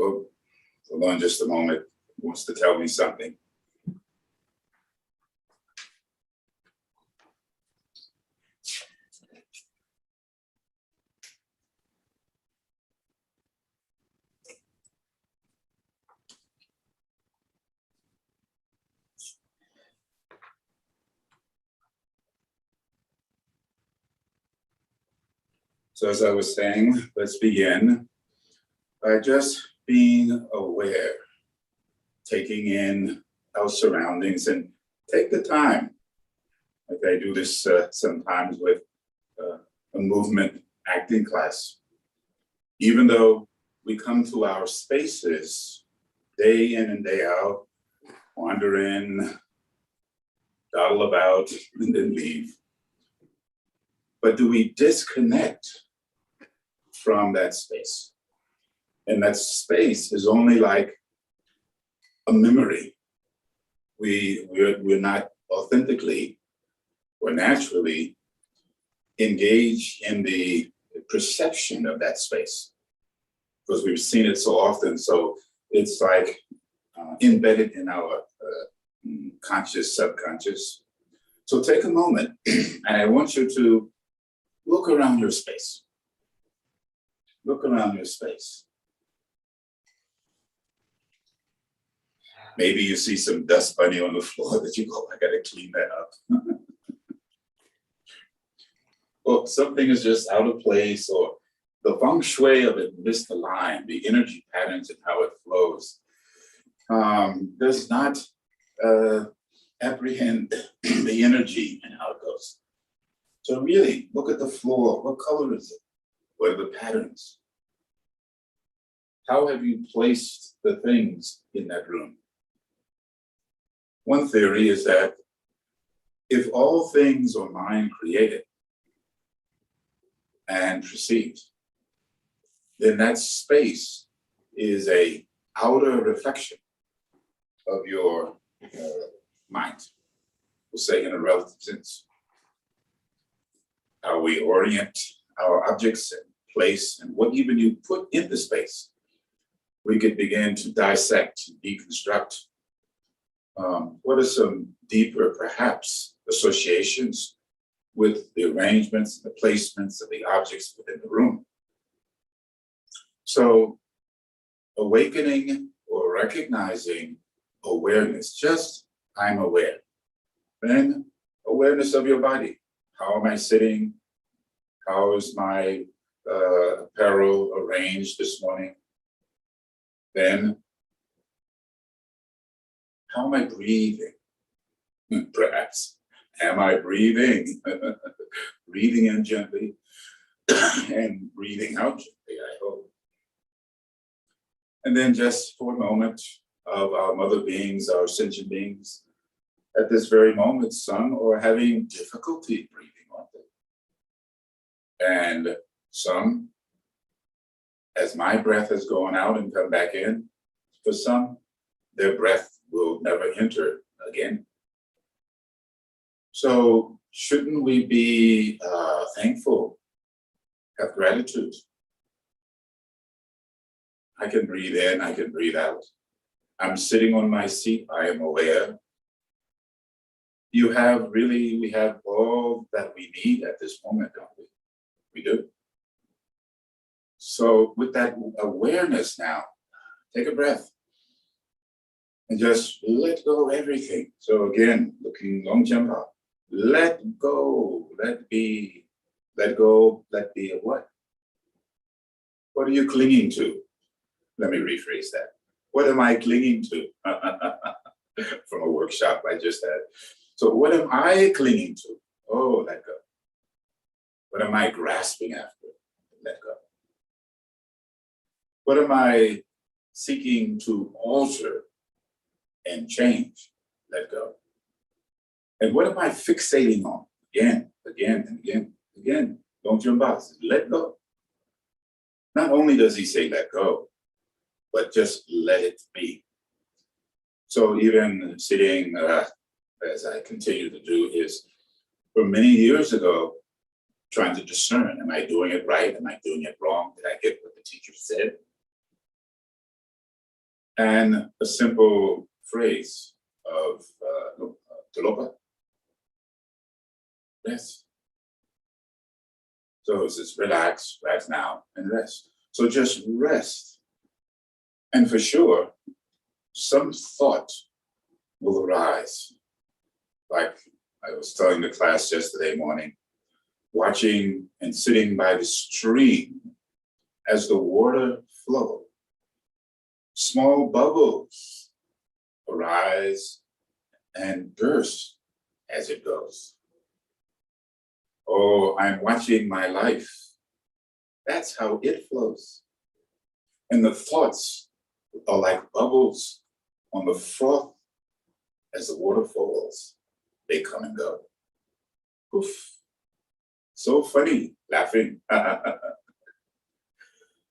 Oh, hold on just a moment. He wants to tell me something. So as I was saying, let's begin by just being aware, taking in our surroundings, and take the time. Like I do this sometimes with a movement acting class. Even though we come to our spaces day in and day out, wander in, dawdle about, and then leave. But do we disconnect from that space? And that space is only like a memory. We're not authentically or naturally engaged in the perception of that space because we've seen it so often. So it's like embedded in our conscious, subconscious. So take a moment and I want you to look around your space. Look around your space. Maybe you see some dust bunny on the floor that you go, I gotta clean that up. Or something is just out of place, or the feng shui of it misaligned, the energy patterns and how it flows does not apprehend the energy and how it goes. So really look at the floor. What color is it? What are the patterns? How have you placed the things in that room? One theory is that if all things are mind created and perceived, then that space is a outer reflection of your mind. We'll say in a relative sense. How we orient our objects and place and what even you put in the space. We could begin to dissect, deconstruct. What are some deeper, perhaps, associations with the arrangements, the placements of the objects within the room? So awakening or recognizing awareness, just I'm aware. Then awareness of your body. How am I sitting? How is my apparel arranged this morning? Then, how am I breathing? Perhaps. Am I breathing? Breathing in gently and breathing out gently, I hope. And then just for a moment of our mother beings, our sentient beings, at this very moment, some are having difficulty breathing, aren't they? And some, as my breath has gone out and come back in, for some, their breath will never enter again. So shouldn't we be thankful, have gratitude? I can breathe in, I can breathe out. I'm sitting on my seat, I am aware. We have all that we need at this moment, don't we? We do. So with that awareness now, take a breath and just let go of everything. So again, looking long jump out, let go, let be, let go, let be of what? What are you clinging to? Let me rephrase that. What am I clinging to? From a workshop I just had. So what am I clinging to? Oh, let go. What am I grasping after? Let go. What am I seeking to alter and change? Let go. And what am I fixating on? Again, and again. Don't jump out. Let go. Not only does he say let go, but just let it be. So even sitting, as I continue to do, is for many years ago, trying to discern, am I doing it right? Am I doing it wrong? Did I get what the teacher said? And a simple phrase of Talopa, rest. So it's just relax, relax now, and rest. So just rest. And for sure, some thought will arise. Like I was telling the class yesterday morning, watching and sitting by the stream as the water flows. Small bubbles arise and burst as it goes. Oh, I'm watching my life. That's how it flows. And the thoughts are like bubbles on the froth as the water falls. They come and go. Poof. So funny, laughing.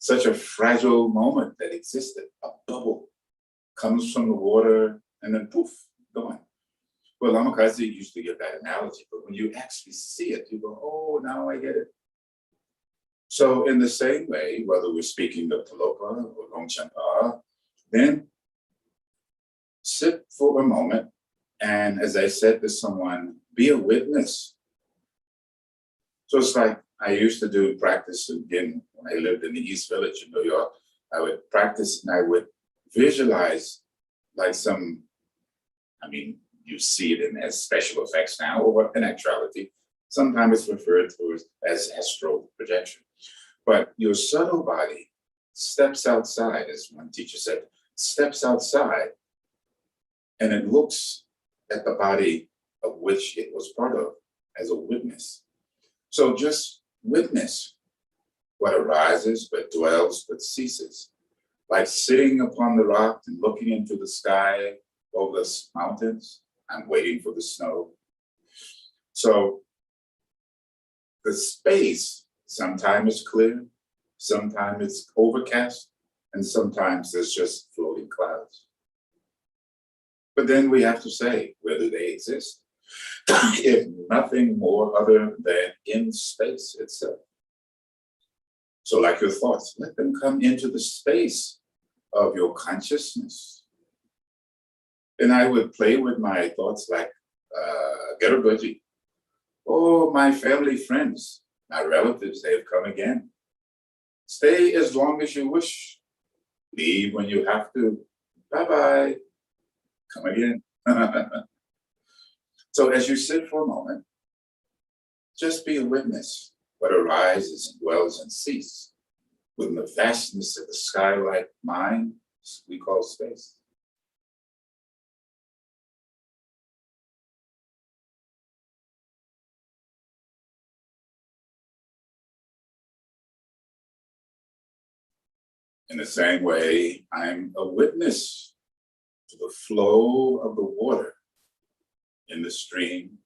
Such a fragile moment that existed. A bubble comes from the water and then poof, gone. Well, Lamakazi used to give that analogy, but when you actually see it, you go, oh, now I get it. So in the same way, whether we're speaking of Talopa or Longchenpa, then sit for a moment, and as I said to someone, be a witness. So it's like I used to do practice again when I lived in the East Village in New York. I would practice and I would visualize like some, you see it as special effects now, or in actuality, sometimes it's referred to as astral projection. But your subtle body steps outside, as one teacher said, steps outside, and it looks at the body of which it was part of as a witness. So just witness what arises, but dwells, but ceases. Like sitting upon the rock and looking into the sky over the mountains, I'm waiting for the snow. So the space sometimes is clear, sometimes it's overcast, and sometimes there's just floating clouds. But then we have to say, where do they exist? If nothing more other than in space itself. So like your thoughts, let them come into the space of your consciousness. And I would play with my thoughts like Garabuji. Oh, my family friends, my relatives, they have come again. Stay as long as you wish. Leave when you have to. Bye-bye. Come again. So as you sit for a moment, just be a witness. What arises and dwells and ceases within the vastness of the sky-like mind we call space. In the same way, I'm a witness to the flow of the water in the stream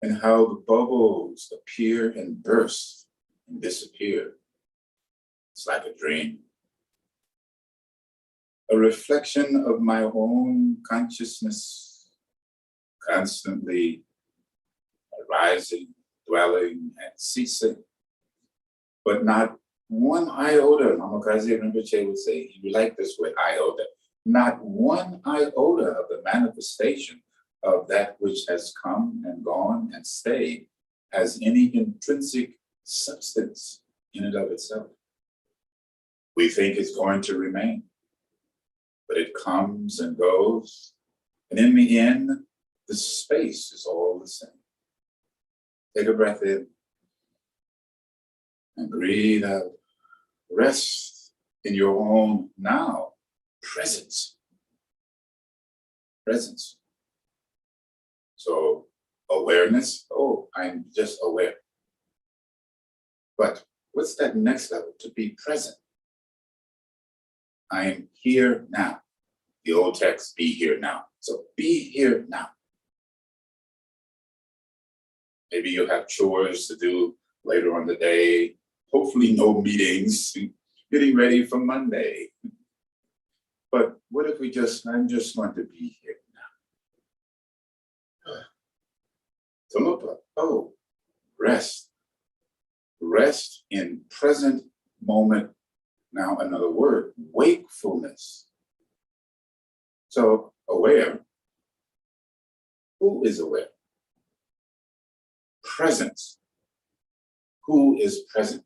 and how the bubbles appear and burst and disappear. It's like a dream. A reflection of my own consciousness, constantly arising, dwelling, and ceasing, but not one iota. Namakazi Rinpoche would say, he would like this word iota, not one iota of the manifestation of that which has come and gone and stayed has any intrinsic substance in and of itself. We think it's going to remain, but it comes and goes. And in the end, the space is all the same. Take a breath in and breathe out. Rest in your own now, presence. Presence. So awareness, oh, I'm just aware. But what's that next level? To be present. I am here now. The old text, be here now. So be here now. Maybe you have chores to do later on the day. Hopefully no meetings, getting ready for Monday. But what if I'm just going to be here now. To look up, oh, rest. Rest in present moment Now another word, wakefulness. So aware, who is aware? Presence, who is present?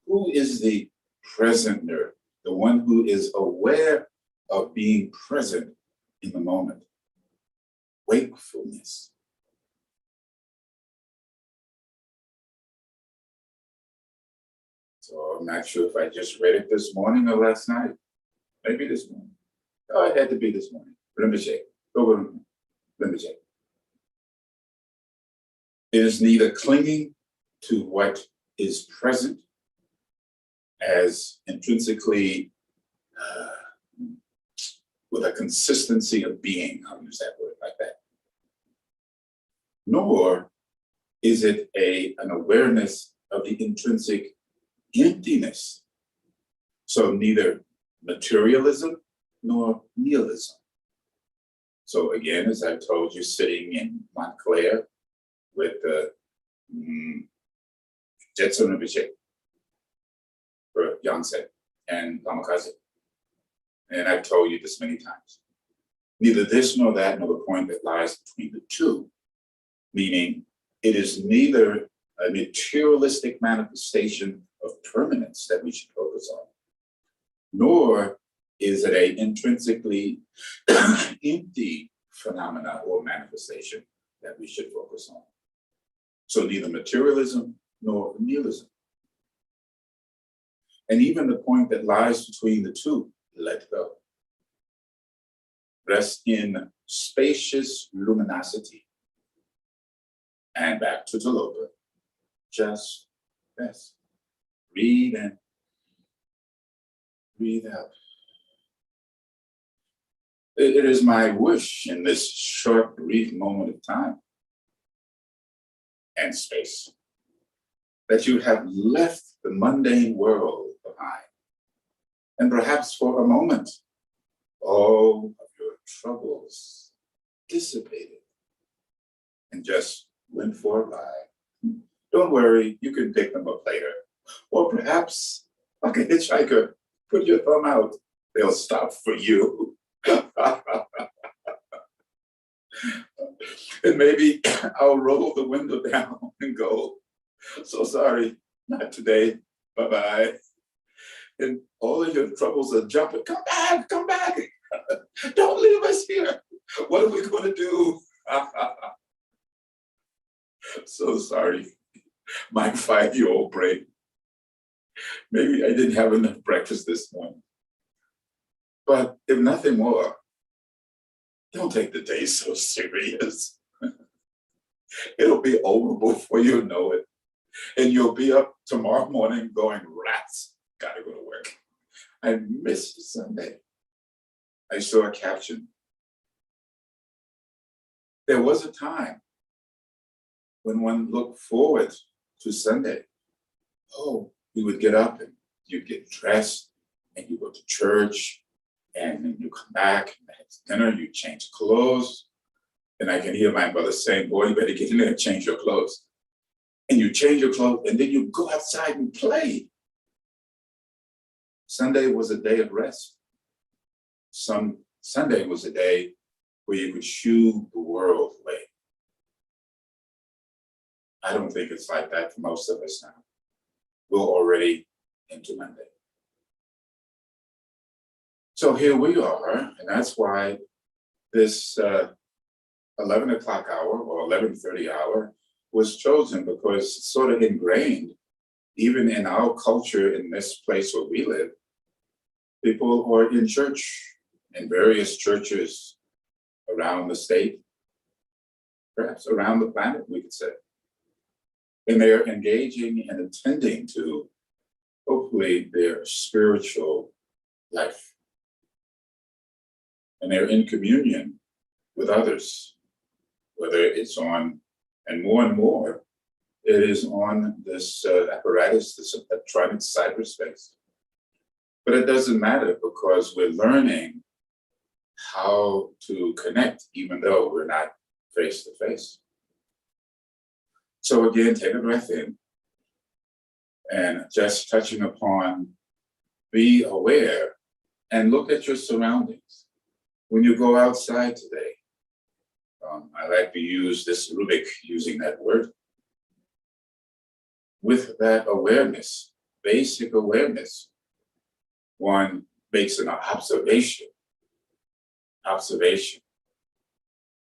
Who is the presenter, the one who is aware of being present in the moment? Wakefulness. So I'm not sure if I just read it this morning or last night. Maybe this morning. Oh, it had to be this morning. Let me check. Let me check. It is neither clinging to what is present as intrinsically with a consistency of being, I'll use that word like that, nor is it an awareness of the intrinsic emptiness. So neither materialism nor nihilism. So again, as I told you, sitting in Montclair with the Jetson Rinpoche for Yonsei and Kamikaze. And I've told you this many times. Neither this nor that nor the point that lies between the two, meaning it is neither a materialistic manifestation of permanence that we should focus on, nor is it an intrinsically empty phenomena or manifestation that we should focus on. So neither materialism nor nihilism. And even the point that lies between the two, let go. Rest in spacious luminosity. And back to Talopa. Just rest. Breathe in. Breathe out. It is my wish in this short, brief moment of time and space that you have left the mundane world behind. And perhaps for a moment, all of your troubles dissipated and just went for a ride. Don't worry, you can pick them up later. Or perhaps, like a hitchhiker, put your thumb out. They'll stop for you. And maybe I'll roll the window down and go, so sorry, not today, bye-bye. And all of your troubles are jumping, come back, don't leave us here. What are we gonna do? So sorry, my 5-year-old brain. Maybe I didn't have enough breakfast this morning. But if nothing more, don't take the day so serious. It'll be over before you know it. And you'll be up tomorrow morning going, rats, gotta go to work. I missed Sunday. I saw a caption. There was a time when one looked forward to Sunday. Oh, you would get up and you'd get dressed and you go to church and then you come back and have dinner, you change clothes. And I can hear my mother saying, boy, you better get in there and change your clothes. And you change your clothes and then you go outside and play. Sunday was a day of rest. Sunday was a day where you could shoo the world away. I don't think it's like that for most of us now. We're already into Monday. So here we are, and that's why this 11 o'clock hour or 11:30 hour was chosen, because it's sort of ingrained, even in our culture in this place where we live. People are in church, in various churches around the state, perhaps around the planet, we could say. And they're engaging and attending to, hopefully, their spiritual life. And they're in communion with others, whether it's on, and more, it is on this apparatus, this electronic cyberspace. But it doesn't matter, because we're learning how to connect, even though we're not face to face. So again, take a breath in, and just touching upon be aware and look at your surroundings. When you go outside today, I like to use this rubric, using that word, with that awareness, basic awareness, one makes an observation. Observation.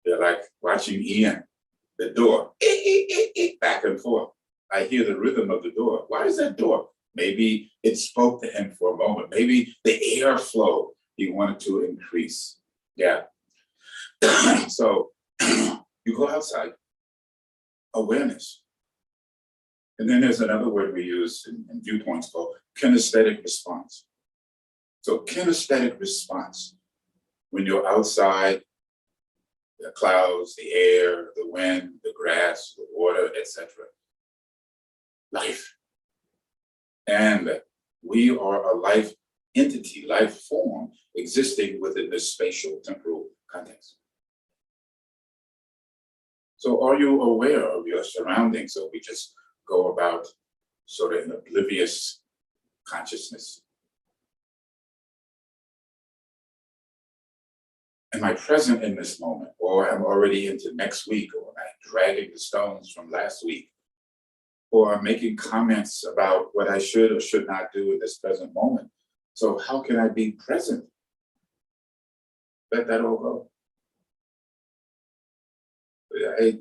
They're like watching Ian, the door, back and forth. I hear the rhythm of the door. Why is that door? Maybe it spoke to him for a moment. Maybe the airflow he wanted to increase. Yeah. So you go outside, awareness. And then there's another word we use in viewpoints called kinesthetic response. So kinesthetic response, when you're outside, the clouds, the air, the wind, the grass, the water, etc. Life. And we are a life entity, life form, existing within this spatial temporal context. So are you aware of your surroundings, or we just go about sort of an oblivious consciousness? Am I present in this moment, or am I already into next week, or am I dragging the stones from last week, or making comments about what I should or should not do in this present moment? So how can I be present? Let that all go. I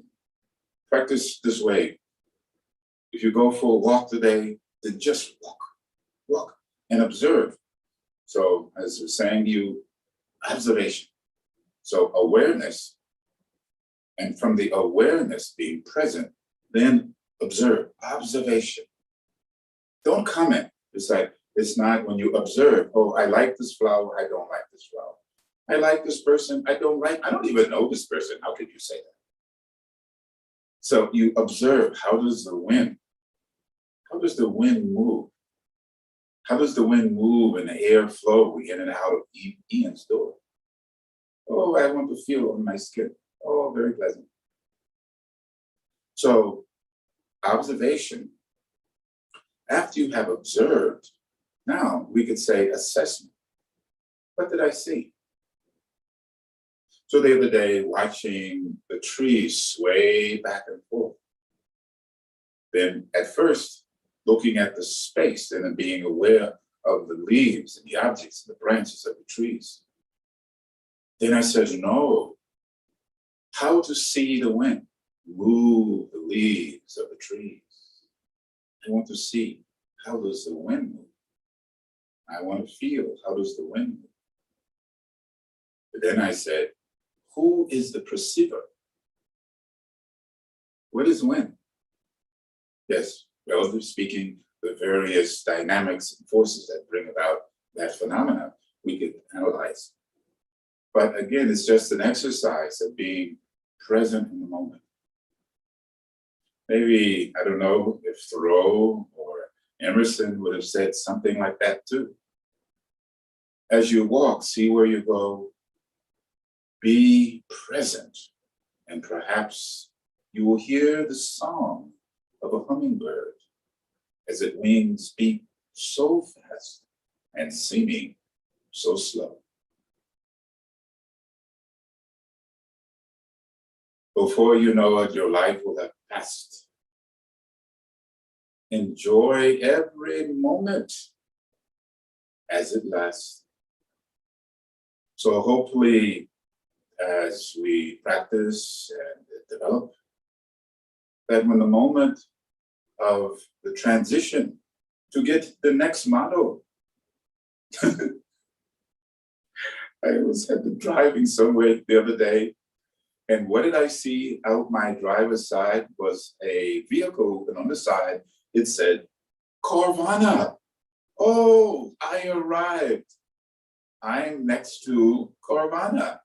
practice this way. If you go for a walk today, then just walk and observe. So as we're saying to you, observation. So awareness, and from the awareness being present, then observe, observation. Don't comment. It's not when you observe, oh, I like this flower, I don't like this flower. I like this person, I don't even know this person. How could you say that? So you observe, how does the wind move? How does the wind move and the air flow in and out of Ian's door? Oh, I want to feel on my skin. Oh, very pleasant. So observation, after you have observed, now we could say assessment. What did I see? So the other day, watching the trees sway back and forth. Then at first, looking at the space and then being aware of the leaves and the objects and the branches of the trees. Then I said, no, how to see the wind move the leaves of the trees. I want to see, how does the wind move? I want to feel, how does the wind move? But then I said, who is the perceiver? What is wind? Yes, relatively speaking, the various dynamics and forces that bring about that phenomena, we could analyze. But again, it's just an exercise of being present in the moment. Maybe, I don't know if Thoreau or Emerson would have said something like that too. As you walk, see where you go, be present, and perhaps you will hear the song of a hummingbird as its wings beat so fast and seeming so slow. Before you know it, your life will have passed. Enjoy every moment as it lasts. So hopefully, as we practice and develop, that when the moment of the transition to get the next model, I was had been driving somewhere the other day, and what did I see out my driver's side was a vehicle, and on the side it said, Carvana. Oh, I arrived. I'm next to Carvana.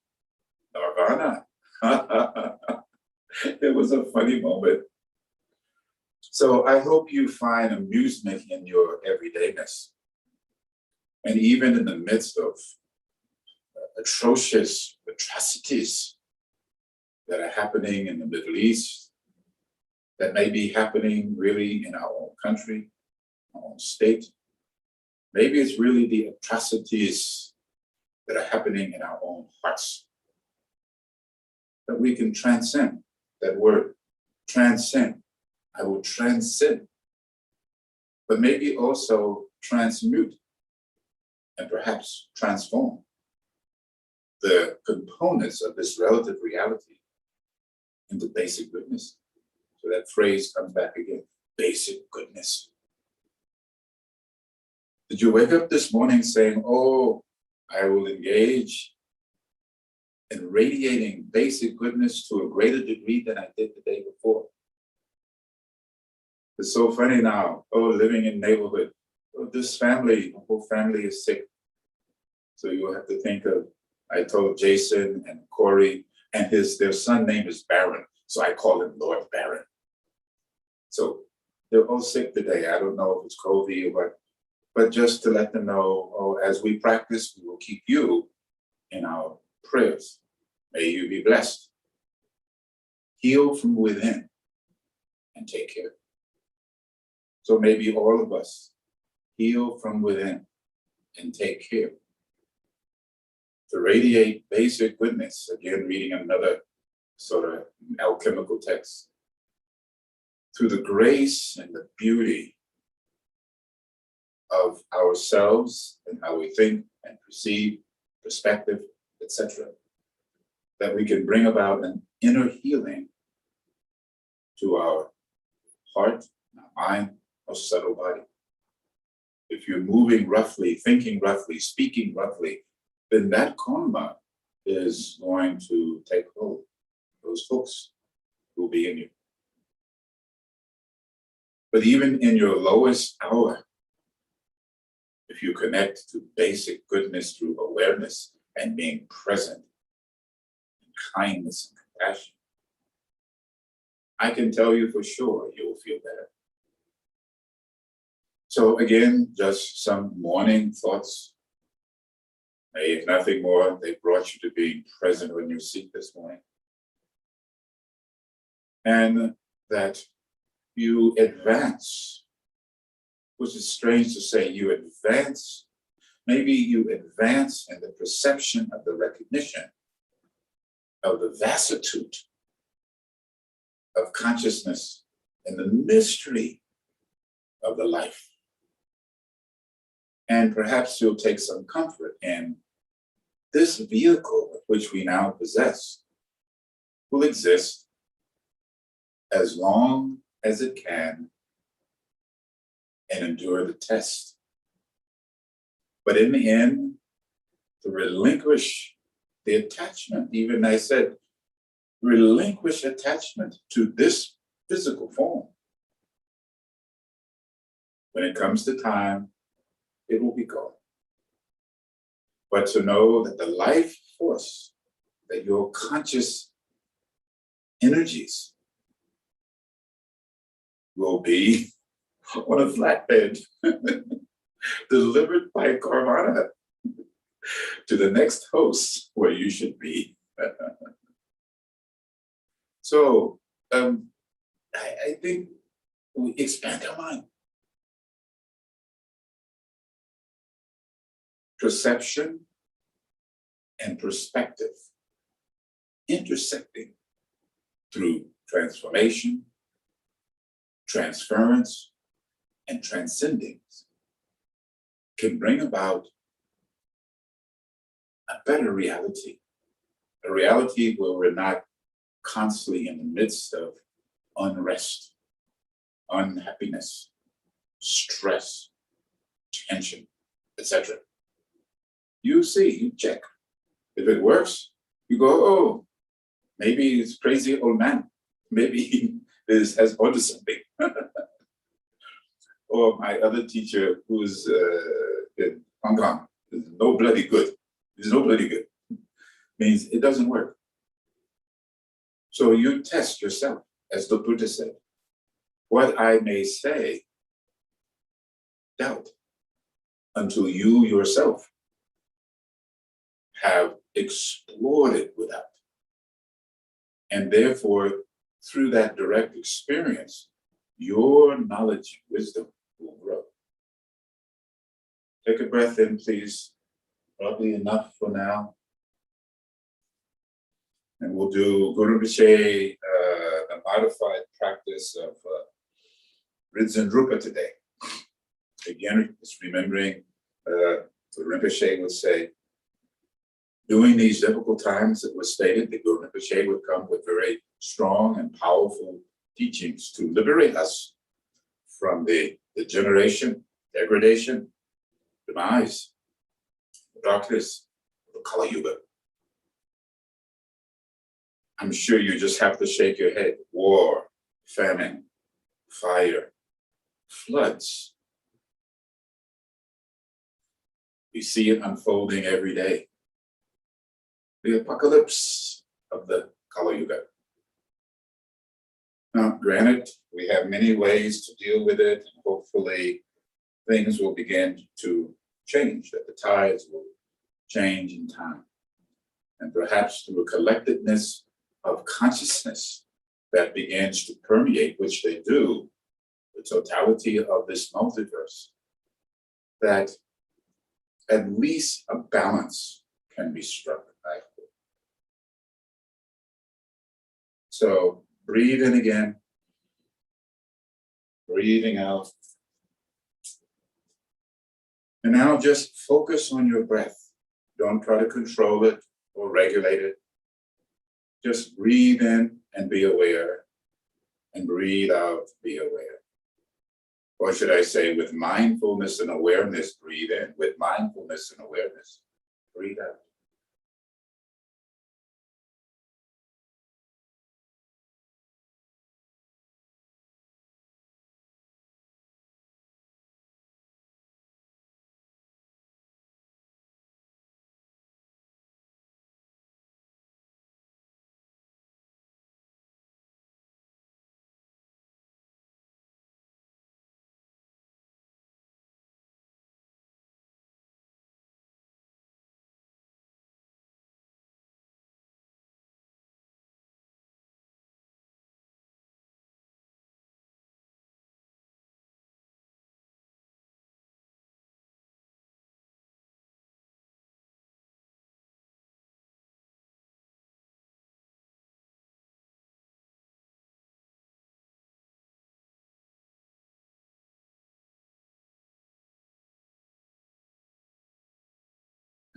Carvana. It was a funny moment. So I hope you find amusement in your everydayness. And even in the midst of atrocious atrocities that are happening in the Middle East, that may be happening really in our own country, our own state, Maybe it's really the atrocities that are happening in our own hearts that we can transcend. That word, transcend. I will transcend. But maybe also transmute and perhaps transform the components of this relative reality into basic goodness. So that phrase comes back again, basic goodness. Did you wake up this morning saying, oh, I will engage in radiating basic goodness to a greater degree than I did the day before? It's so funny now, oh, living in neighborhood, oh, this family, the whole family is sick. So you have to think of, I told Jason and Corey, and their son name is Barron. So I call him Lord Barron. So they're all sick today. I don't know if it's COVID or what, but just to let them know, oh, as we practice, we will keep you in our prayers. May you be blessed. Heal from within and take care. So maybe all of us heal from within and take care. To radiate basic goodness, again, reading another sort of alchemical text, through the grace and the beauty of ourselves and how we think and perceive, perspective, etc., that we can bring about an inner healing to our heart, our mind, our subtle body. If you're moving roughly, thinking roughly, speaking roughly, then that karma is going to take hold. Those hooks will be in you. But even in your lowest hour, if you connect to basic goodness through awareness and being present, and kindness and compassion, I can tell you for sure you'll feel better. So again, just some morning thoughts. If nothing more, they brought you to being present in your seat this morning. And that you advance, which is strange to say, you advance, maybe you advance in the perception of the recognition of the vastitude of consciousness and the mystery of the life. And perhaps you'll take some comfort in this vehicle which we now possess will exist as long as it can and endure the test. But in the end, to relinquish the attachment, even I said, relinquish attachment to this physical form. When it comes to time, it will be gone. But to know that the life force, that your conscious energies will be on a flatbed, delivered by Carvana to the next host where you should be. So I think we expand our mind. Perception and perspective intersecting through transformation, transference, and transcending can bring about a better reality, a reality where we're not constantly in the midst of unrest, unhappiness, stress, tension, etc. You see, you check. If it works, you go, oh, maybe it's crazy old man. Maybe he has onto something. Or my other teacher who's in Hong Kong, is no bloody good. There's no bloody good. Means it doesn't work. So you test yourself, as the Buddha said. What I may say, doubt, until you yourself have explored it without. And therefore, through that direct experience, your knowledge and wisdom will grow. Take a breath in, please. Probably enough for now. And we'll do Guru Rinpoche, the modified practice of Rinzin Rupa today. Again, just remembering the Rinpoche would say, during these difficult times, it was stated that Guru Rinpoche would come with very strong and powerful teachings to liberate us from the degeneration, degradation, demise, the darkness of the Kali Yuga. I'm sure you just have to shake your head. War, famine, fire, floods. We see it unfolding every day. The apocalypse of the Kali Yuga. Now, granted, we have many ways to deal with it, and hopefully things will begin to change, that the tides will change in time. And perhaps through a collectedness of consciousness that begins to permeate, which they do, the totality of this multiverse, that at least a balance can be struck. I hope. So breathe in again, breathing out. And now just focus on your breath. Don't try to control it or regulate it. Just breathe in and be aware, and breathe out, be aware. Or should I say, with mindfulness and awareness, breathe in. With mindfulness and awareness, breathe out.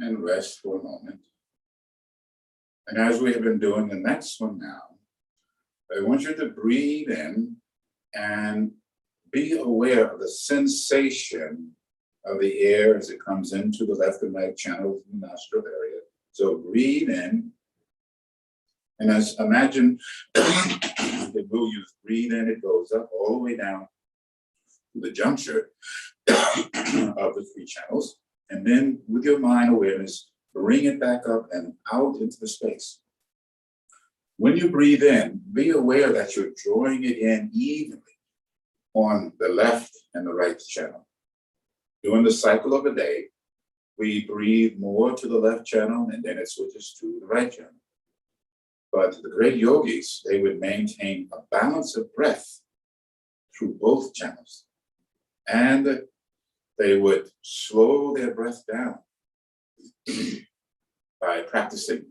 And rest for a moment. And as we have been doing the next one now, I want you to breathe in and be aware of the sensation of the air as it comes into the left and right channels in the nostril area. So breathe in, and as imagine the rule you breathe in, it goes up all the way down to the juncture of the three channels. And then with your mind awareness, bring it back up and out into the space. When you breathe in, be aware that you're drawing it in evenly on the left and the right channel. During the cycle of a day, we breathe more to the left channel and then it switches to the right channel. But the great yogis, they would maintain a balance of breath through both channels. And they would slow their breath down by practicing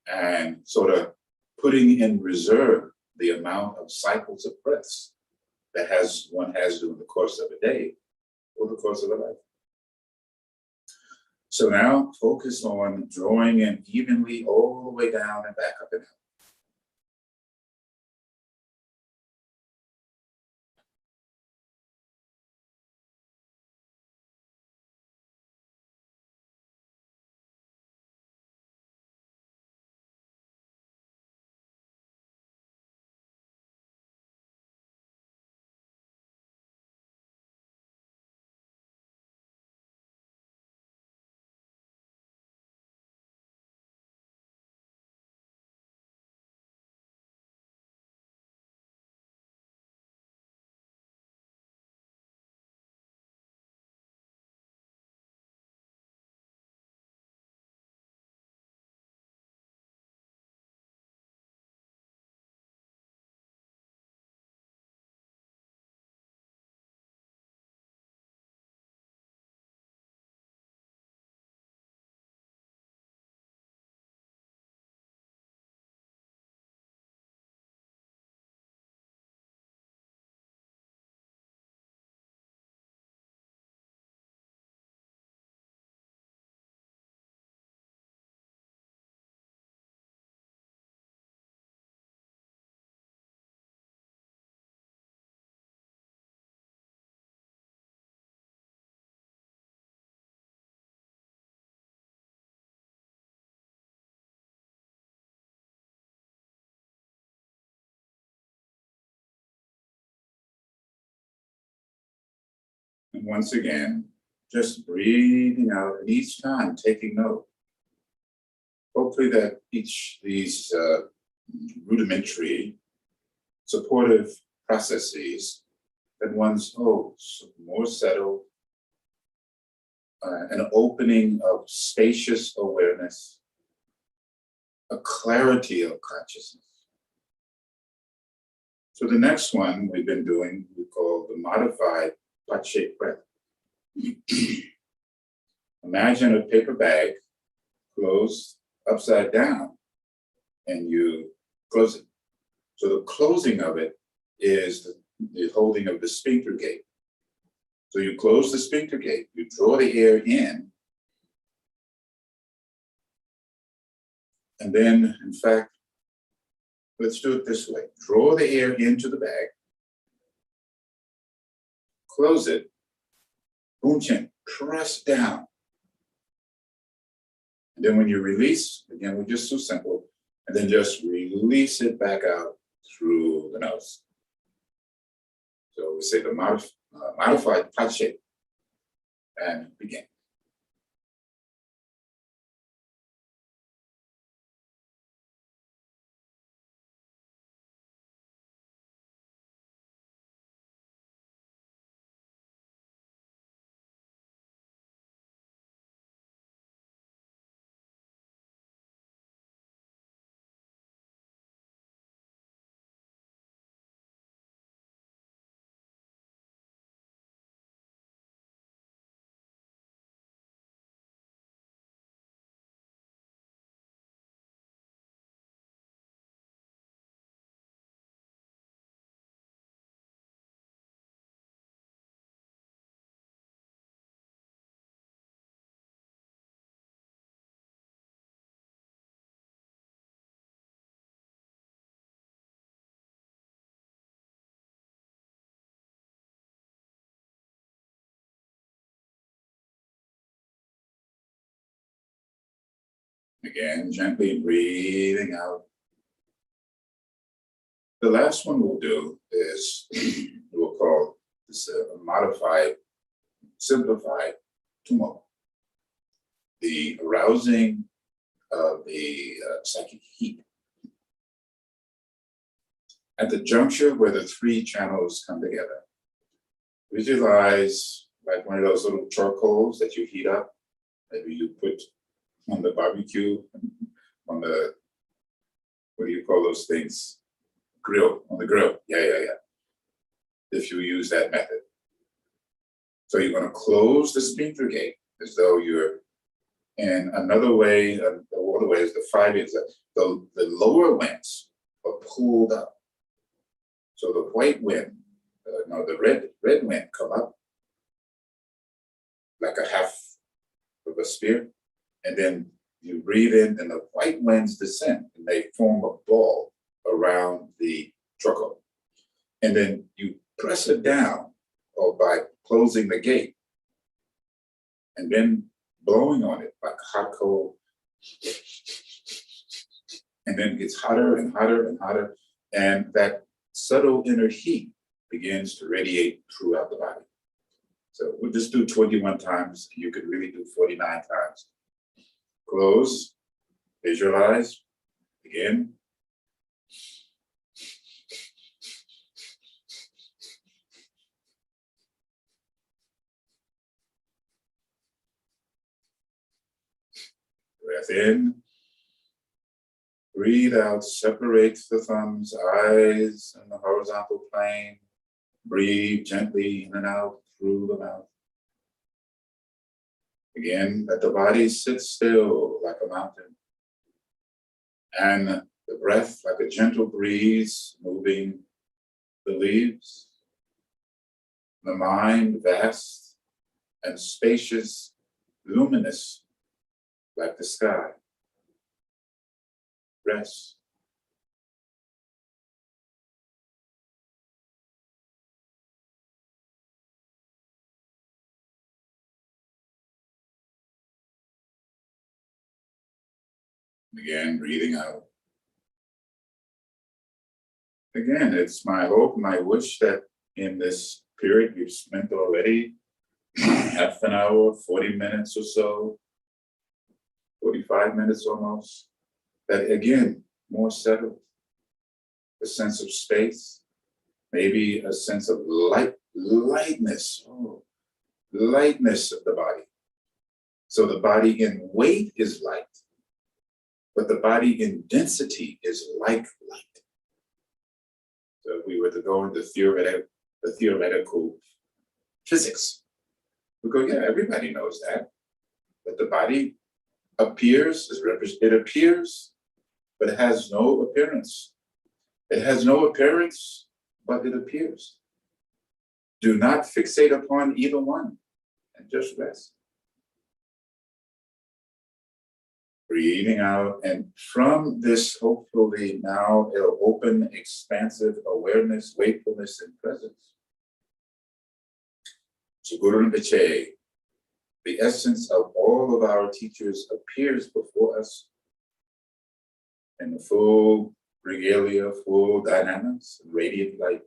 and sort of putting in reserve the amount of cycles of breaths that one has during the course of a day or the course of a life. So now focus on drawing in evenly all the way down and back up and out. And once again, just breathing out, and each time taking note. Hopefully that each these rudimentary supportive processes that one's more settled, an opening of spacious awareness, a clarity of consciousness. So the next one we've been doing, we call the modified pot-shaped breath. Imagine a paper bag closed upside down and you close it. So the closing of it is the holding of the sphincter gate. So you close the sphincter gate, you draw the air in, and then, in fact, let's do it this way. Draw the air into the bag, close it, boom chin, press down. And then when you release, again, we're just so simple, and then just release it back out through the nose. So we say the modified pot shape, and begin. Again, gently breathing out. The last one we'll do is we'll call this a modified, simplified tummo. The arousing of the psychic heat. At the juncture where the three channels come together, visualize like one of those little charcoals that you heat up, maybe you put on the barbecue, on the, what do you call those things? Grill, on the grill. Yeah. If you use that method. So you're going to close the sphincter gate as though you're in another way, the other way is the 5 is the lower winds are pulled up. So the white wind, the red wind come up like a half of a spear. And then you breathe in and the white winds descend and they form a ball around the charcoal. And then you press it down or by closing the gate and then blowing on it like hot coal. And then it gets hotter and hotter and hotter. And that subtle inner heat begins to radiate throughout the body. So we'll just do 21 times. You could really do 49 times. Close, visualize, begin. Breath in. Breathe out, separate the thumbs, eyes in the horizontal plane. Breathe gently in and out through the mouth. Again, let the body sit still like a mountain. And the breath like a gentle breeze moving the leaves. The mind vast and spacious, luminous like the sky. Rest. Again, breathing out. Again, it's my hope, my wish that in this period you've spent already half an hour, 40 minutes or so, 45 minutes almost, that again, more settled, a sense of space, maybe a sense of lightness, lightness of the body. So the body in weight is light, but the body in density is like light. So if we were to go into the theoretical physics, we go, yeah, everybody knows that. But the body appears, it appears, but it has no appearance. It has no appearance, but it appears. Do not fixate upon either one and just rest. Breathing out, and from this, hopefully now it'll open expansive awareness, wakefulness, and presence. So Guru Rinpoche, the essence of all of our teachers appears before us in the full regalia, full dynamics, radiant light.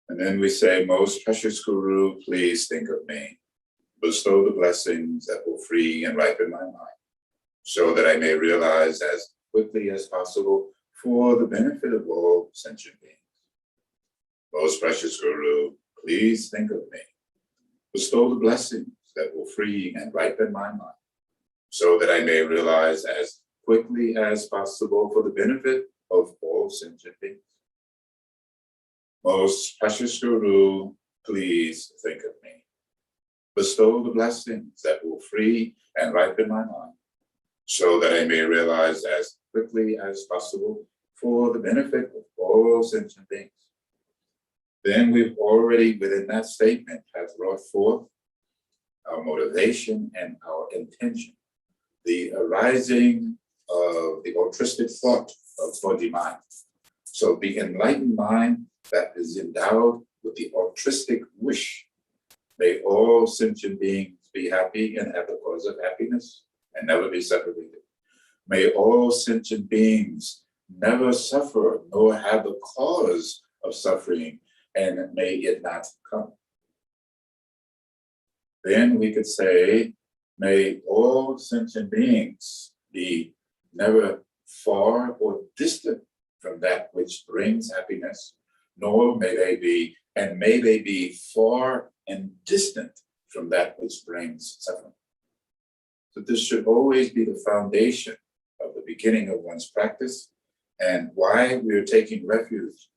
And then we say, most precious Guru, please think of me. Bestow the blessings that will free and ripen my mind, so that I may realize as quickly as possible for the benefit of all sentient beings. Most precious Guru, please think of me. Bestow the blessings that will free and ripen my mind, so that I may realize as quickly as possible for the benefit of all sentient beings. Most precious Guru, please think of me. Bestow the blessings that will free and ripen my mind, so that I may realize as quickly as possible for the benefit of all sentient beings. Then we've already, within that statement, have brought forth our motivation and our intention, the arising of the altruistic thought of body mind. So the enlightened mind that is endowed with the altruistic wish. May all sentient beings be happy and have the cause of happiness and never be separated. May all sentient beings never suffer nor have the cause of suffering, and may it not come. Then we could say, may all sentient beings be never far or distant from that which brings happiness, nor may they be far and distant from that which brings suffering. So this should always be the foundation of the beginning of one's practice, and why we're taking refuge.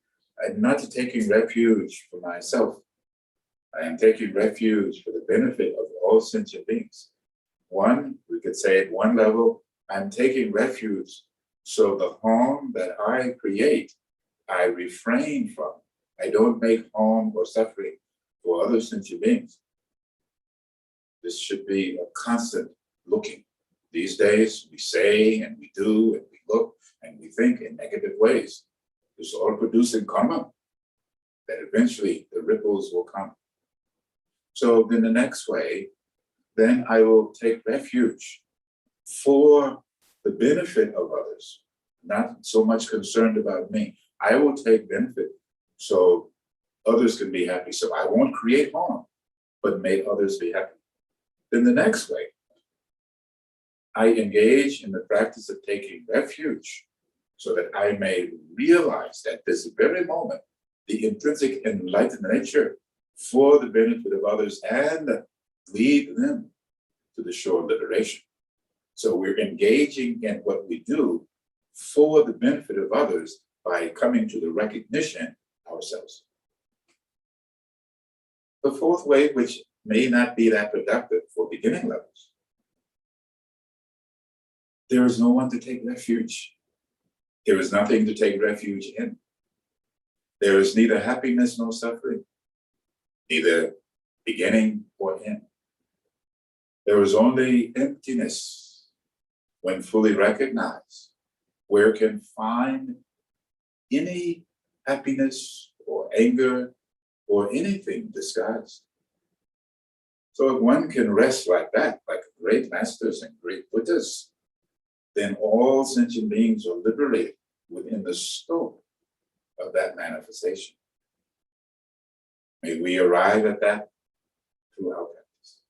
I'm not taking refuge for myself. I am taking refuge for the benefit of all sentient beings. One, we could say at one level, I'm taking refuge so the harm that I create, I refrain from. I don't make harm or suffering for other sentient beings. This should be a constant looking. These days, we say and we do and we look and we think in negative ways. It's all producing karma that eventually the ripples will come. So then the next way, then I will take refuge for the benefit of others, not so much concerned about me. I will take benefit so others can be happy. So I won't create harm, but make others be happy. Then the next way, I engage in the practice of taking refuge so that I may realize at this very moment the intrinsic enlightened nature for the benefit of others and lead them to the shore of liberation. So we're engaging in what we do for the benefit of others by coming to the recognition ourselves. The fourth way, which may not be that productive for beginning levels, there is no one to take refuge. There is nothing to take refuge in. There is neither happiness nor suffering, neither beginning or end. There is only emptiness when fully recognized, where can find any happiness or anger or anything disguised. So if one can rest like that, like great masters and great Buddhas, then all sentient beings are liberated within the scope of that manifestation. May we arrive at that through our practice.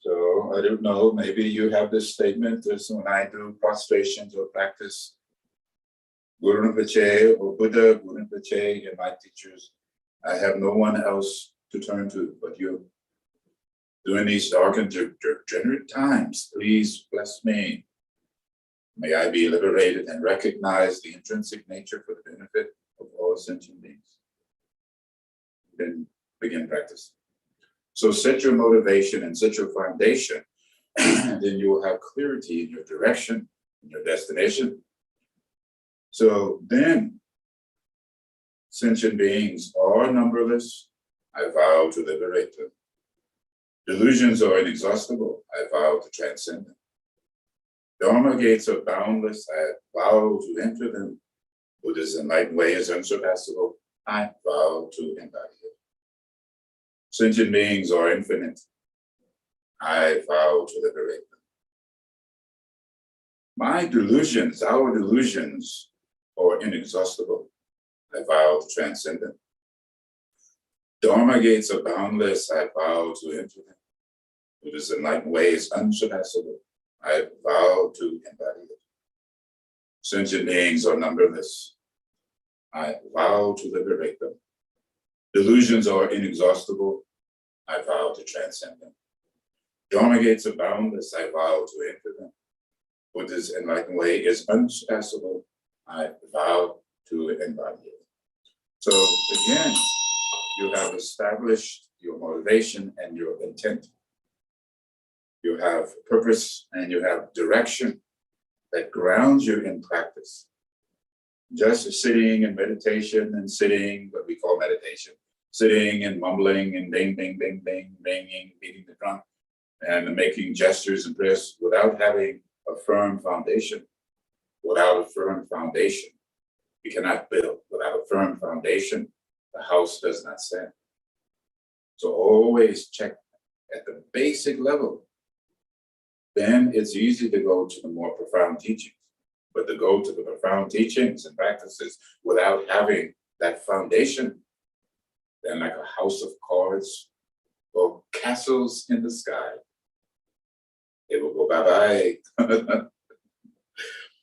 So I don't know, maybe you have this statement, as when I do prostrations or practice Guru Rinpoche or Buddha, Guru Rinpoche, and my teachers, I have no one else to turn to but you. During these dark and degenerate times, please bless me. May I be liberated and recognize the intrinsic nature for the benefit of all sentient beings. Then begin practice. So set your motivation and set your foundation, and then you will have clarity in your direction, in your destination. So then, sentient beings are numberless. I vow to liberate them. Delusions are inexhaustible. I vow to transcend them. Dharma gates are boundless. I vow to enter them. Buddha's enlightened way is unsurpassable. I vow to embody it. Sentient beings are infinite. I vow to liberate them. My delusions, our delusions, are inexhaustible. I vow to transcend them. Dharma gates are boundless. I vow to enter them. Buddha's enlightened way is unsurpassable. I vow to embody it. Sentient beings are numberless. I vow to liberate them. Delusions are inexhaustible. I vow to transcend them. Dharma gates are boundless. I vow to enter them. Buddha's enlightened way is unsurpassable. I vow to embody it. So again, you have established your motivation and your intent. You have purpose and you have direction that grounds you in practice. Just sitting in meditation and sitting, what we call meditation, sitting and mumbling and ding, ding, ding, ding, banging, beating the drum, and making gestures and prayers without having a firm foundation. Without a firm foundation, you cannot build. Without a firm foundation, the house does not stand. So always check at the basic level. Then it's easy to go to the more profound teachings. But to go to the profound teachings and practices without having that foundation, then like a house of cards or castles in the sky, it will go bye-bye.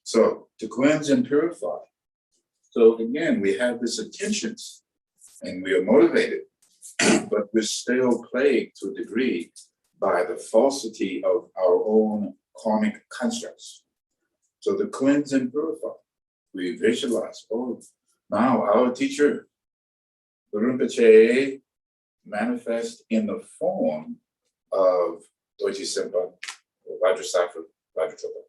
So to cleanse and purify. So again, we have this intentions and we are motivated, but we're still plagued to a degree by the falsity of our own karmic constructs. So to cleanse and purify, we visualize, oh, now our teacher, Guru Rinpoche, manifest in the form of Doji Senpa, Vajrasattva, Vajratropa.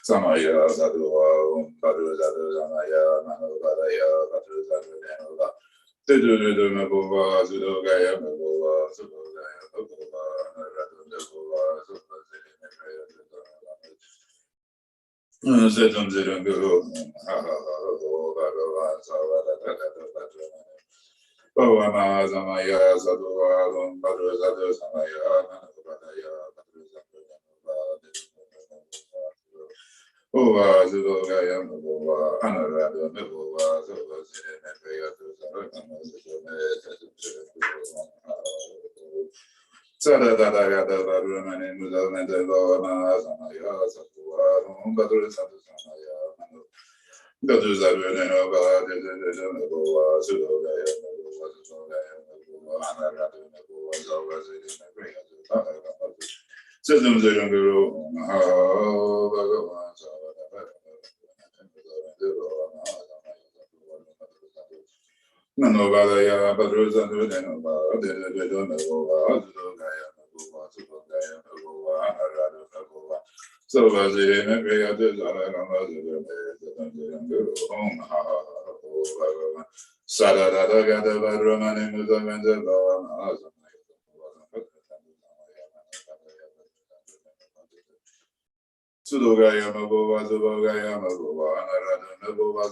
Samaya Sadhuva Badu Sadhu Samaya Manu Badaya Badu Sadhu Denova Tudu Mabova Sudogaya Mabova Sudogaya Mabova Naradu Mabova Sudhasiri Mekaya Zetum Zirum Guru Bhagavan Savada Bhagavata Bhavama Samaya Sadhuva Badu Sadhu Samaya Manu Badaya Badu Sadhu Ova Zubogaya Mabova, Anarado Mabova, Zobazine, Megayatu, Sada Dada Varumani, Mudamanda Loma, Samaya, Satua, Badru Satu Samaya, Gadu Zarunova, Mabova, Zubogaya Mabova, Zubogaya Mabova, Anarado Mabova, Zobazine, Megayatu, System Zero Guru, Bhagavan, Manobadaya, Badruza, Denova, Denova, Zugaya, Nagova, Zugaya, Nagova, Aradu, Nagova. So was it in a great Sada Gada Badruman in the Sudogaya Mabova, Zubogaya Mabova, Anarada Mabova,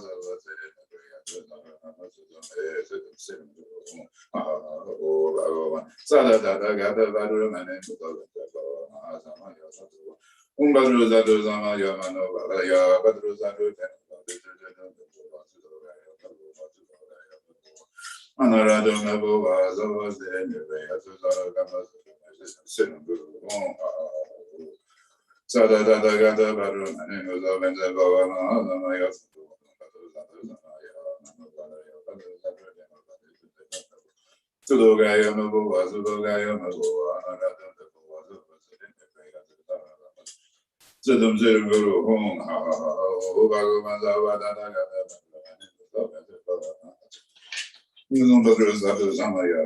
Sada Gada Badrum and Umbadruza Duzama Yamanova, Badruza Anarada Mabova, Zavas the Sada Gada Badrum and Sudogaya Mabova, Sudogaya Mabova, Zedum Zedum Guru Hum, Bhagavan Zavada Gada Badru Samaya,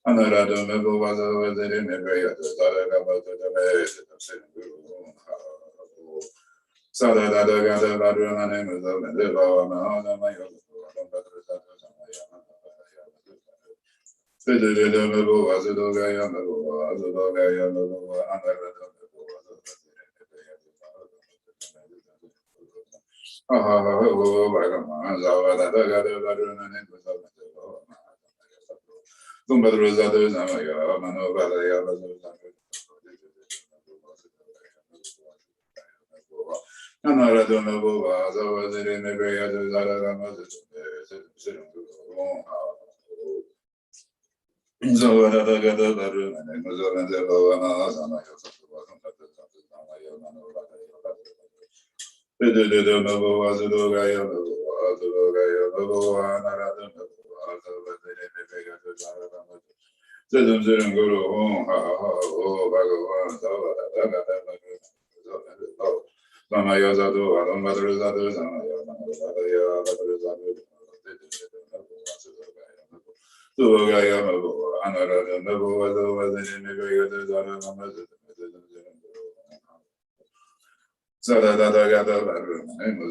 Anarado Mabova, Zedin, Megaya, Sada Gada Badru and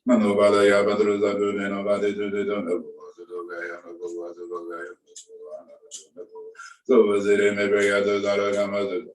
Manobadaya Badruza Nobody to the So was it in every other Zaragama,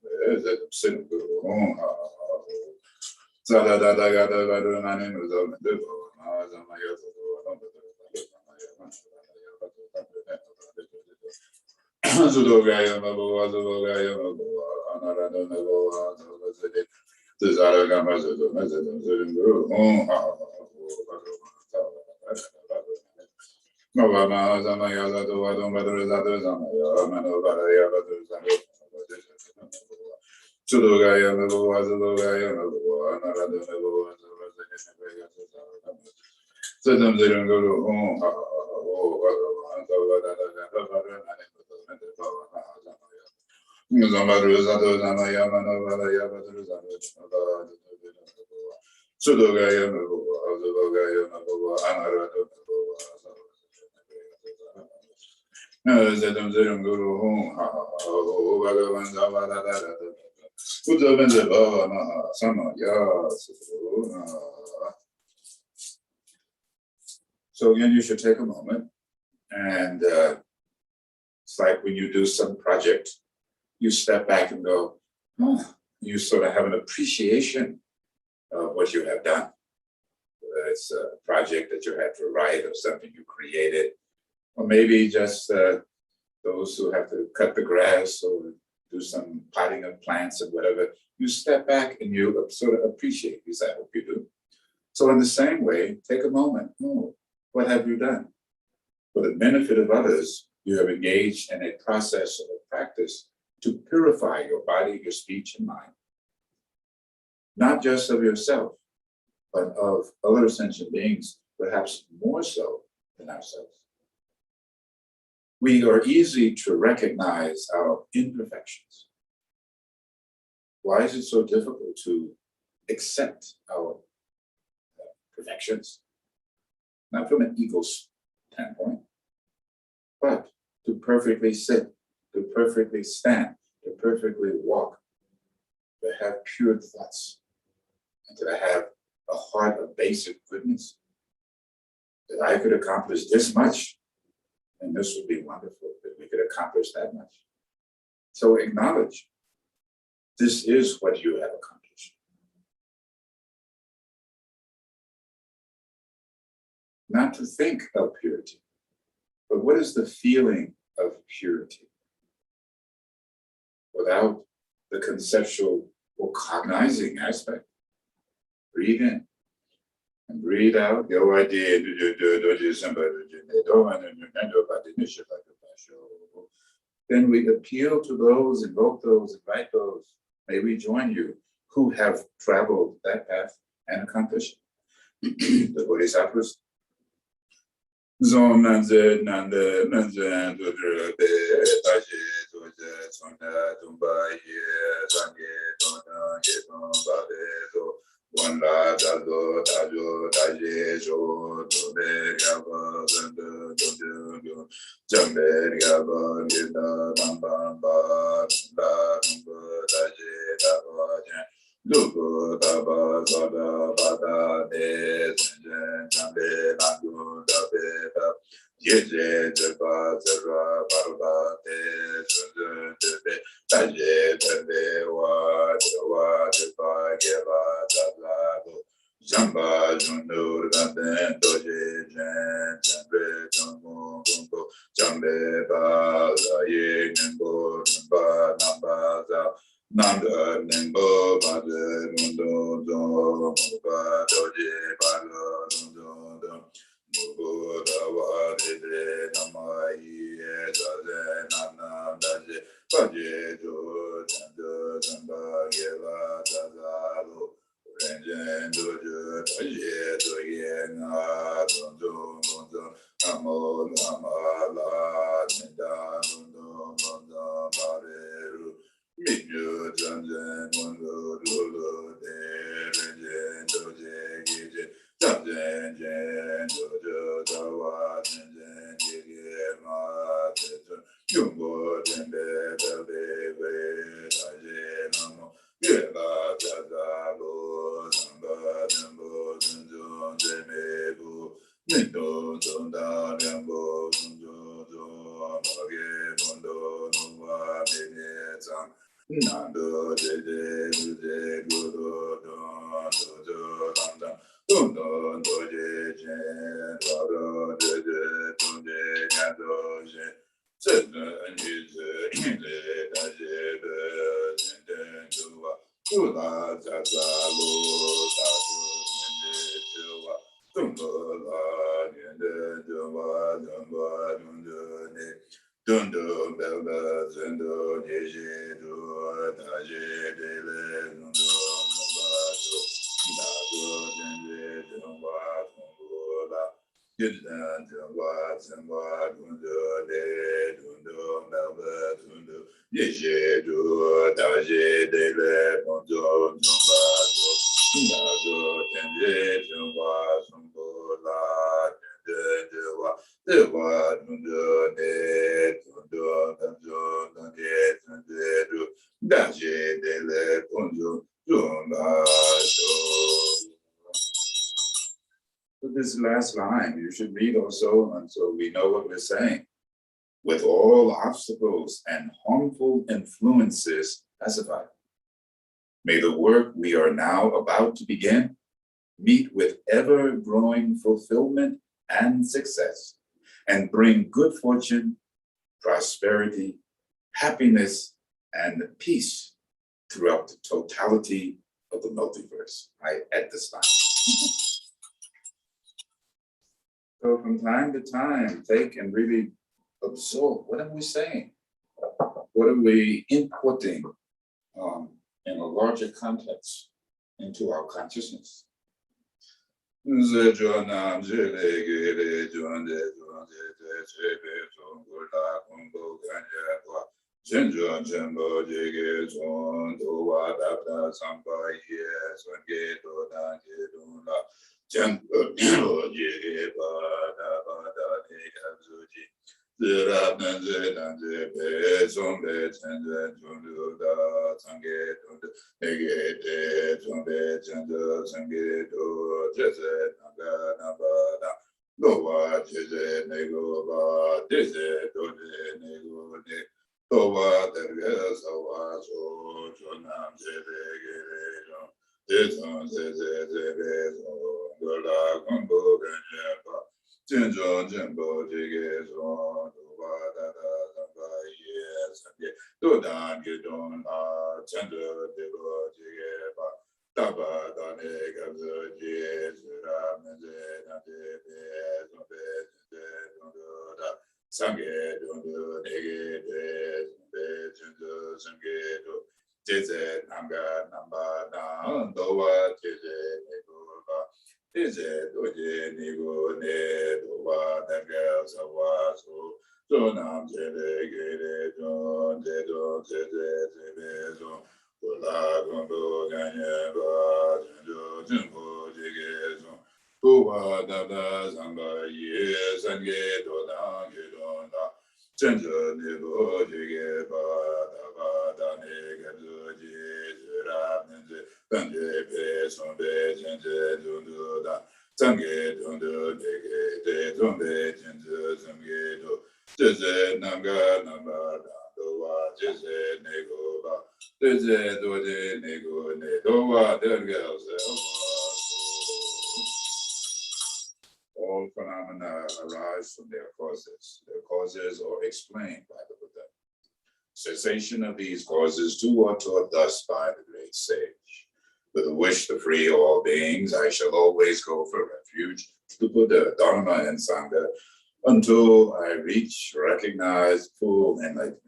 So again, you should take a moment, and it's like when you do some project, you step back and go, oh, you sort of have an appreciation of what you have done. Whether it's a project that you had to write or something you created, or maybe just those who have to cut the grass or do some potting of plants and whatever, you step back and you sort of appreciate these. I hope you do. So in the same way, take a moment. Oh, what have you done? For the benefit of others, you have engaged in a process of a practice to purify your body, your speech, and mind. Not just of yourself, but of other sentient beings, perhaps more so than ourselves. We are easy to recognize our imperfections. Why is it so difficult to accept our perfections? Not from an ego standpoint, but to perfectly sit, to perfectly stand, to perfectly walk, to have pure thoughts, and to have a heart of basic goodness. That I could accomplish this much, and this would be wonderful that we could accomplish that much. So acknowledge this is what you have accomplished. Not to think of purity, but what is the feeling of purity? Without the conceptual or cognizing aspect. Breathe in and breathe out. Then we appeal to those, invoke those, invite those. May we join you who have traveled that path and accomplished it. The Bodhisattvas. Nando de de de do do do do dam dam do do do de je do do de de do de ga do je zhen de ni zhe de da je de zhen de du wa du la za za lu da du nian de ju wa dong de la nian de ju wa dong wa dong de ne dun dun bel bel zhen du ye je du da je de le dun dun ba du da du zhen je dun wa dong bu la yin zhen dun wa zhen wa dun du de dun dun bel bel dun du ye je du da je de le dun dun dun ba du da du zhen je dun wa dong bu la yin zhen dun wa de wa dun du de dun dun dun dun dun de dun de du da je de le dun dun dun ba du. So this last line you should read also until we know what we're saying. With all obstacles and harmful influences pacified, may the work we are now about to begin meet with ever-growing fulfillment and success, and bring good fortune, prosperity, happiness, and peace throughout the totality of the multiverse. At this time. So from time to time, take and really absorb, what are we saying? What are we inputting in a larger context into our consciousness? All phenomena arise from their causes. Their causes are explained by the Buddha. Cessation of these causes too are taught thus by the great sage. With a wish to free all beings, I shall always go for refuge to the Buddha, Dharma, and Sangha until I reach, recognize full enlightenment.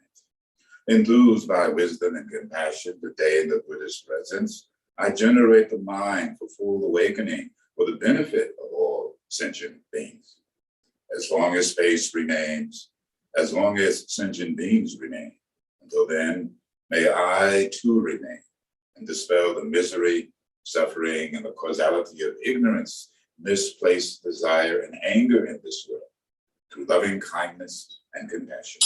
Enthused by wisdom and compassion to attain the Buddhist presence, I generate the mind for full awakening for the benefit of all sentient beings. As long as space remains, as long as sentient beings remain, until then, may I too remain and dispel the misery, suffering, and the causality of ignorance, misplaced desire, and anger in this world through loving kindness and compassion.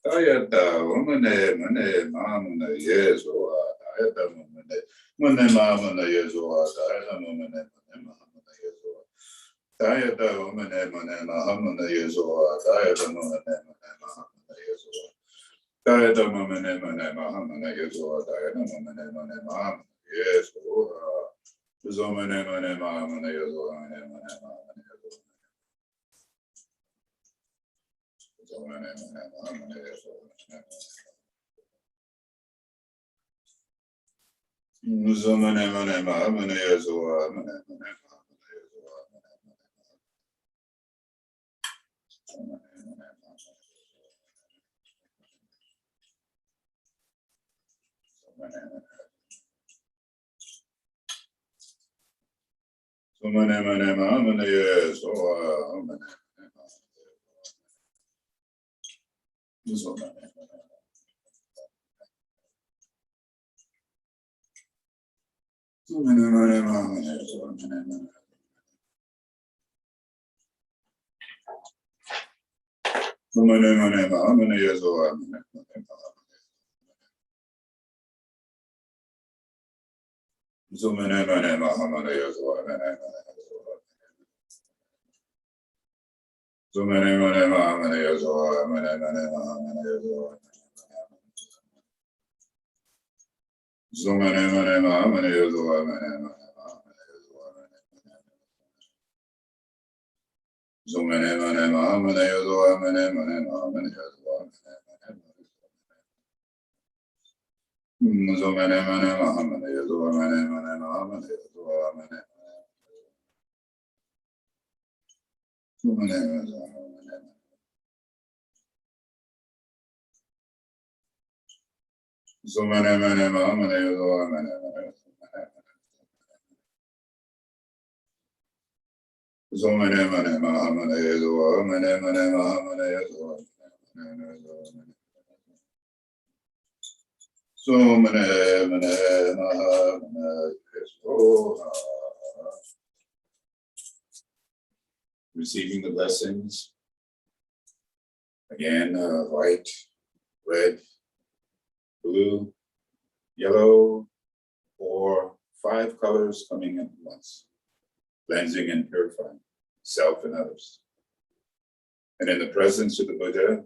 Tayata Umane Mane Mamana Yezua, Tayata Mumane, Mune Mamana Yezua, Tayata Mumane Mane Mahamana Yezua, Tayata Umane Mane Mahamana Yezua, Tayata Mumane Mane Mahamana Yezua, Tayata Mumane Mane Mahamana Yezua, Tayata Mumane Mane Mahamana Yezua, Zomane Mane Mahamana Yezua, Mane Mane Mahamana Yezua. Receiving the blessings. Again, white, red, blue, yellow, or 5 colors coming in at once, cleansing and purifying self and others. And in the presence of the Buddha,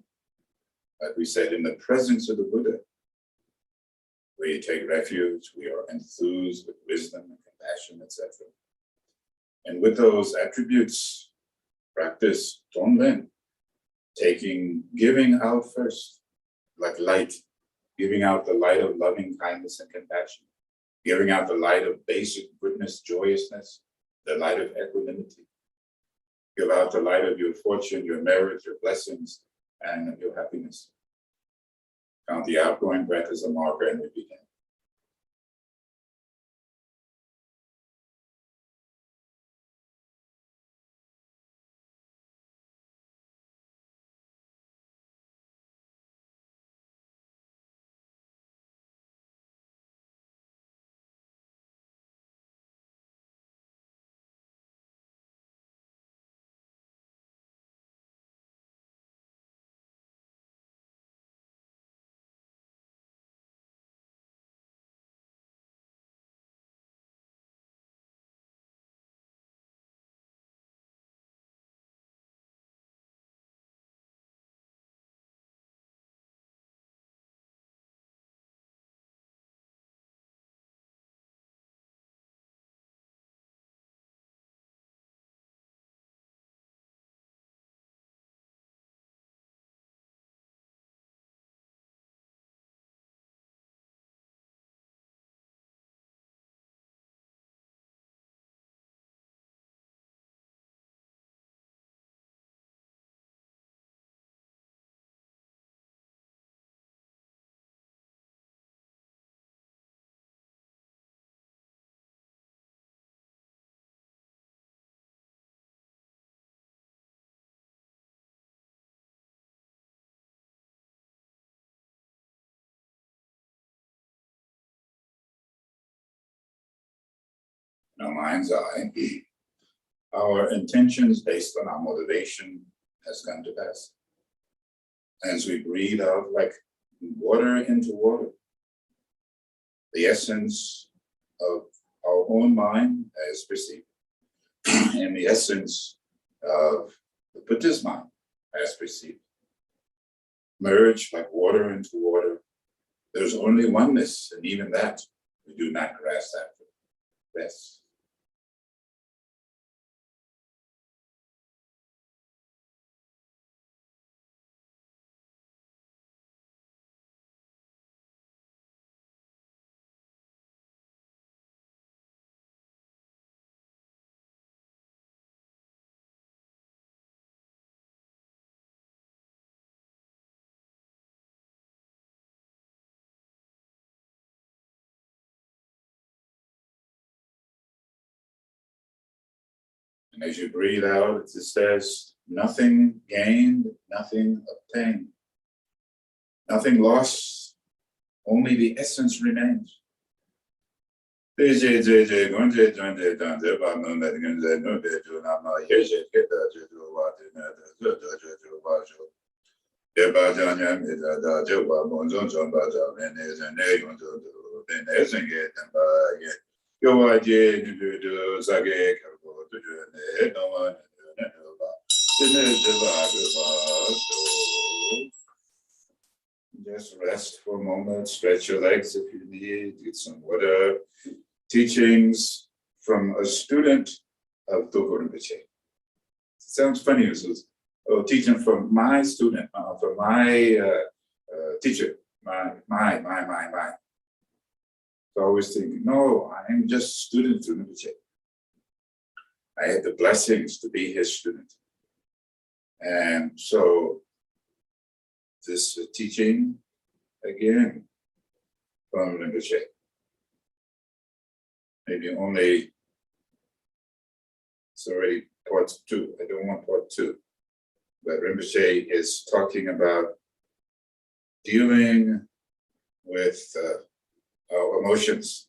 like we said, in the presence of the Buddha, we take refuge, we are enthused with wisdom and compassion, etc. And with those attributes, practice Tonglen, giving out first, like light, giving out the light of loving kindness and compassion, giving out the light of basic goodness, joyousness, the light of equanimity. Give out the light of your fortune, your merit, your blessings, and your happiness. Count the outgoing breath as a marker, and we begin. In our mind's eye, our intentions based on our motivation has come to pass. As we breathe out like water into water, the essence of our own mind as perceived, and the essence of the Buddhist mind as perceived, merge like water into water. There's only oneness, and even that we do not grasp after. Yes. And as you breathe out, it says, nothing gained, nothing obtained, nothing lost, only the essence remains. Just rest for a moment, stretch your legs if you need, get some water. Teachings from a student of Dogo Rinpoche. Sounds funny, this is teaching from my student, from my teacher, my. So I always think, no, I'm just a student of Rinpoche. I had the blessings to be his student. And so this teaching, again, from Rinpoche. Maybe only, it's already part 2. I don't want part 2. But Rinpoche is talking about dealing with our emotions.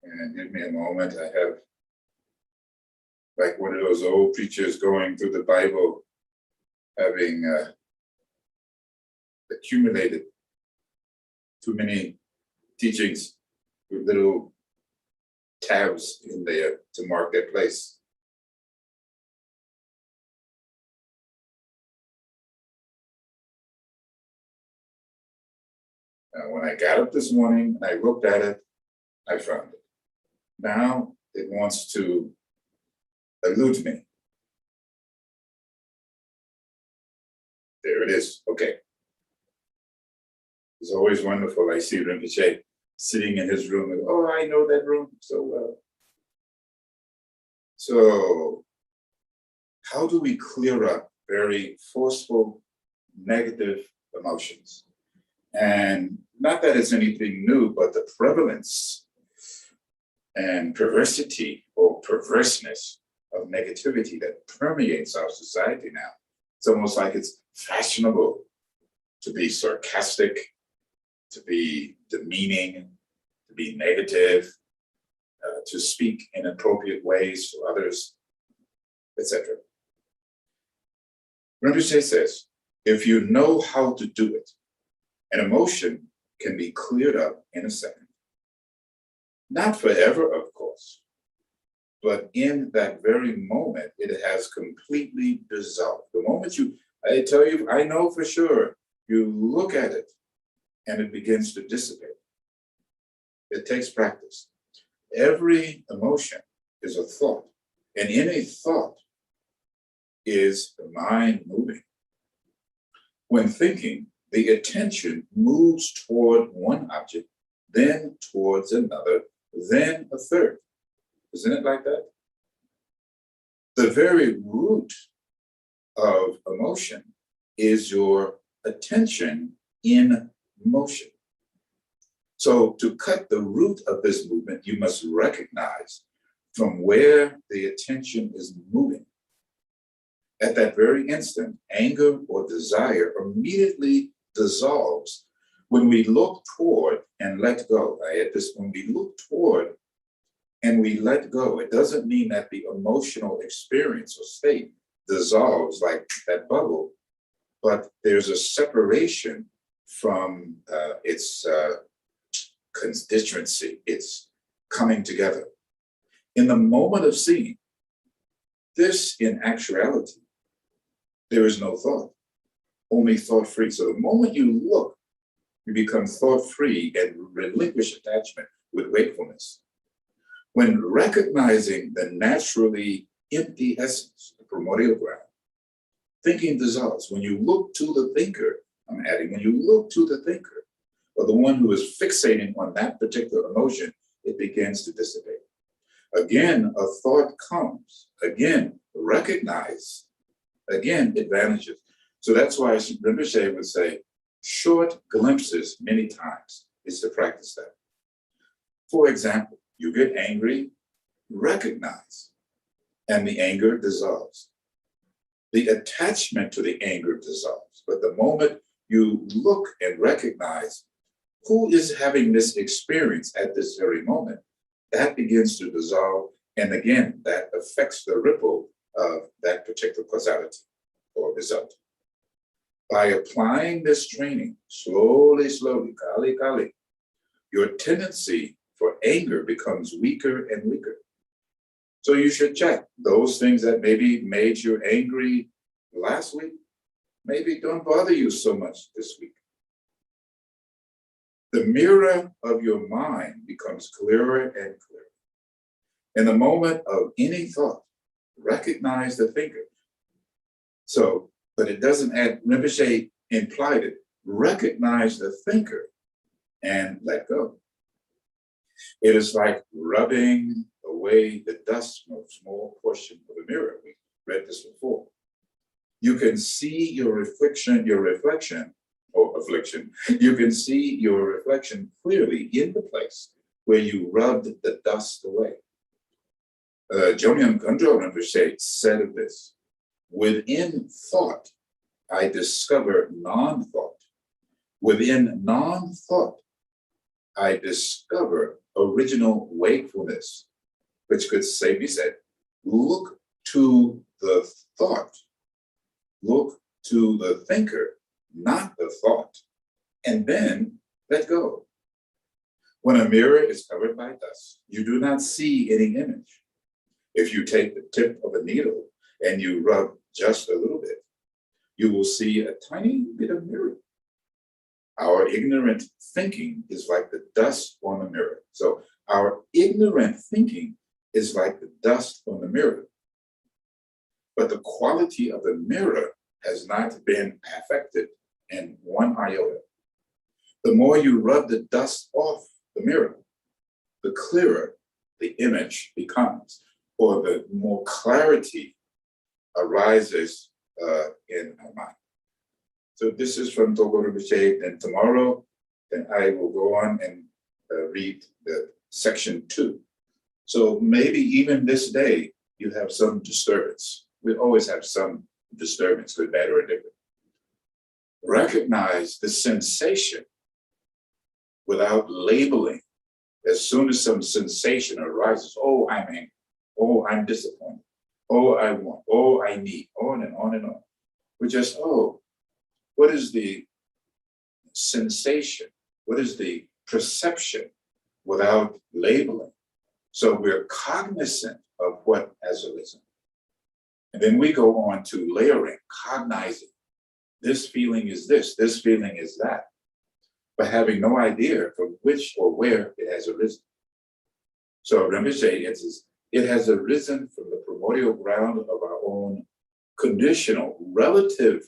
And give me a moment, I have like one of those old preachers going through the Bible, having accumulated too many teachings with little tabs in there to mark their place. When I got up this morning and I looked at it, I found it. Now it wants to elude me. There it is. Okay. It's always wonderful. I see Rinpoche sitting in his room and, oh, I know that room so well. So how do we clear up very forceful, negative emotions? And not that it's anything new, but the prevalence and perversity or perverseness of negativity that permeates our society now. It's almost like it's fashionable to be sarcastic, to be demeaning, to be negative, to speak in appropriate ways to others, etc. Rinpoche says, if you know how to do it, an emotion can be cleared up in a second. Not forever, of course, but in that very moment, it has completely dissolved. The moment I tell you, I know for sure, you look at it and it begins to dissipate. It takes practice. Every emotion is a thought, and in a thought is the mind moving. When thinking, the attention moves toward one object, then towards another, then a third. Isn't it like that? The very root of emotion is your attention in motion. So to cut the root of this movement, you must recognize from where the attention is moving. At that very instant, anger or desire immediately dissolves when we look toward and let go. When we look toward and we let go, it doesn't mean that the emotional experience or state dissolves like that bubble, but there's a separation from its constituency, its coming together. In the moment of seeing, this in actuality, there is no thought, only thought free. So the moment you look, you become thought free and relinquish attachment with wakefulness. When recognizing the naturally empty essence, the primordial ground, thinking dissolves. When you look to the thinker, I'm adding, when you look to the thinker, or the one who is fixating on that particular emotion, it begins to dissipate. Again, a thought comes. Again, recognize. Again, it vanishes. So that's why Rinpoche would say, short glimpses many times is to practice that. For example, you get angry, recognize, and the anger dissolves. The attachment to the anger dissolves. But the moment you look and recognize who is having this experience at this very moment, that begins to dissolve. And again, that affects the ripple of that particular causality or result. By applying this training, slowly, kali, kali, your tendency for anger becomes weaker and weaker. So you should check those things that maybe made you angry last week, maybe don't bother you so much this week. The mirror of your mind becomes clearer and clearer. In the moment of any thought, recognize the thinker. So, but it doesn't add, Rinpoche implied it, recognize the thinker and let go. It is like rubbing away the dust from a small portion of a mirror. We read this before. You can see your reflection or affliction. You can see your reflection clearly in the place where you rubbed the dust away. Jomyam Kundro Rinpoche said of this, within thought, I discover non-thought. Within non-thought, I discover original wakefulness, which could say, be said, look to the thought, look to the thinker, not the thought, and then let go. When a mirror is covered by dust, you do not see any image. If you take the tip of a needle and you rub just a little bit, you will see a tiny bit of mirror. Our ignorant thinking is like the dust on the mirror. So our ignorant thinking is like the dust on the mirror. But the quality of the mirror has not been affected in one iota. The more you rub the dust off the mirror, the clearer the image becomes, or the more clarity arises in our mind. So this is from Togo Rinpoche, and tomorrow, then I will go on and read the section 2. So maybe even this day, you have some disturbance. We always have some disturbance, good, bad, or indifferent. Recognize the sensation without labeling. As soon as some sensation arises, oh, I'm angry, oh, I'm disappointed, oh, I want, oh, I need, on and on and on. We just, oh, what is the sensation? What is the perception without labeling? So we're cognizant of what has arisen. And then we go on to layering, cognizing. This feeling is this feeling is that, but having no idea from which or where it has arisen. So Rinpoche, it has arisen from the primordial ground of our own conditional, relative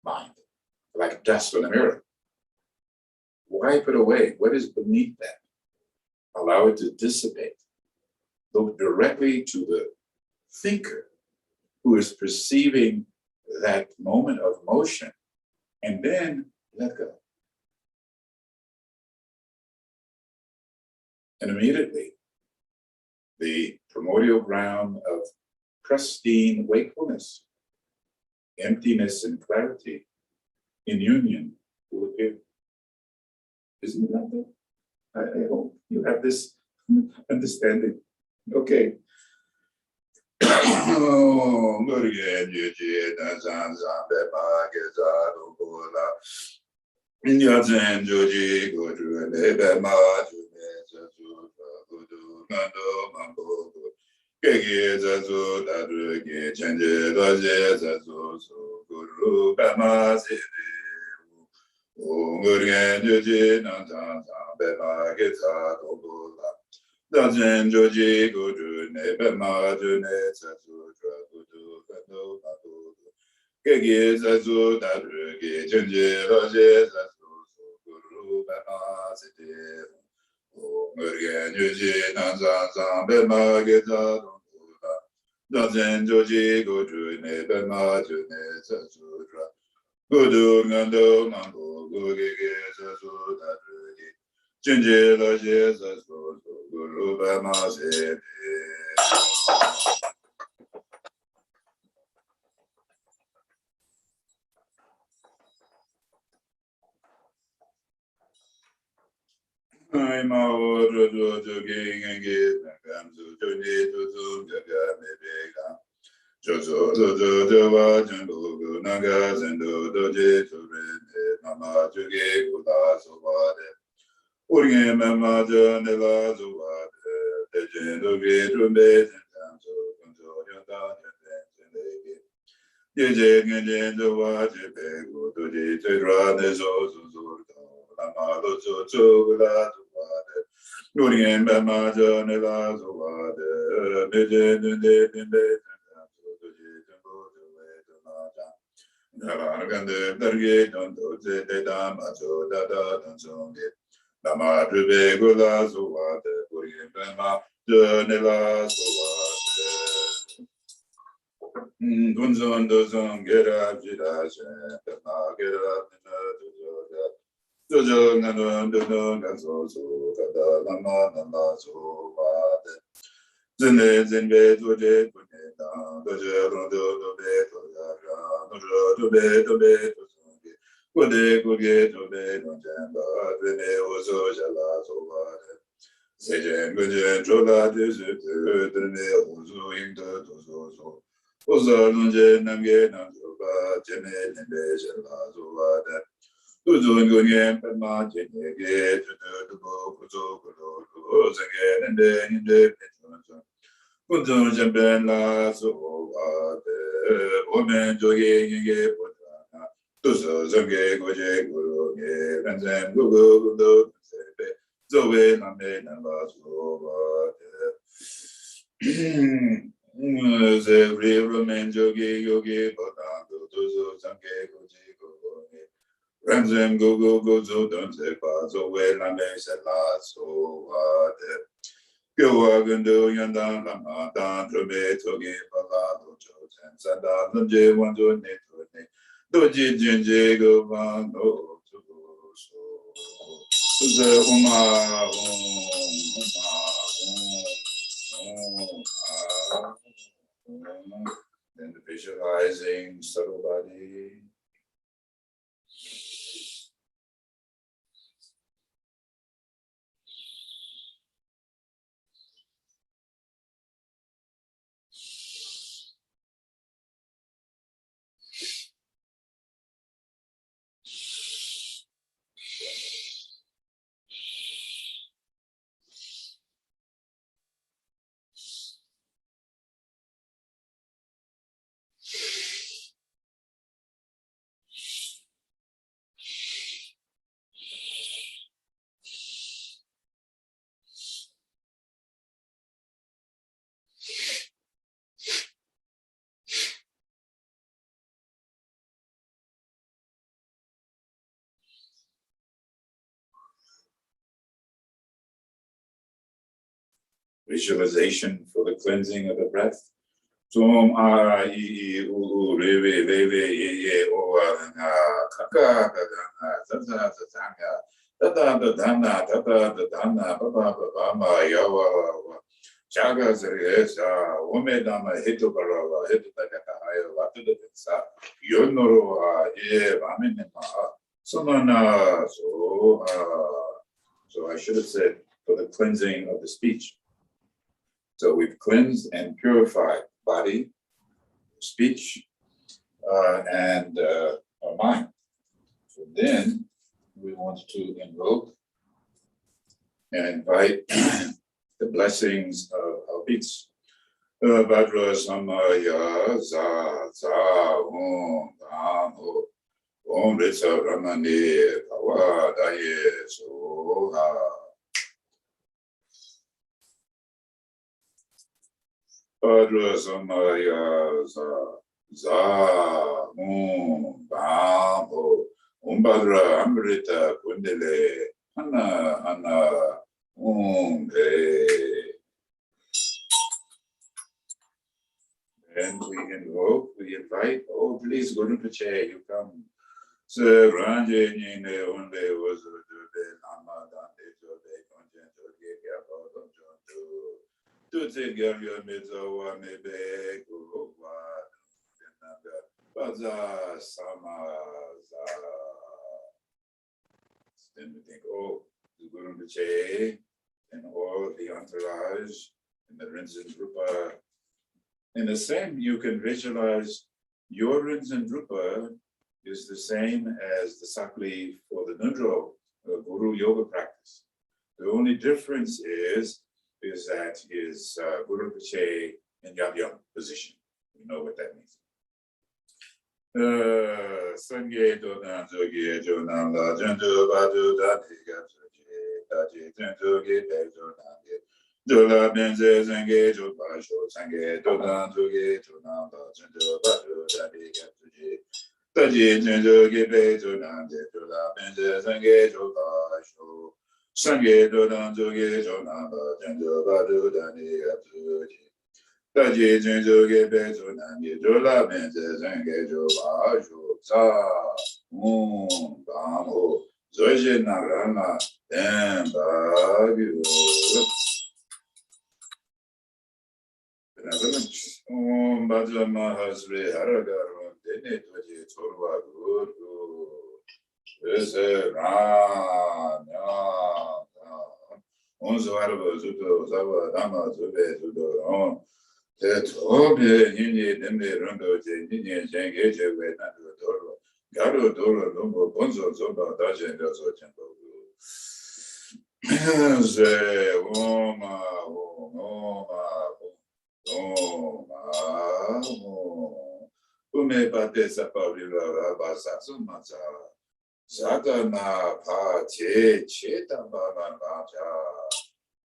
mind, like dust on a mirror. Wipe it away. What is beneath that? Allow it to dissipate. Look directly to the thinker who is perceiving that moment of motion, and then let go. And immediately, the primordial ground of pristine wakefulness, emptiness and clarity in union will appear. Isn't it like that? I hope you have this understanding. Okay. Oh, Murugan, Yuji, Nazan, Zambe, Magazado, Bola, Yazan, Joji, Guru, Nebe, Maju, Zazu, Gudu, Mando, Mambo, Kegi, Zazu, Dadrugi, Change, Doje, Zazu, Guru, Bama, Sidi, Murugan, Yuji, Nazan, Zambe, Magazado, Bola. Dazen Joji Guru Nebe Maju Ne Zazu Gudu Gado Madu Gegi Zazu Dadrugi Junji Roje Zazu Guru Bema Siti Murgen Yuji Nanzan Zan Bema Geza Dongula Dazen Joji Guru Nebe Maju Ne Zazu Gudu Gado Mambu Gugege Zazu Dadrugi Junji Roje Zazu Guru Bema Siti I'm out of the king and give them to need to do the Gamma. Jozo, the Wajan, Lugu, Nagas, and the J to read Mama to give Ulas of water. Urging Mama John, the Las of water, the Gen of Gate to bed and come to control your daughter and they get. Yejeng and Jen to watch a beg, go to the run is also Lamado to Gula to water. Urging Mama John, the Las of water, the Jen and Dead in bed. Naragande Darge Dondo Zeta Mazo Dada Donzonge Nama Rube Gula Zuwade Purim Bema Jonela Zuwade Gunzon Dozon Gera Jiraje Bema Gera Dojo Nanon Donon Gazozo Dada Nama Nama Zuwade Zende Zenbe Doje Puneta Doje Rondo Dobe Toyara Dojo Dobe Dobe Tozonge Kode Kuge Dobe Nojamba Dene Ozo Jala Zovade Sejen Gujen Jola Dezute Dene Ozo Ingda Dozo Ozo Nunje Namge Namzoba Jene Nende Jala Zovade Dozo Ngunyen Pema Jene Ge Tubo Kuzo Kuzo Zenge Nende Ninde Petunzo Kunzon Jamben La Zovade Omen Joge Nge Potana Dozo Zange Goje Guru Ge Benzen Gugu Gundo Sepe Zoe Name Namba Zovade Zevri Romen Joge Yogi Potando Dozo Zange Goje Guru Ranzem Gugu Gozo Don Sepa Zoe Name Sela Zovade Gyowagundo Yandan Lama Dan Drome Toge Pala Dojo Sada Nunje Wanzo Netone Doji Jinje Govan No So Uma Then visualizing subtle body. Visualization for the cleansing of the breath. Som a I U reve leve ye o na kaka da da dana baba ma yawa chaga zeresa ome dama hito barava hito taka ayo watu da sa yonoro ye ramene ma somana so I should have said for the cleansing of the speech. So we've cleansed and purified body, speech, and our mind. So then we want to invoke and invite the blessings of our beats. Bhadra Samaya Za Za Om Dhammo Om Ritsa Ramani Bhava Daye Soha. Bhadra Samaya Za Za Om Dhammo Om Bhadra Amrita Kundale Hana Hana Om Re. And we invoke, we invite, oh, please, Guru Pache, you come. So, Ranje Nine Onde was the Lama Dante, Jode, Content, Gapa, to take your Mizo, Mebe, Guru, Baza, Sama, then we think, oh, the Guru Pache and all the entourage and the Rinzin Rupa. In the same, you can visualize your Rinzin Rupa is the same as the Sakli for the Nundro Guru Yoga practice. The only difference is that his Guru Pache in Yabyam position. You know what that means. Sangye Dodan Jogi Jonam La Jandu Badu Dati Gapsuji Jandu Gite Jodan Jola Benze Zange Joba Sho Sange Dodan Jogi Jonam La Jandu Badu Dati Gapsuji Taji Jandu Gipe Jodan Jola Benze Zange Joba Sho Sange Dodan Jogi Jonam La Jandu Badu Dati Gapsuji Taji Jandu Gipe Jodan Jola Benze Zange Joba Sho Sa Dhammo Zoje Narana Dembagyu. Bhaja Mahasri Haragaram Dene Twaji Chorva Guru Vese Ranya Onzvarva Zuto Zava Dhamma Zube Zudo Te Tobe Nini Demne Rundo Je Nini Jenge Jewe Nadu Dorva Garo Doro Lumbo Bonzo Zoba Dajen Gazo Tempo Ze Oma Oma Ume Bate Sapavila Basa Sumaza Zagana Pa Che Chetambana Baja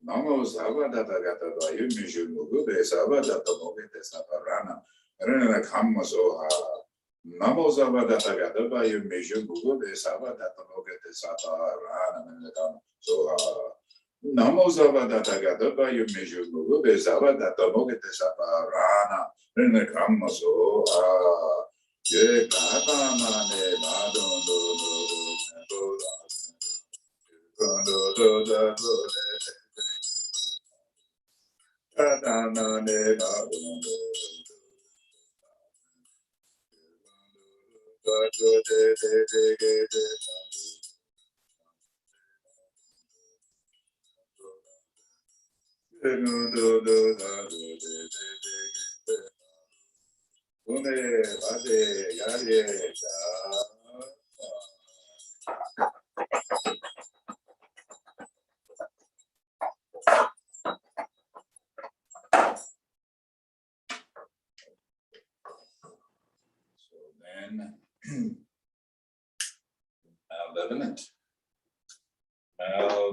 Namo Savadata Gata Yumishu Mugube Savadata Mogete Saparana Rena Kamasoha Namo Savadata Gata Yumishu Mugube Savadata Mogete Saparana Soha Namo Savadata Gata Yumishu Mugube Savadata Mogete Saparana Rena Kamasoha Ye Kata Mane Madon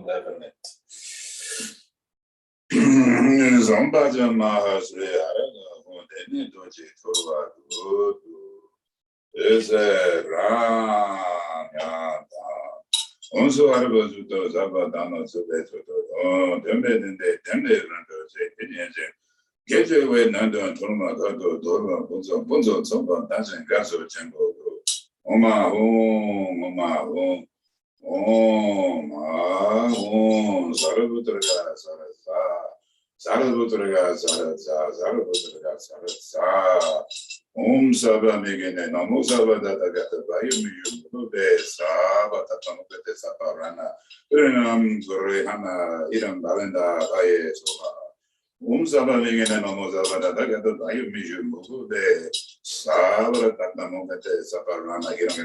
Malevolent. Zambaja Mahasri Araga Deni Doji Torva is a Ranya. Also, Arabazuto Zabadana Subeto, Dembe, Rando, Get away Nando and Torma Gago, Dorma, Bunzo, Somba, Dancing Gaso, Tempo, Oma home, Om Sarabutraga Sarabutraga Sarasa Om Saba Megane Namo Saba Datagata Bayum Saba Tatamukate Saparana Renam Gorehana Iram Balenda Aye Soha Umsabavingene Mamozavada Dagata Dayamishu Mude Savara Tatamogate Saparana Hiram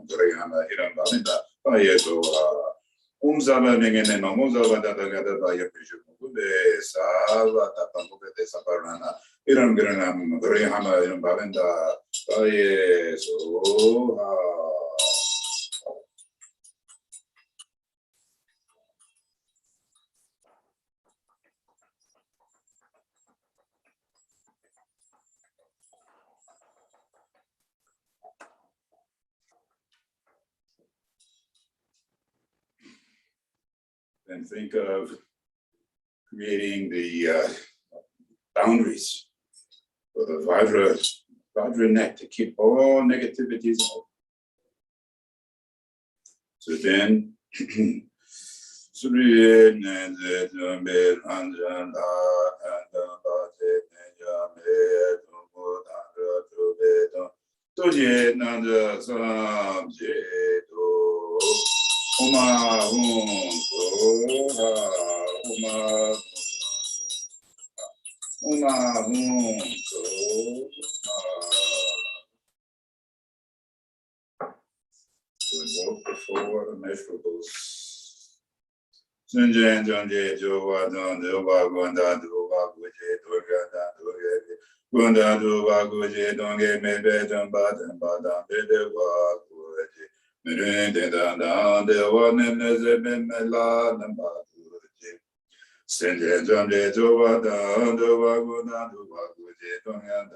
Grahana Hiram Balinda Payeto Umsabavingene Mamozavada Dagata Dayamishu Mude Sava Tatamogate Saparana Hiram Grahana Hiram Balinda Payeso. And think of creating the boundaries for the Vajra net to keep all negativities out. So then, to invoke the four immeasurables. Sunjan Janje Jova Don Dova Gonda Dova Guje Durga Durga Gonda Dova Guje Donge Mebe Jamba Jamba Dewa Guje Mirin Dan Dewa Nemeze Mela Namba Guje Sunjan Janje Jova Don Dova Gonda Dova Guje Donga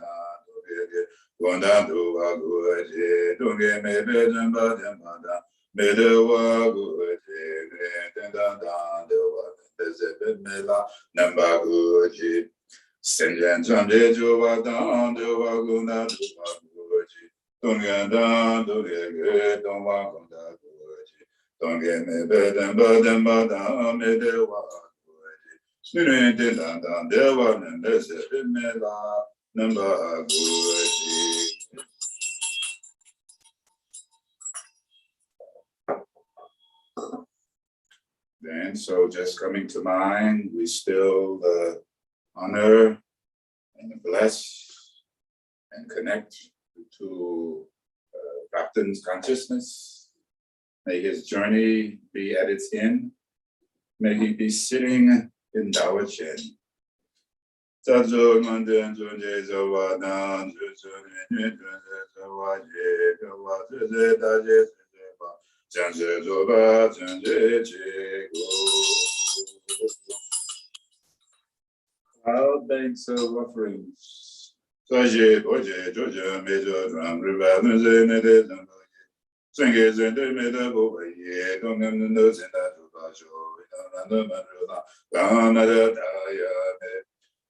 Durga Gonda Dova Guje Donge Mebe Jamba Jamba Medewa Guji, Dewa, Mela, Namba Guji, Senjan Janje Jova Dan, Dewa Guna, Dua Guji, Tunga Dan, Dure, Doma Gunda Guji, Tunga Mebe, Demba Dan, Medewa Guji, Spirit Dan, Dewa, Mela, Namba Guji. Then, so just coming to mind, we still honor and bless and connect to Captain's consciousness. May his journey be at its end. May he be sitting in Dao Chen. Cloud banks of offerings. Saje, Boje, Joja, Major, Drum, River, Nede, Senge, Zende, Meda, Boye, don't have the nose in that Bajo, Dana,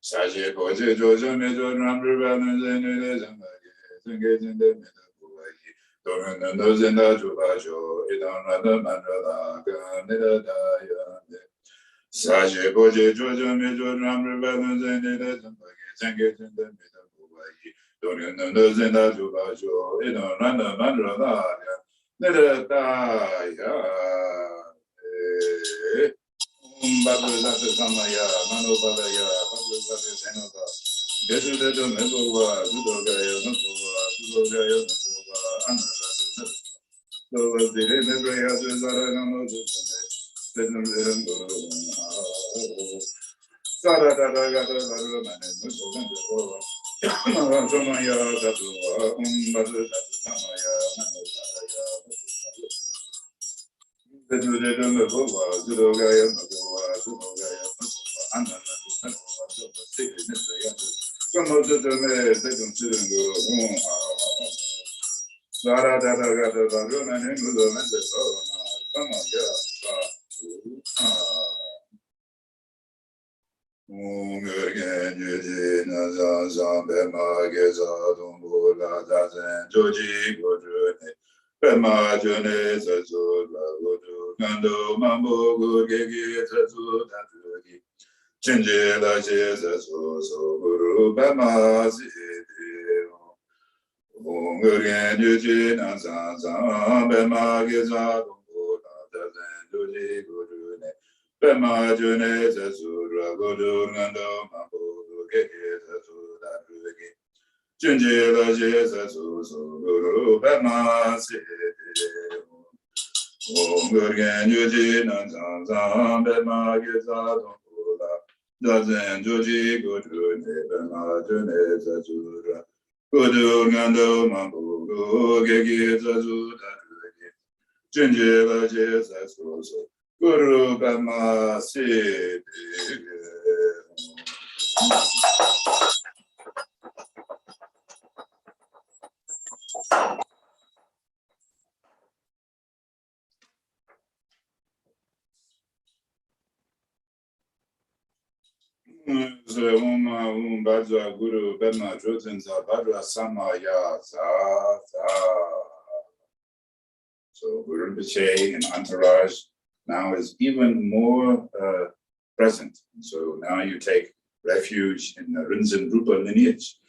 Saje, Boje, Joja, Major, Drum, River, Nede, Senge, Zende, Meda, Boye, don't have the nose in that Bajo, Idana, Mandala, Neda, Saje Boje Jojo Mejo Ram Revan Zende Zenge Zende Meda Bubai Dorian Zenda Jubajo Edo Randa Mandra Neda Daya Babu Zata Samaya Mano Balaya Babu Zata Senova Desu Dedo Mebova Zudogaya Nopova Zudogaya Nopova Anna So the Nebraya Zara Namo Bema June Zazuru Guru Bema Jotinza Badra Samaya So Guru Rinpoche and entourage now is even more present. So now you take refuge in the Rinzin Rupa lineage.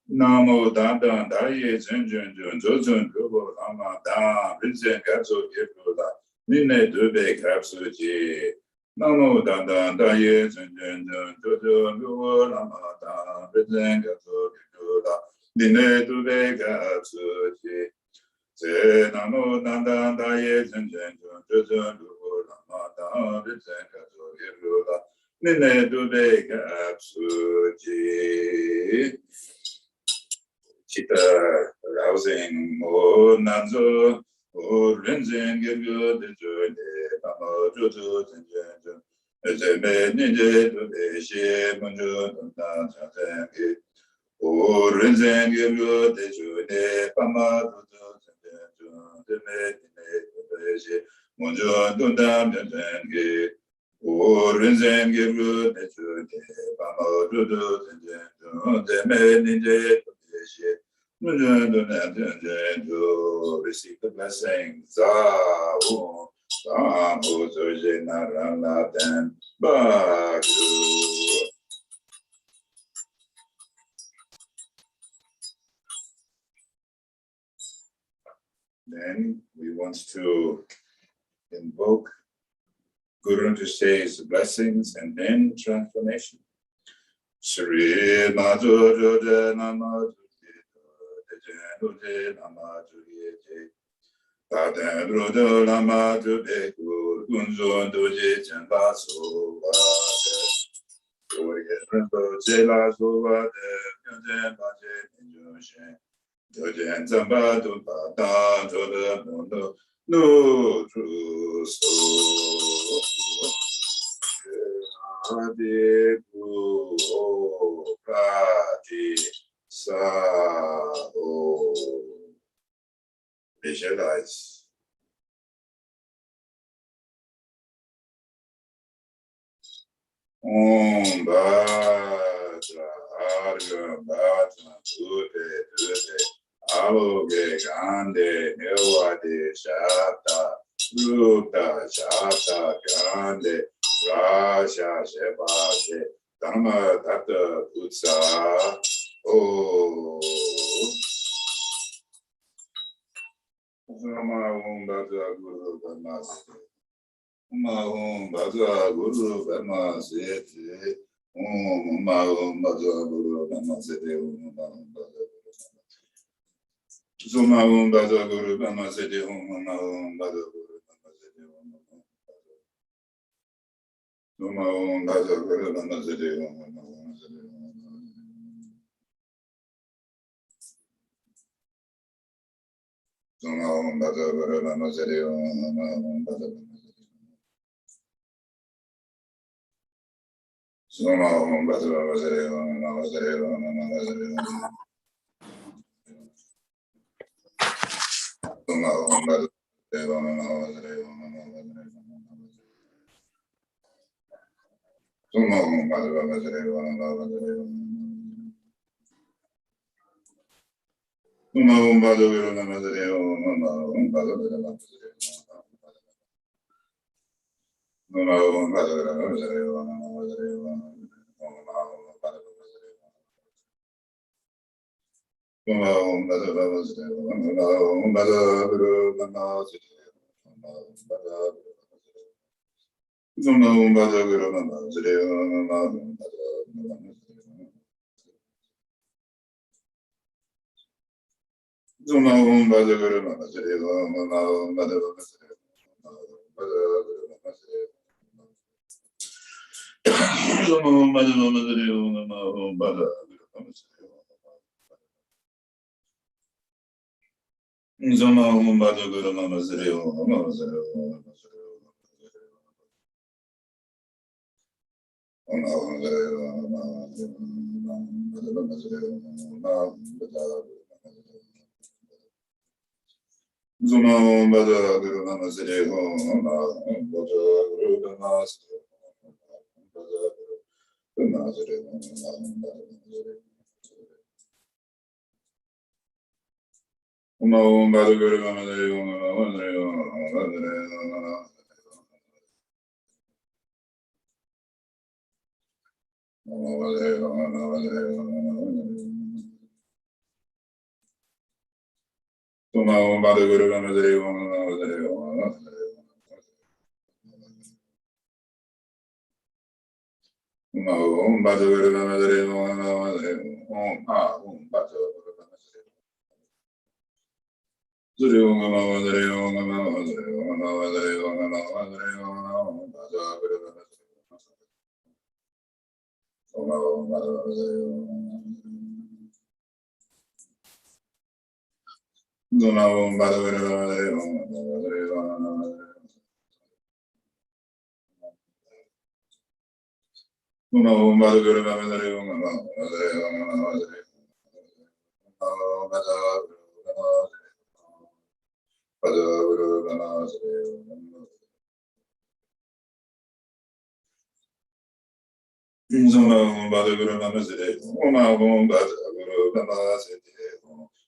Namo Dada Daye Zenjun Jozun Rubo Lama Da Rinzin Gabso Gibula Nine Dube Kapsuji. Namo Dada Daye Zenjun Jozun Rubo Lama Da Rinzin Gabso Gibula Nine Dube Kapsuji. Namo Dada Daye Zenjun Jozun Rubo Lama Da Rinzin Gabso Gibula Nine Dube Kapsuji. Chitta rousing more nanzo, or Rinzin give you the joy, Mama Jojo, as a man in the shame on you, or Rinzin give you the joy, Mama Jojo, the maid in the shame, Monjo, Dundam, or Rinzin give you the joy, Mama Jojo, the maid in the shame. Receive the blessings. Then we want to invoke Guru Rinpoche's blessings and then transformation. Sri Madhura Namadu. Taten Rudo Lama to Beku, Gunzon Doji Champa Sova, Jela Sova, Jan Baje, Injushin, Dojan Zamba to Patan to the Mundo, no true soul. Adiku, Prati, Sa, visualize. Om Bhadra Arga Bhadra Dute Aloge Gande Newade Shata Ruta Shata Gande Rasha Shepate Dhamma Tata Utsa Oh Om Bhadra Guru Dhamma Om Bhadra Guru Dhamma Sete Om Bhadra Guru Dhamma Sete Om Bhadra Guru Dhamma Sete Om Bhadra Guru Dhamma Sete Om Bhadra Guru Dhamma Sete Om Bhadra Guru Dhamma Sete Om Bhadra Om Bhadra Sete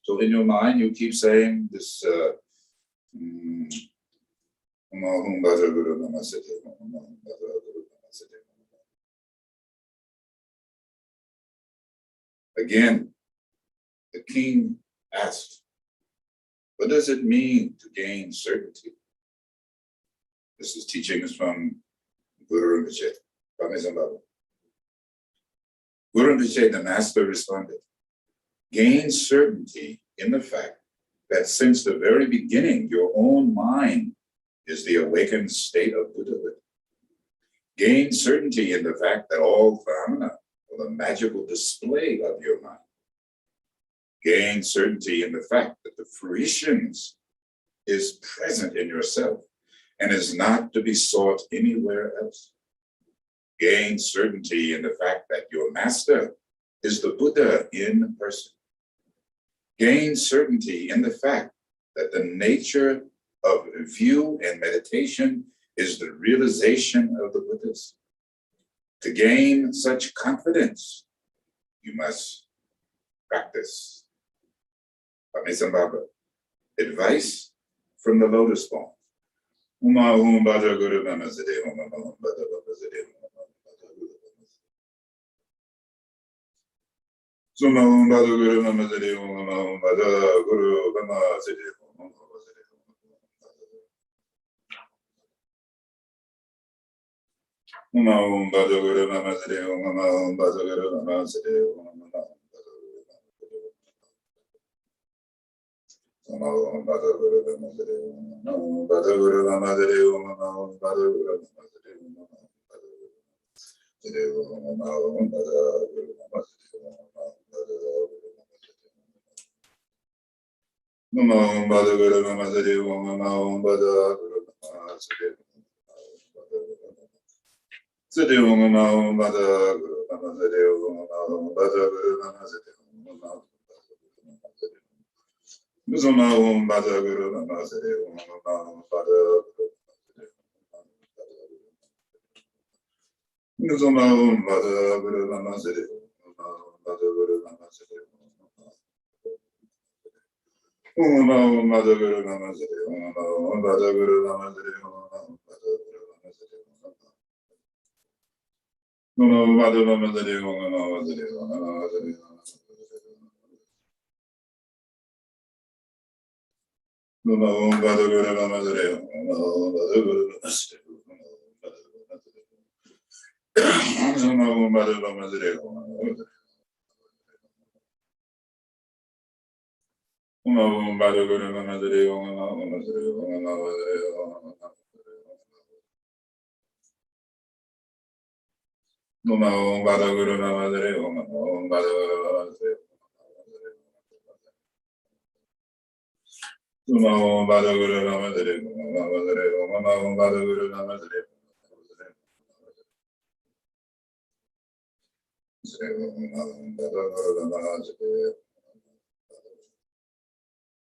So in your mind, you keep saying this. Again, the king asked, what does it mean to gain certainty? This is teachings from Guru Rinpoche. Guru Rinpoche, the master, responded, gain certainty in the fact that since the very beginning, your own mind is the awakened state of Buddhahood. Gain certainty in the fact that all phenomena are the magical display of your mind. Gain certainty in the fact that the fruitions is present in yourself and is not to be sought anywhere else. Gain certainty in the fact that your master is the Buddha in person. Gain certainty in the fact that the nature of view and meditation is the realization of the Buddhas. To gain such confidence, you must practice. Advice from the lotus palm.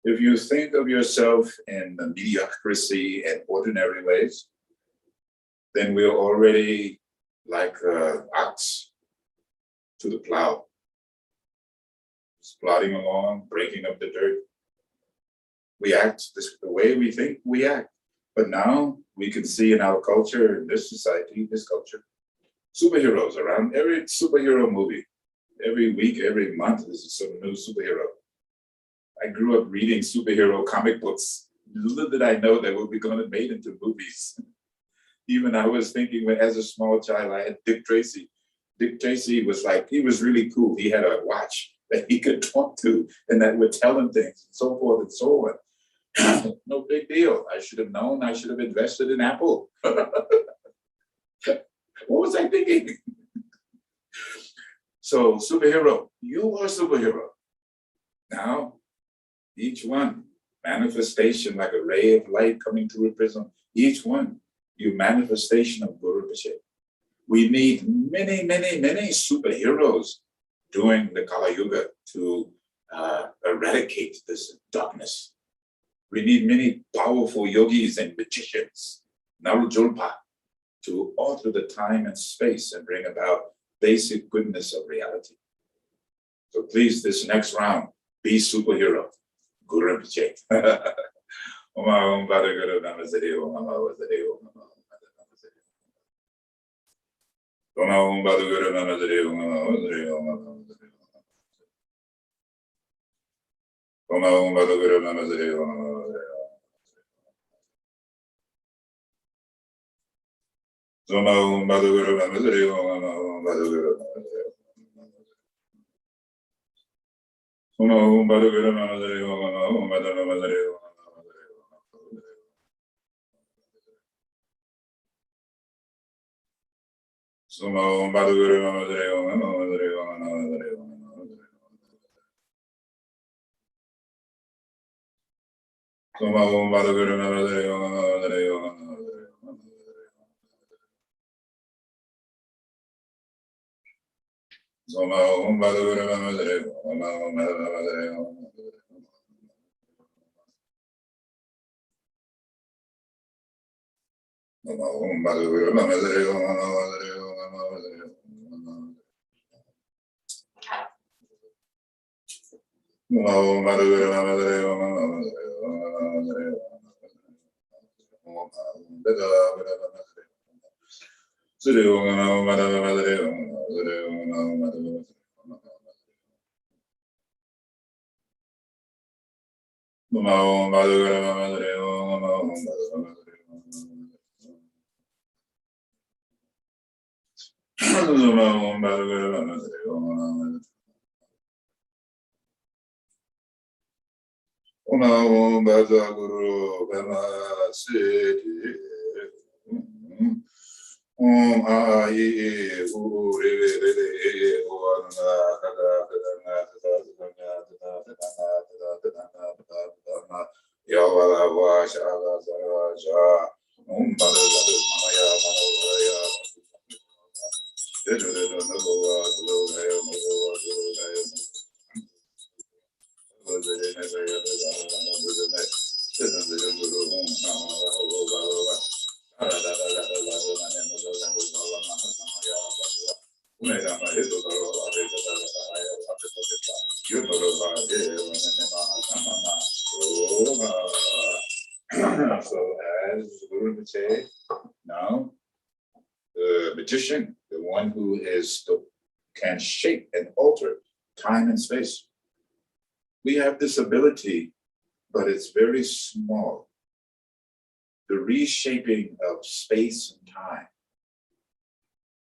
If you think of yourself in the mediocrity and ordinary ways, then we're already like an ox to the plow, just plodding along, breaking up the dirt. We act the way we think we act. But now we can see in our culture, in this society, this culture, superheroes around every superhero movie. Every week, every month, there's some new superhero. I grew up reading superhero comic books. Little did I know they would be going to be made into movies. Even I was thinking when, as a small child, I had Dick Tracy. Dick Tracy was like, he was really cool. He had a watch that he could talk to and that would tell him things and so forth and so on. No big deal. I should have known. I should have invested in Apple. What was I thinking? So superhero, you are superhero. Now, each one, manifestation like a ray of light coming through a prism. Each one, you manifestation of Guru Rinpoche. We need many, many, many superheroes during the Kali Yuga to eradicate this darkness. We need many powerful yogis and magicians, Narujulpa, to alter the time and space and bring about basic goodness of reality. So please, this next round, be superhero. Guru Rinpoche. So as Guru Rinpoche, now the magician, the one who can shape and alter time and space. We have this ability, but it's very small. The reshaping of space and time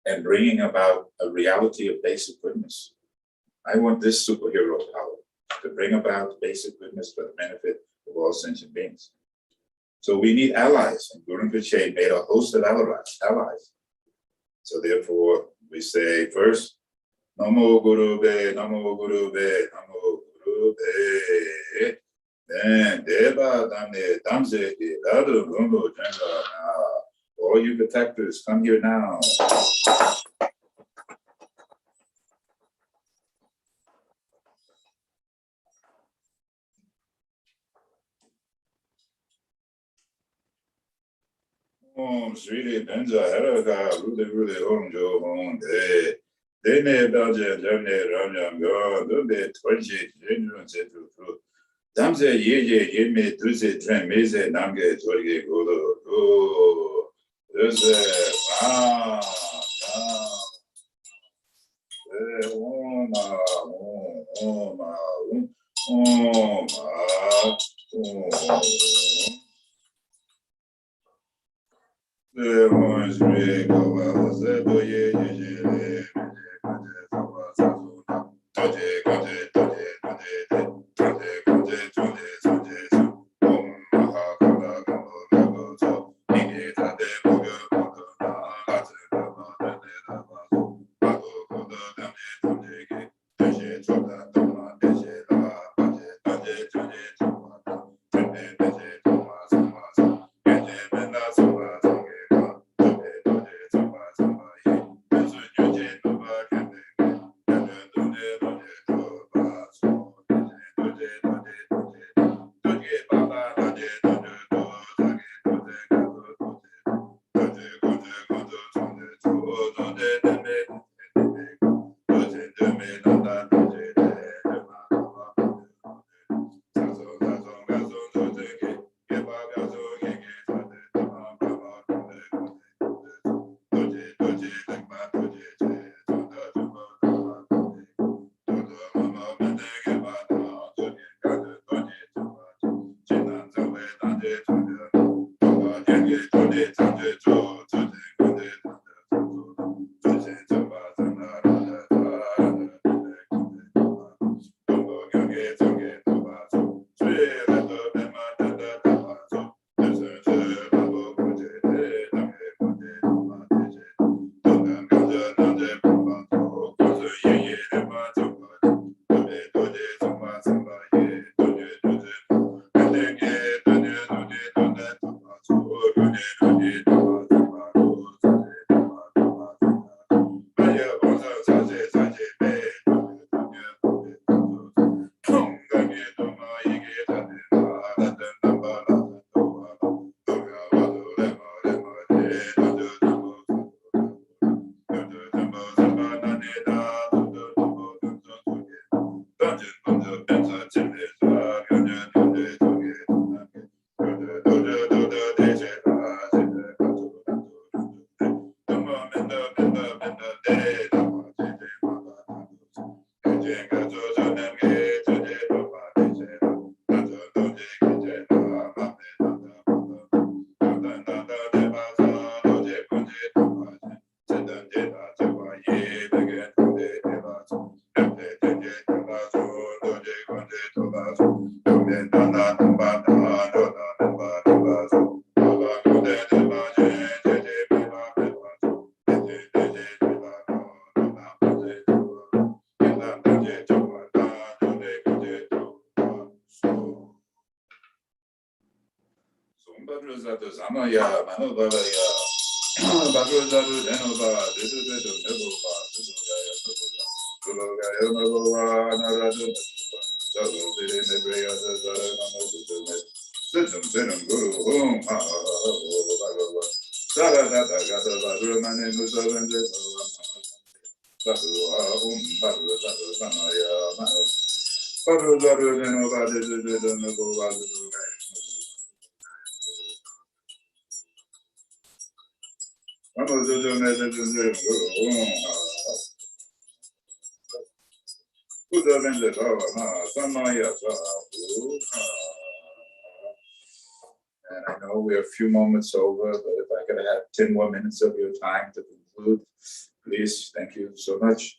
and bringing about a reality of basic goodness. I want this superhero power to bring about basic goodness for the benefit of all sentient beings. So we need allies, and Guru Rinpoche made a host of allies. So therefore, we say first, Namo Guru Be, Namo Guru Be, Namo Guru Be. Then Deva Damne Damse Ladu Rumbo Jenga. All you protectors, come here now. Om Sri Benza Heraka Rude Om Jo Om De Dene Belje Jane Ramyam Go Dube Twaji Jenun Setu Damse Ye Yeme Duse Tren Meze Namge Torge Godo Go Duse Om Om Om Om the ones we go out, the boy, And I know we're a few moments over, but if I could have 10 more minutes of your time to conclude, Please, thank you so much.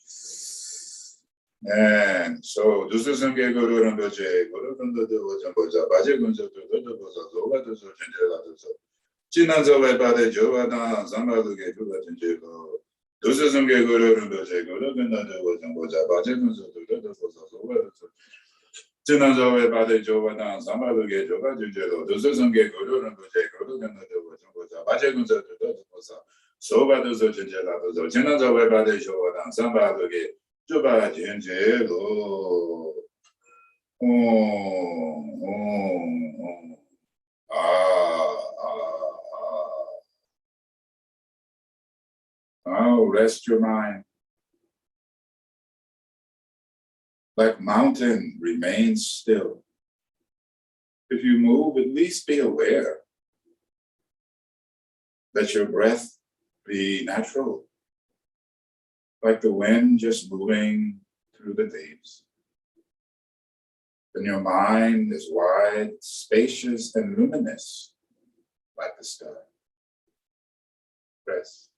And so, 누수성계 거로는 도제, 거로는 도저 보자, 바제 군서도 도저 보자, 조가 도저 전제가 도저. 지난서에 받에 저와다 상가도게 두가 전제고, 누수성계 거로는 도제, 거로는 도저 보자, 바제 군서도 도저 보자, 조가 도저. 지난서에 받에 저와다 상가도게 저가 전제고, 누수성계 거로는 도제, 거로는 도저 보자, 바제 군서도 도저 보자. 소바도서 전제라도서 지난서에 받에 저와다 상가도게 저가 전제로 아, rest your mind. Like mountain, remain still. If you move, at least be aware. Let your breath be natural. Like the wind just moving through the leaves. Then your mind is wide, spacious, and luminous, like the sky. Rest.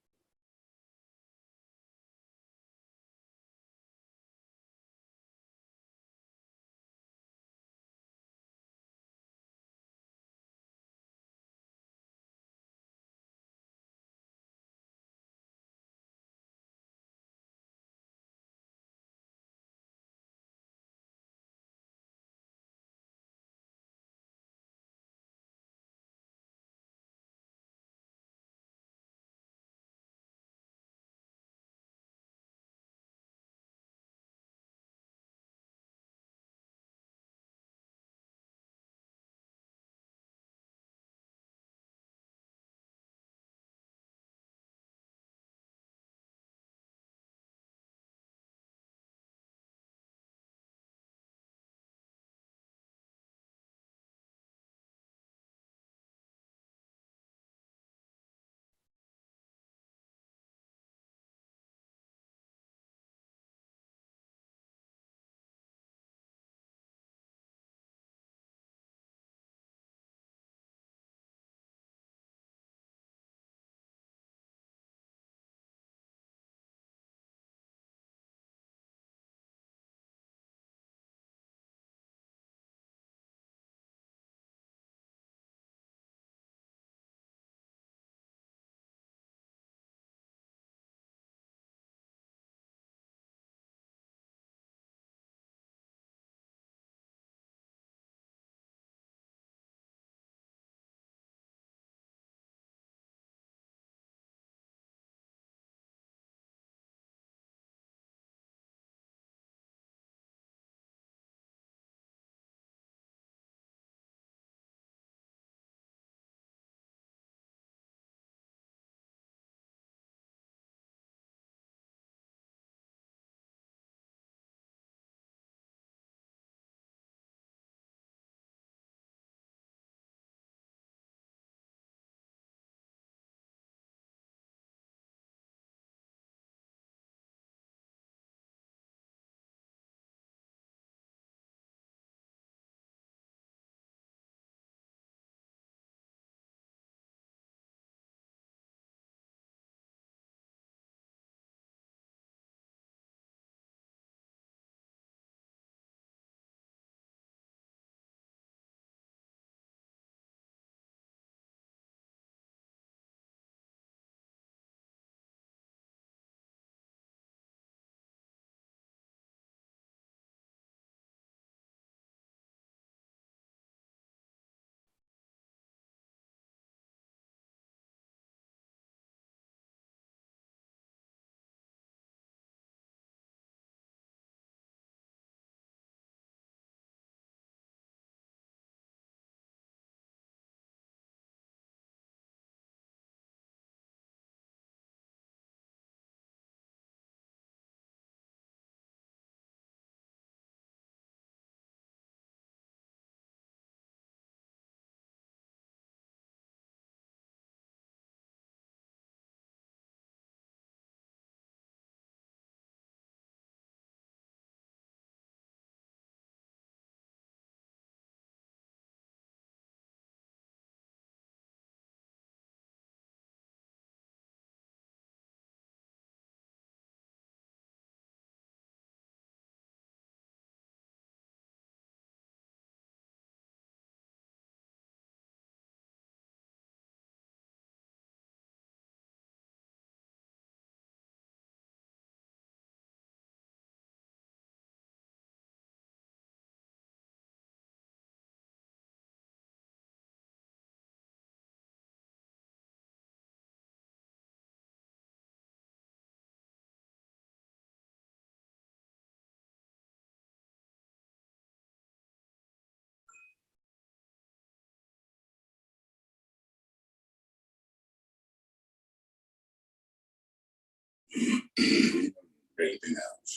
Breathing out.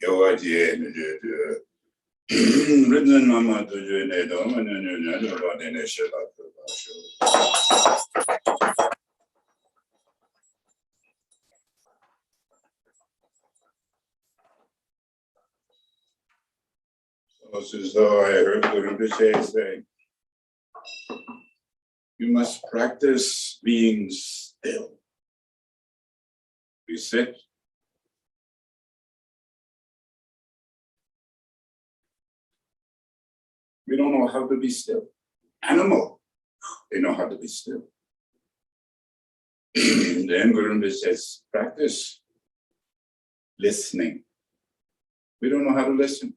Your idea, written Mama to you, and you about in a shell. Almost as though I heard Guru Rinpoche say, you must practice being still. We sit. We don't know how to be still. Animal, they know how to be still. Then Guru Rinpoche says, practice listening. We don't know how to listen.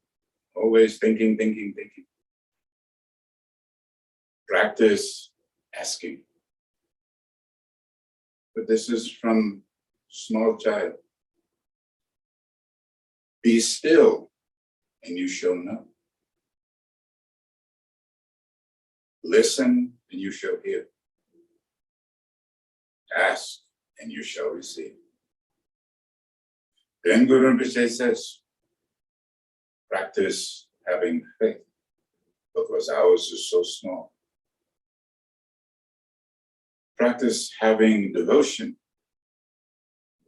Always thinking. Practice asking. But this is from small child. Be still, and you shall know. Listen, and you shall hear. Ask, and you shall receive. Then Guru Rinpoche says, practice having faith, because ours is so small. Practice having devotion.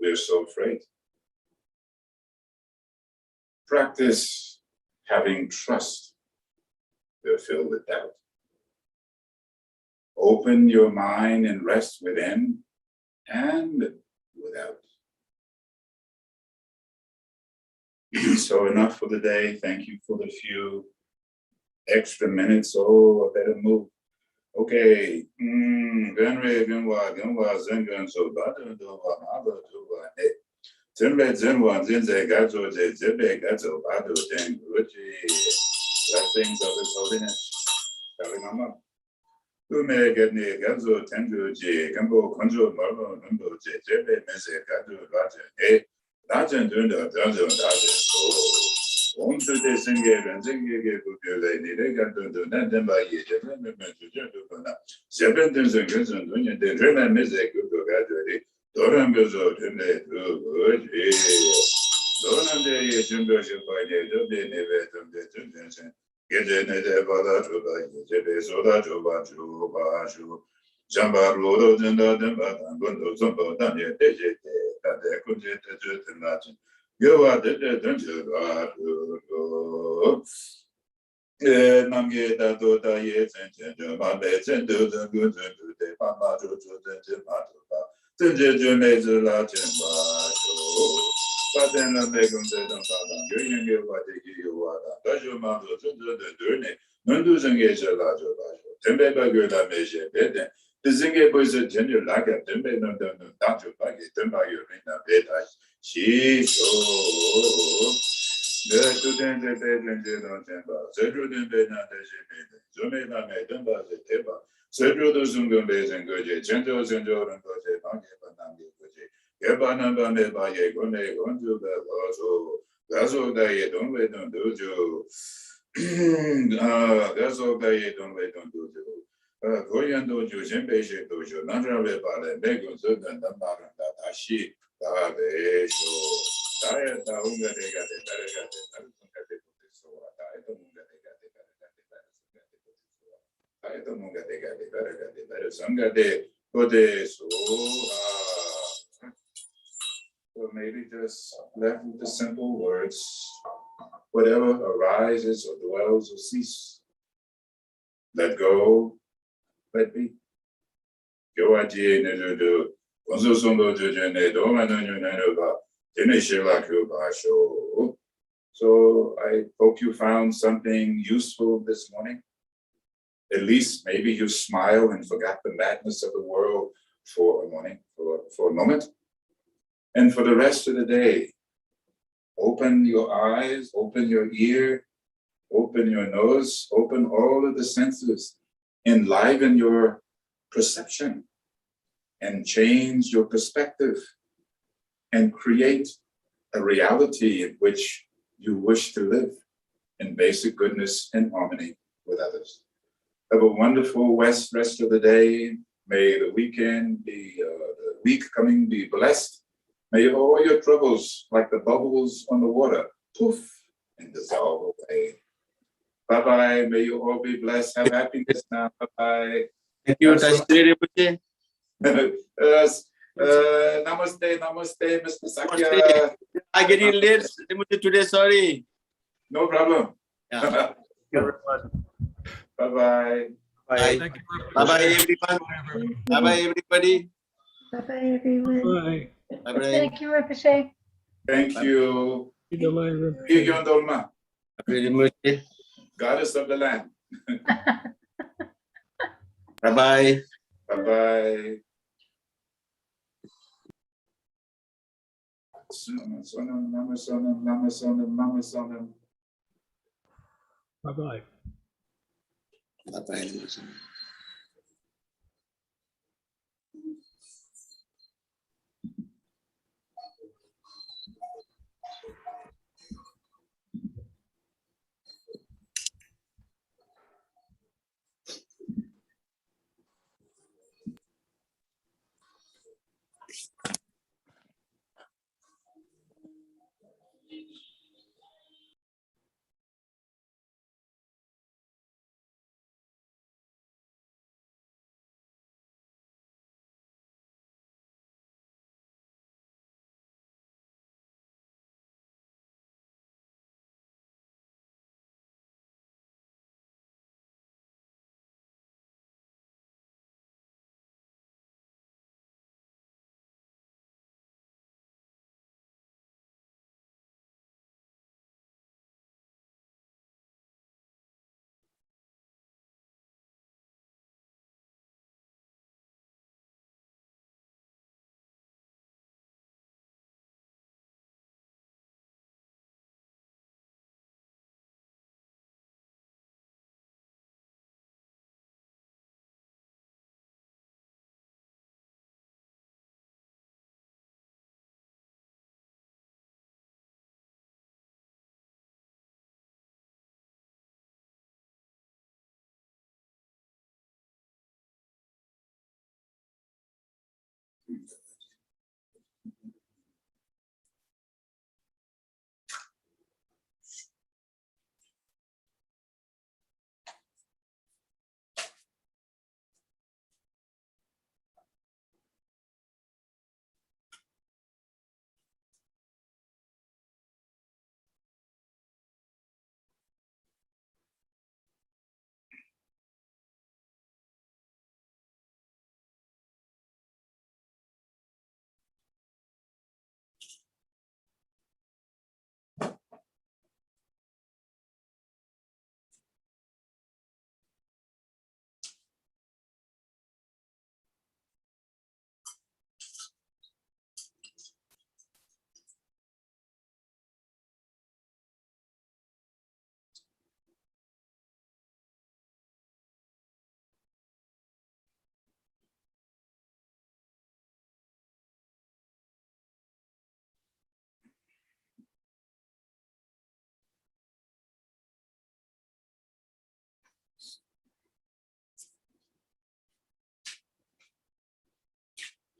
We're so afraid. Practice having trust. We're filled with doubt. Open your mind and rest within and without. So enough for the day. Thank you for the few extra minutes. Oh, I better move. Okay. Blessings of His Holiness. Mama. Ume getni gazo tengu ji gambo konjo marbo numbo ji jebe mese gazo raja rajan dunda rajan raja so onto de singe ranjenge ge gubele ni de gazo dunda demba ye jebe mese jebe dunda jebe denzo gazo dunya de rema mese gubo gazo de doran gazo dende oji doran de ye jumbo jeba ye dobe ne be dunda dunda Gede ne de bada chuba jebe soda chuba chu jamba rodo jenda demba gondo zombo danye deje de kunje de tenati yowa de denje namge da do da ye zenje de ma be zen do de gunje de pa ma jo zenje ma do ba zenje je me zu la chen ba chu Paten la begum de don padan, yoyin ge wa de gi yo wa da, da jo ma do zun de de ne, nundu zenge je la jo ba jo, tembe ba ge la me je be de, de zenge bo ze jenje la ga tembe no de no da jo ba ge temba yo rin na be da, shi so, de tu den de be den de don temba, ze ru den be na de je be de, zo me na me temba ze teba, ze ru do zungun be zengo je, jenjo ren go je, ba ge ba na ge go je, Gebanamba me ba ye gone gonju be gazo da ye don we don dojo gazo da ye don we don dojo goyan dojo jembe she dojo nandra be ba le me gon so dan da ba da tashi da be so da ya da unga de ga de da ga de da unga de so da ya to unga de ga de da ya to unga de ga de sanga de Bode so So maybe just left with the simple words, whatever arises or dwells or cease, let go, let be. So I hope you found something useful this morning. At least maybe you smile and forgot the madness of the world for a morning, for a moment. And for the rest of the day, open your eyes, open your ear, open your nose, open all of the senses, enliven your perception, and change your perspective, and create a reality in which you wish to live in basic goodness and harmony with others. Have a wonderful rest of the day. May the weekend be, the week coming be blessed. May all your troubles, like the bubbles on the water, poof, and dissolve away. Bye-bye. May you all be blessed. Have happiness now. Bye-bye. Thank you, Tajiri Rinpoche. Namaste, namaste, Mr. Sakya. Namaste. I get in late Rinpoche today, sorry. No problem. Yeah. Everyone. Bye-bye. Bye. Thank you. Bye-bye, everyone. Bye-bye, everybody. Bye-bye, everyone. Bye. Bye-bye. Thank you, Rinpoche. Thank you. Bye. Yon Dolma, Very much. goddess of the land. Bye-bye. Bye-bye. Sonam, Nama Sonam, Nama Sonam, Nama Sonam. Bye. Bye-bye.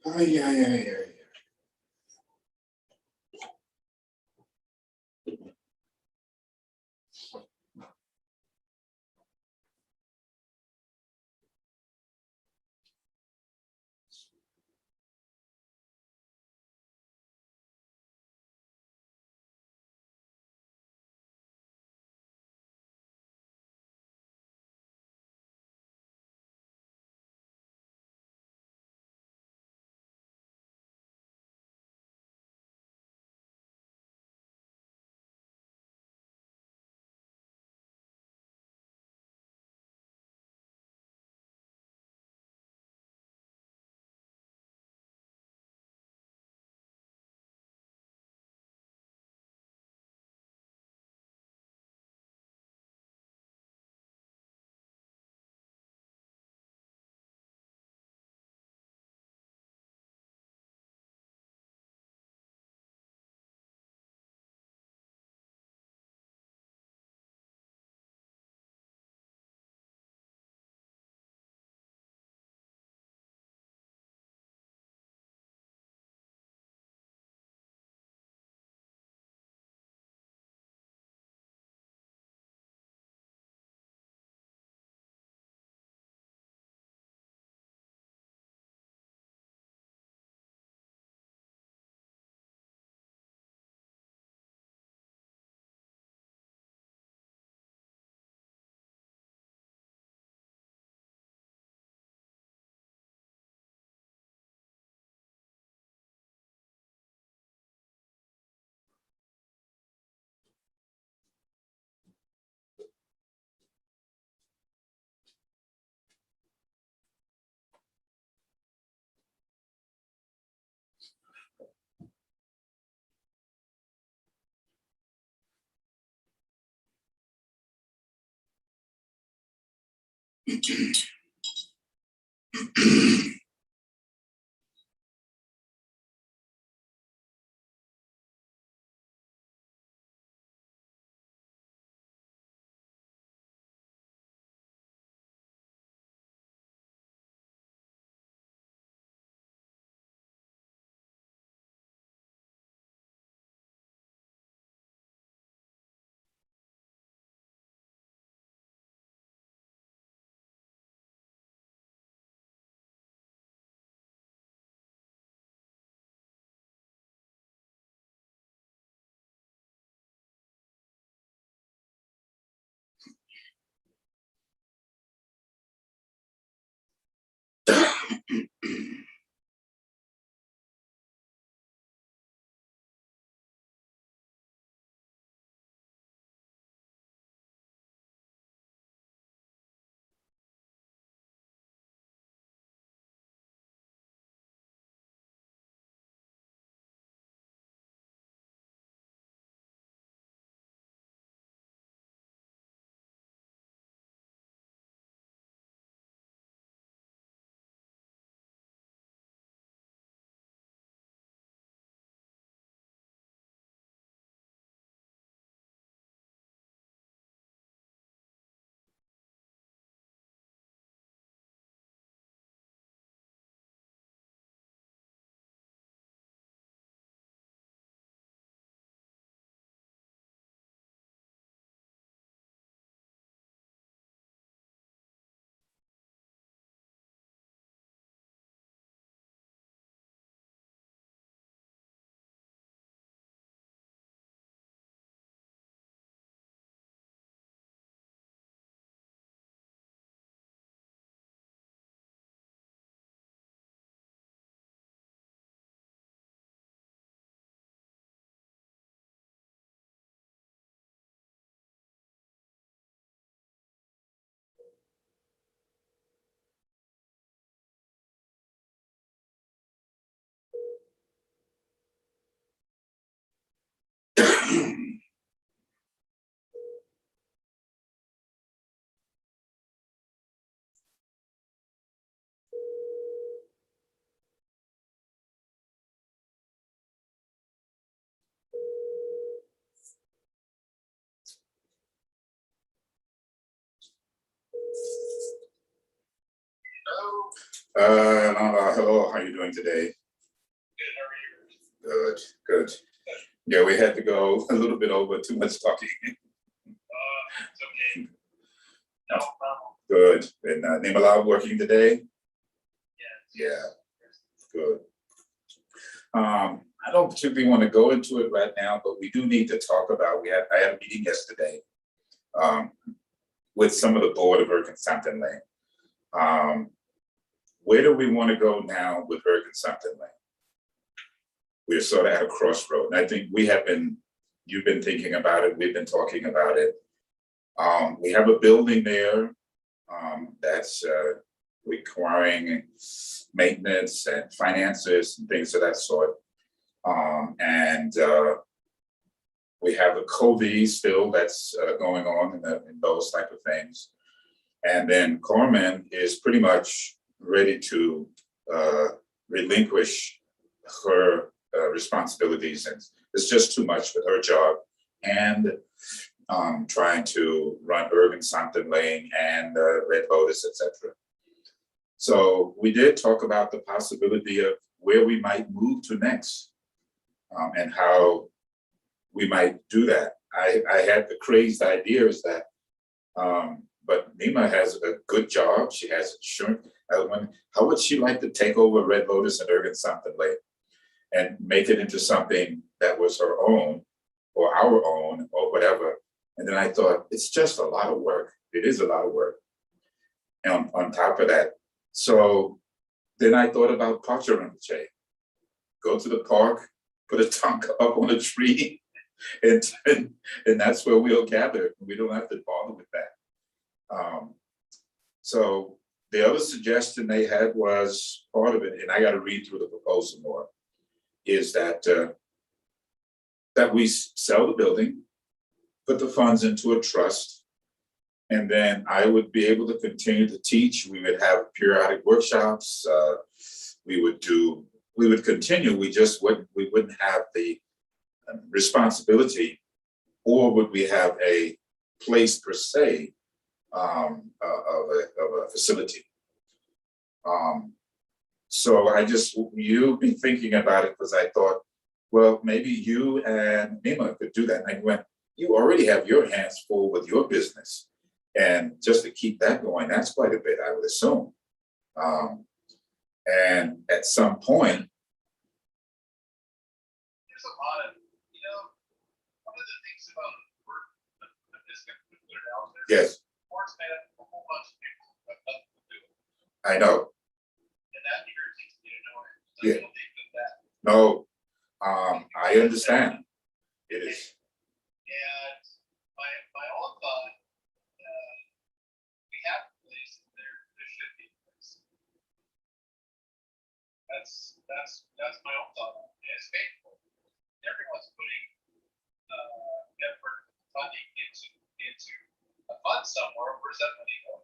Ay, ay, ay, ay. Hello, how are you doing today? Good, good. Yeah, we had to go a little bit over, too much talking. Good. And Nimala working today? Yeah, good. I don't particularly want to go into it right now, but we do need to talk about, I had a meeting yesterday with some of the board of Erkin Lane. Where do we want to go now with Erkin Lane? We're sort of at a crossroad. And I think you've been thinking about it, we've been talking about it. We have a building there that's requiring maintenance and finances and things of that sort. And we have the COVID still that's going on in those type of things. And then Carmen is pretty much ready to relinquish her responsibilities, and it's just too much with her job and trying to run Erkin Lane and Red Lotus, etc. So we did talk about the possibility of where we might move to next, and how we might do that. I had the crazed idea is that, but Nima has a good job. She has insurance. How would she like to take over Red Lotus and Erkin Lane and make it into something that was her own or our own or whatever? And then I thought, it's just a lot of work. It is a lot of work. And on top of that, so then I thought about Pacharanche. Go to the park, put a tonka up on a tree, and that's where we'll gather. We don't have to bother with that. So the other suggestion they had was part of it, and I got to read through the proposal more, is that that we sell the building, put the funds into a trust, And then I would be able to continue to teach. We would have periodic workshops. We would continue. We wouldn't have the responsibility, or would we have a place per se of a facility. So you've been thinking about it because I thought, well, maybe you and Nima could do that. And I went, you already have your hands full with your business. And just to keep that going, that's quite a bit, I would assume. And at some point, there's a lot of, one of the things about work, I'm just going to put it out there. yes, Work's made up of a whole bunch of people who have nothing to do. I know. And that irritates me to no end. Yeah. I don't think that. No, I understand. It is. And my own thought, we have a place there should be a place. That's my own thought. And it's painful. Everyone's putting effort, funding into a fund somewhere. Where's that money going?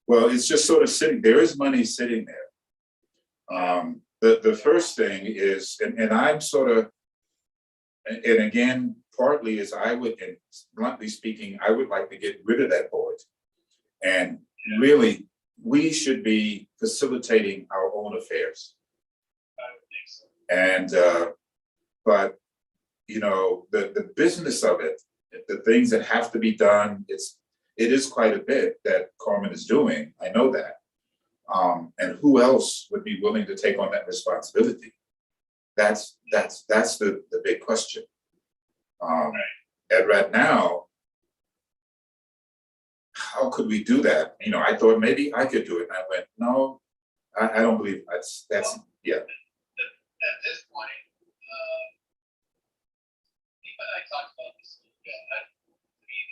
Well, it's just sort of sitting, there is money sitting there. The first thing is, and I'm sort of, and again, partly is and bluntly speaking, I would like to get rid of that board. And really, we should be facilitating our own affairs. I would think so. And, but, the business of it, the things that have to be done, it is quite a bit that Carmen is doing. I know that. And who else would be willing to take on that responsibility? That's the big question. And right now, how could we do that? I thought maybe I could do it. And I went, no, I don't believe that's yeah. At this point, even I talked about this a little bit. I mean,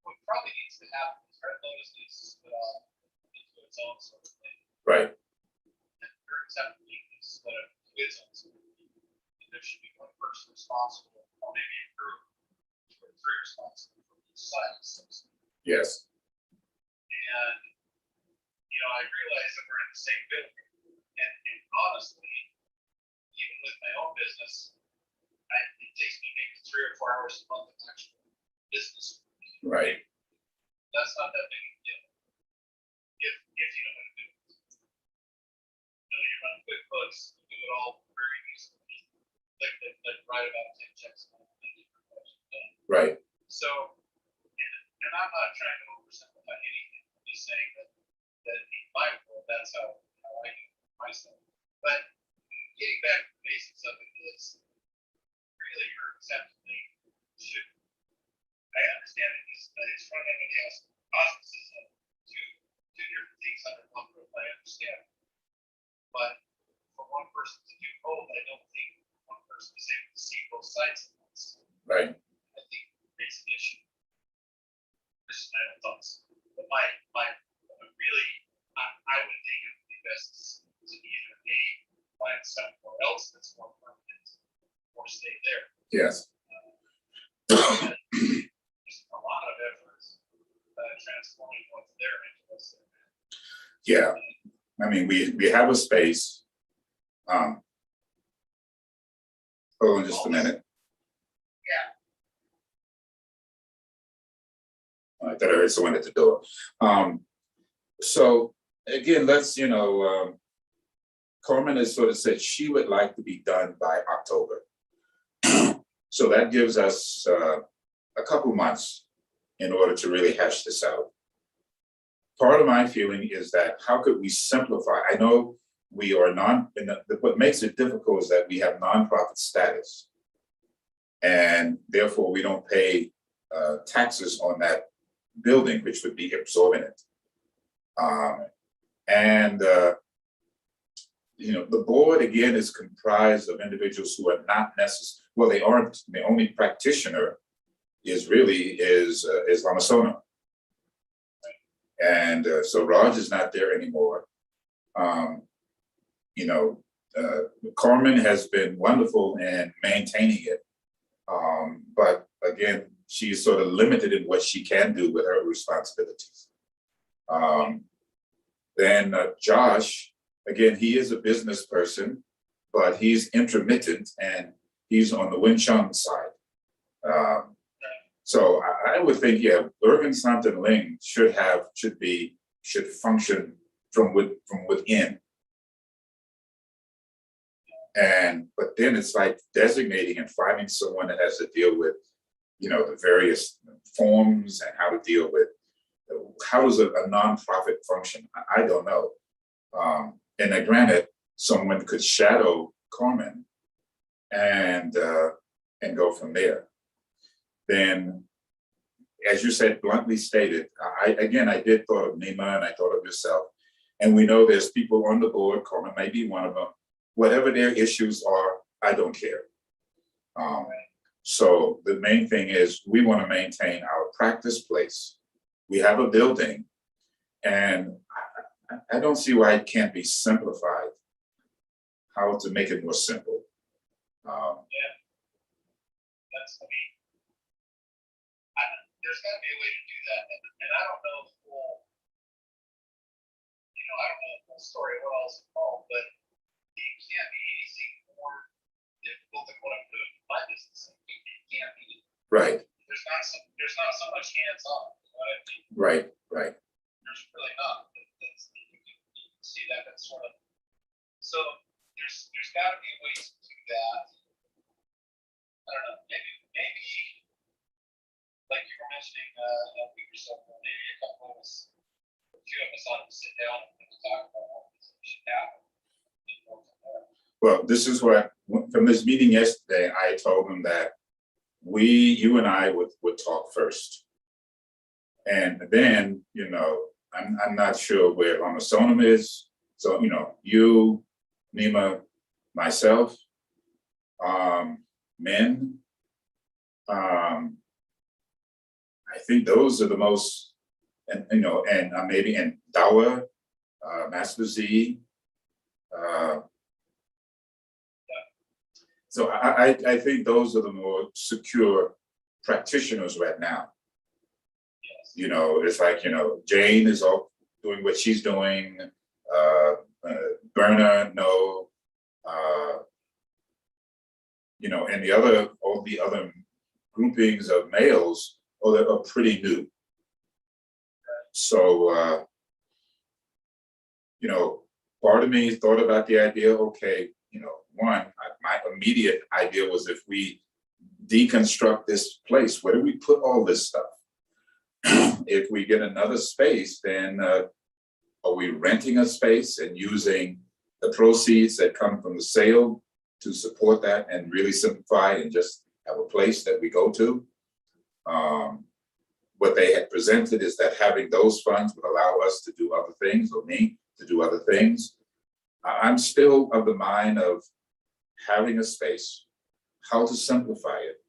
what probably needs to happen is Red Lotus needs to split off into its own sort of thing. Right. And very acceptably needs to split up into its own sort of thing. And there should be one person responsible, or maybe a group, or three responsible for each side. Yes. And I realize that we're in the same building. And honestly, even with my own business, it takes me maybe 3 or 4 hours a month of actual business. Right. That's not that big a deal. If you know how to do it. You run QuickBooks, you do it all very easily. Like write about 10 checks a month. Right. So, and I'm not trying to oversimplify anything. I'm just saying that in my world, that's how I do myself. But getting back to the basics of it is really your acceptance should. I understand that it's front end and yes, auspices of two different things under one roof. I understand, but for one person to do both, I don't think one person is able to see both sides of this. Right. I think it's an issue. This is my own thoughts, but my really, I would think it would be best to either find somewhere else that's more permanent or stay there. Yes. There's a lot of efforts transforming what's there into what's there. Yeah. I mean, we have a space. Hold on just a minute. I thought I heard someone at the door. So again, Carmen has sort of said she would like to be done by October. So that gives us a couple months in order to really hash this out. Part of my feeling is that how could we simplify? I know we are what makes it difficult is that we have nonprofit status. And therefore we don't pay taxes on that building, which would be exorbitant. The board again is comprised of individuals who are not necessarily, well, they aren't, the only practitioner is Lamasono. And so Raj is not there anymore. Carmen has been wonderful in maintaining it. But again, she's sort of limited in what she can do with her responsibilities. Then Josh, again, he is a business person, but he's intermittent and he's on the Wing Chun side. So I would think, yeah, Irvin Santan Ling should function from within. But then it's like designating and finding someone that has to deal with, the various forms and how to deal with, how does a nonprofit function? I don't know. And then granted, someone could shadow Carmen and go from there. Then, as you said, bluntly stated, I did thought of Nima and I thought of yourself. And we know there's people on the board, Carmen may be one of them. Whatever their issues are, I don't care. So the main thing is we want to maintain our practice place. We have a building, and I don't see why it can't be simplified. How to make it more simple. That's, there's got to be a way to do that. And I don't know the full, I don't know the full story of what all is involved, but it can't be anything more difficult than what I'm doing in my business. It can't be. Right. There's not so much hands-on. You know what I mean? Right. There's really not. You can see that. That's sort of. So there's got to be ways to do that. I don't know. Maybe like you were mentioning a week or so ago, maybe a couple of us, a few of us ought to sit down and talk about what this should happen. Well, this is what, from this meeting yesterday, I told them that you and I would talk first. And then, I'm not sure where Ramasonam is. So, you, Nima, myself, men, I think those are the most, and maybe and Dawa, Master Z. So I think those are the more secure practitioners right now. It's like, Jane is all doing what she's doing, Berna, no, and all the other groupings of males, that are pretty new. So, part of me thought about the idea, okay, my immediate idea was if we deconstruct this place, where do we put all this stuff? If we get another space, then are we renting a space and using the proceeds that come from the sale to support that and really simplify and just have a place that we go to? What they had presented is that having those funds would allow us to do other things, or me to do other things. I'm still of the mind of having a space, how to simplify it.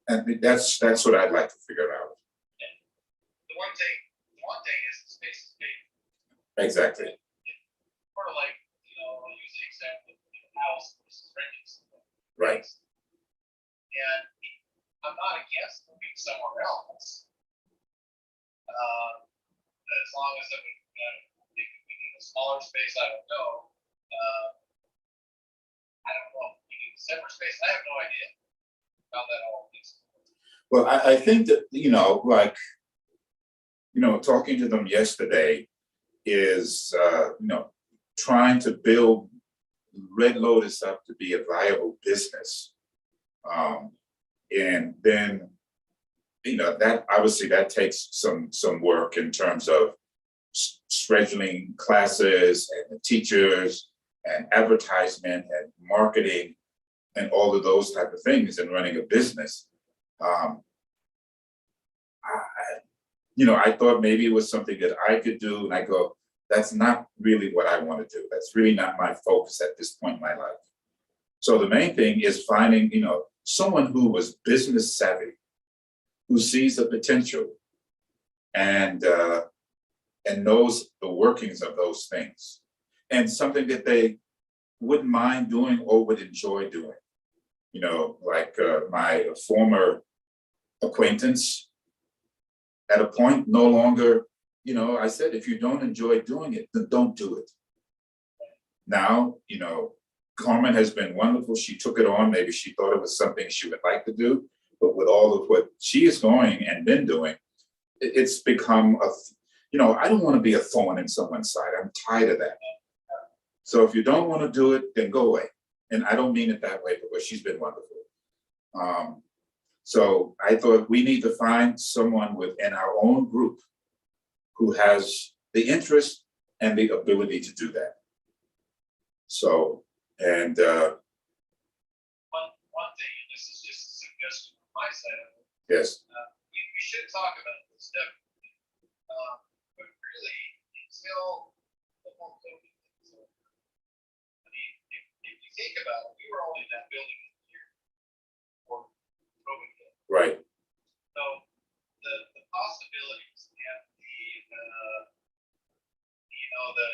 And that's what I'd like to figure out. The one thing is the space is big. Exactly. Sort of like, I'll use the example of the house versus renting. Right. And I'm not against moving somewhere else. As long as we need a smaller space, I don't know. I don't know. We need a separate space. I have no idea how that all is. Well, I think that, talking to them yesterday is, trying to build Red Lotus up to be a viable business. And then, that obviously that takes some work in terms of scheduling classes and the teachers and advertisement and marketing and all of those type of things and running a business. I thought maybe it was something that I could do, and I go, that's not really what I want to do. That's really not my focus at this point in my life. So the main thing is finding, someone who was business savvy, who sees the potential and knows the workings of those things, and something that they wouldn't mind doing or would enjoy doing. you know, like my former acquaintance at a point no longer, you know, I said, if you don't enjoy doing it, then don't do it. Now, you know, Carmen has been wonderful. She took it on. Maybe she thought it was something she would like to do, but with all of what she is going and been doing, it's become a, you know, I don't want to be a thorn in someone's side. I'm tired of that. So if you don't want to do it, then go away. And I don't mean it that way because she's been wonderful. So I thought we need to find someone within our own group who has the interest and the ability to do that. So, and one thing, and this is just a suggestion from my side of it, yes, we should talk about this stuff, but really until the whole COVID thing is over. I mean, if you think about it, we were only in that building a year before COVID hit. right, So the possibilities and the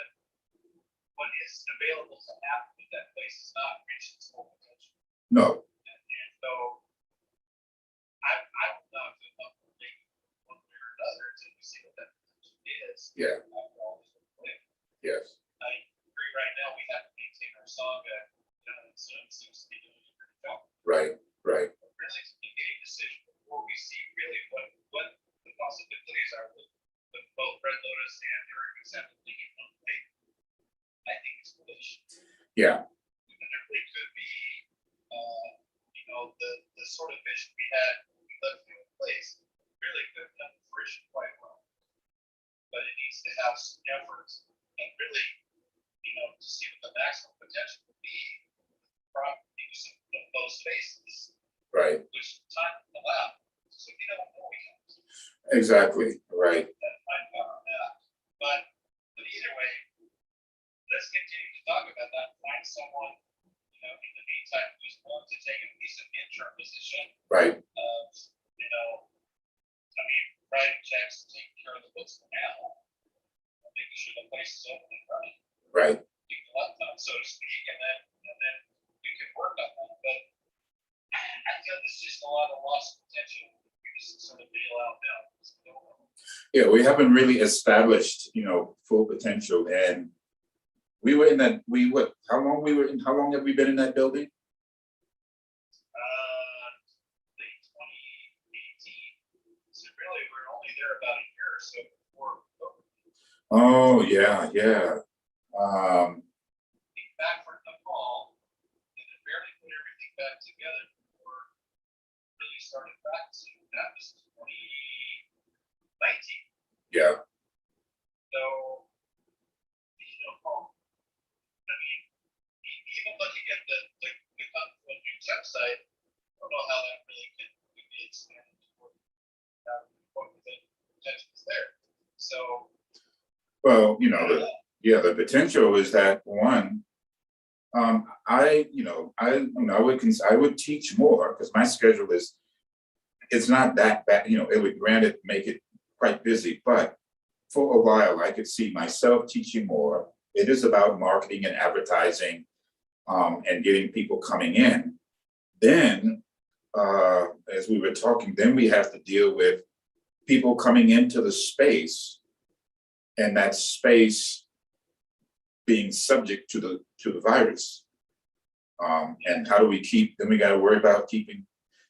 what is available to happen with that place is not reaching its full potential. no, And so I would not feel comfortable making one way or another until we see what that potential is. yeah, After all this is put in. yes, I agree right now we have to maintain our saga. Zoom seems to be doing a great job. right, right, But really to make a decision before we see really what the possibilities are with both Red Lotus and their example thinking on the plate. I think it's foolish. yeah, And there really could be, the sort of vision we had when we left the old place really could come to fruition quite well. But it needs to have some efforts and really, to see what the maximum potential would be. Probably some of those spaces, right, which time allowed. So we don't know we have exactly, right, that find out on that. But either way, let's continue to talk about that. Find someone, in the meantime, who's willing to take at least an interim position right, of, writing checks, taking care of the books for now, making sure the place is open and running, right, keep the laptop, so to speak, and then we can work on that. But I feel there's just a lot of lost potential. We just sort of bail out now. yeah, we haven't really established, you know, full potential. And we were in that, how long have we been in that building? Late 2018. So really, we're only there about a year or so before COVID. Oh, yeah, yeah. Back for the fall, and then barely put everything back together before really started practicing. That was 2019. Yeah, So, even looking at the new website, I don't know how that really could be expanded toward what the potential is there. So, well, you know, the potential is that one, I would teach more because my schedule it's not that bad, it would granted make it quite busy, but for a while I could see myself teaching more. It is about marketing and advertising, and getting people coming in. Then, as we were talking, then we have to deal with people coming into the space and that space being subject to the virus. And how do we then we got to worry about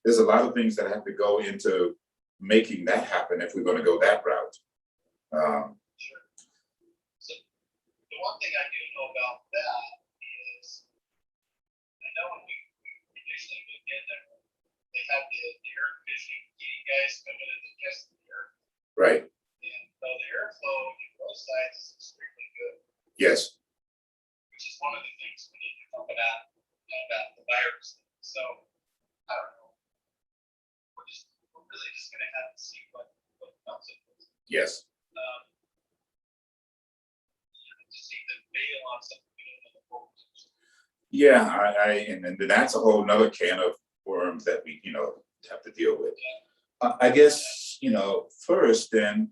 there's a lot of things that have to go into making that happen if we're going to go that route. sure. So, the one thing I do know about that is, I know when we initially moved in there, they had the air conditioning heating guys come in and adjust the air. Right, And so the airflow in both sides is extremely good, yes, which is one of the things we need to talk about the virus. So, I don't know. We're really just going to have to see what comes of this. yes. To see the bail on something we don't know the full potential. Yeah, and then that's a whole nother can of worms that we, have to deal with. I guess, first then,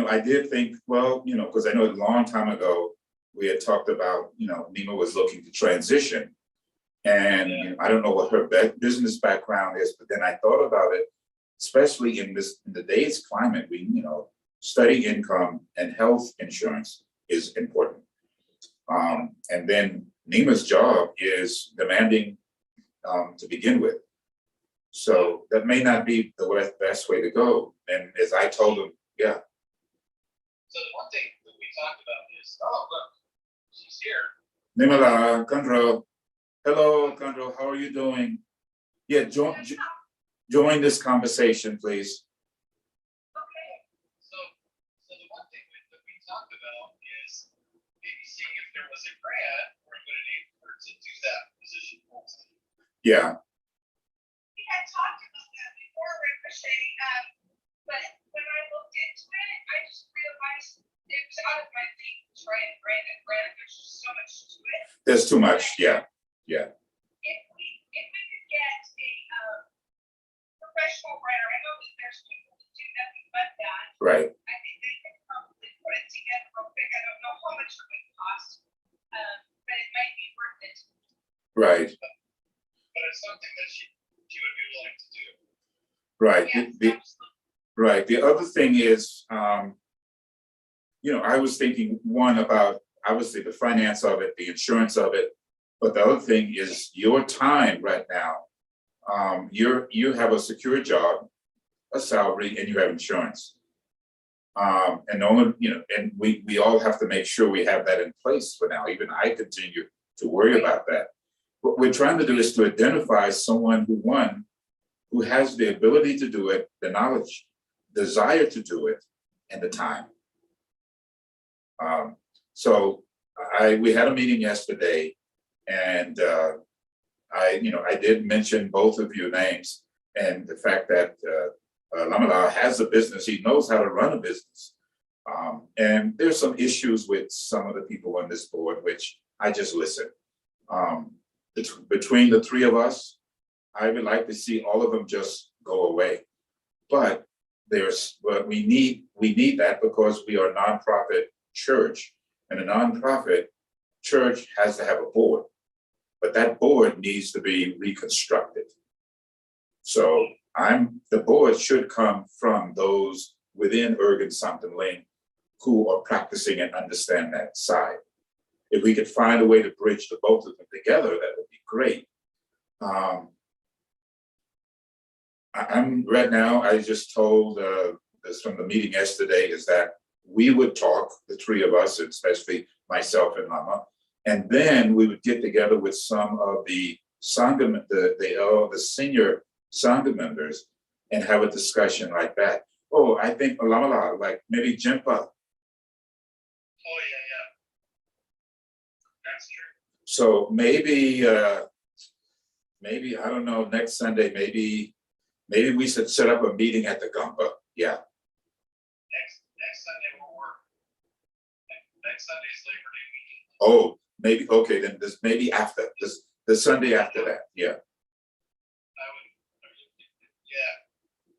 I did think, well, because I know a long time ago, we had talked about, Nima was looking to transition. And I don't know what her business background is, but then I thought about it, especially in today's climate, study income and health insurance is important. And then Nima's job is demanding to begin with. So that may not be the best way to go. And as I told him, yeah. So the one thing that we talked about is, oh, look, she's here. Nimala, Kandro. Hello, Kandro, how are you doing? Yeah, join this conversation, please. Okay. So the one thing that we talked about is maybe seeing if there was a grant or would enable her to do that position full time. Yeah, We had talked about that before, Ricochet, but when I looked into it, I just realized it was out of my league, right? Granted, there's just so much to it. there's too much, yeah. If we could get a professional writer, I know that there's people that do nothing but that. Right, I think they can probably put it together real quick. I don't know how much it would cost, but it might be worth it. right, But it's something that she would be willing to do. right. Yes, absolutely. Right. The other thing is, I was thinking one about obviously the finance of it, the insurance of it, but the other thing is your time right now. You have a secure job, a salary, and you have insurance. And no one, and we all have to make sure we have that in place for now. Even I continue to worry about that. What we're trying to do is to identify someone who has the ability to do it, the knowledge, desire to do it, and the time. So we had a meeting yesterday, and I did mention both of your names and the fact that Lamala has a business. He knows how to run a business. And there's some issues with some of the people on this board, which I just listen. Between the three of us, I would like to see all of them just go away. But we need that because we are a nonprofit church, and a nonprofit church has to have a board, but that board needs to be reconstructed. So the board should come from those within Ergen Something Lane who are practicing and understand that side. If we could find a way to bridge the both of them together, that would be great. I'm right now, I just told this from the meeting yesterday, is that we would talk, the three of us, especially myself and Mama, and then we would get together with some of the Sangha, the senior Sangha members, and have a discussion like that. Oh, I think Lamala, like maybe Jimpa. Oh yeah. That's true. So maybe I don't know, next Sunday, maybe we should set up a meeting at the Gumpa. Yeah. Next Sunday will work. Next Sunday's Labor Day weekend. Oh, maybe, okay, then this maybe after the Sunday after that, yeah.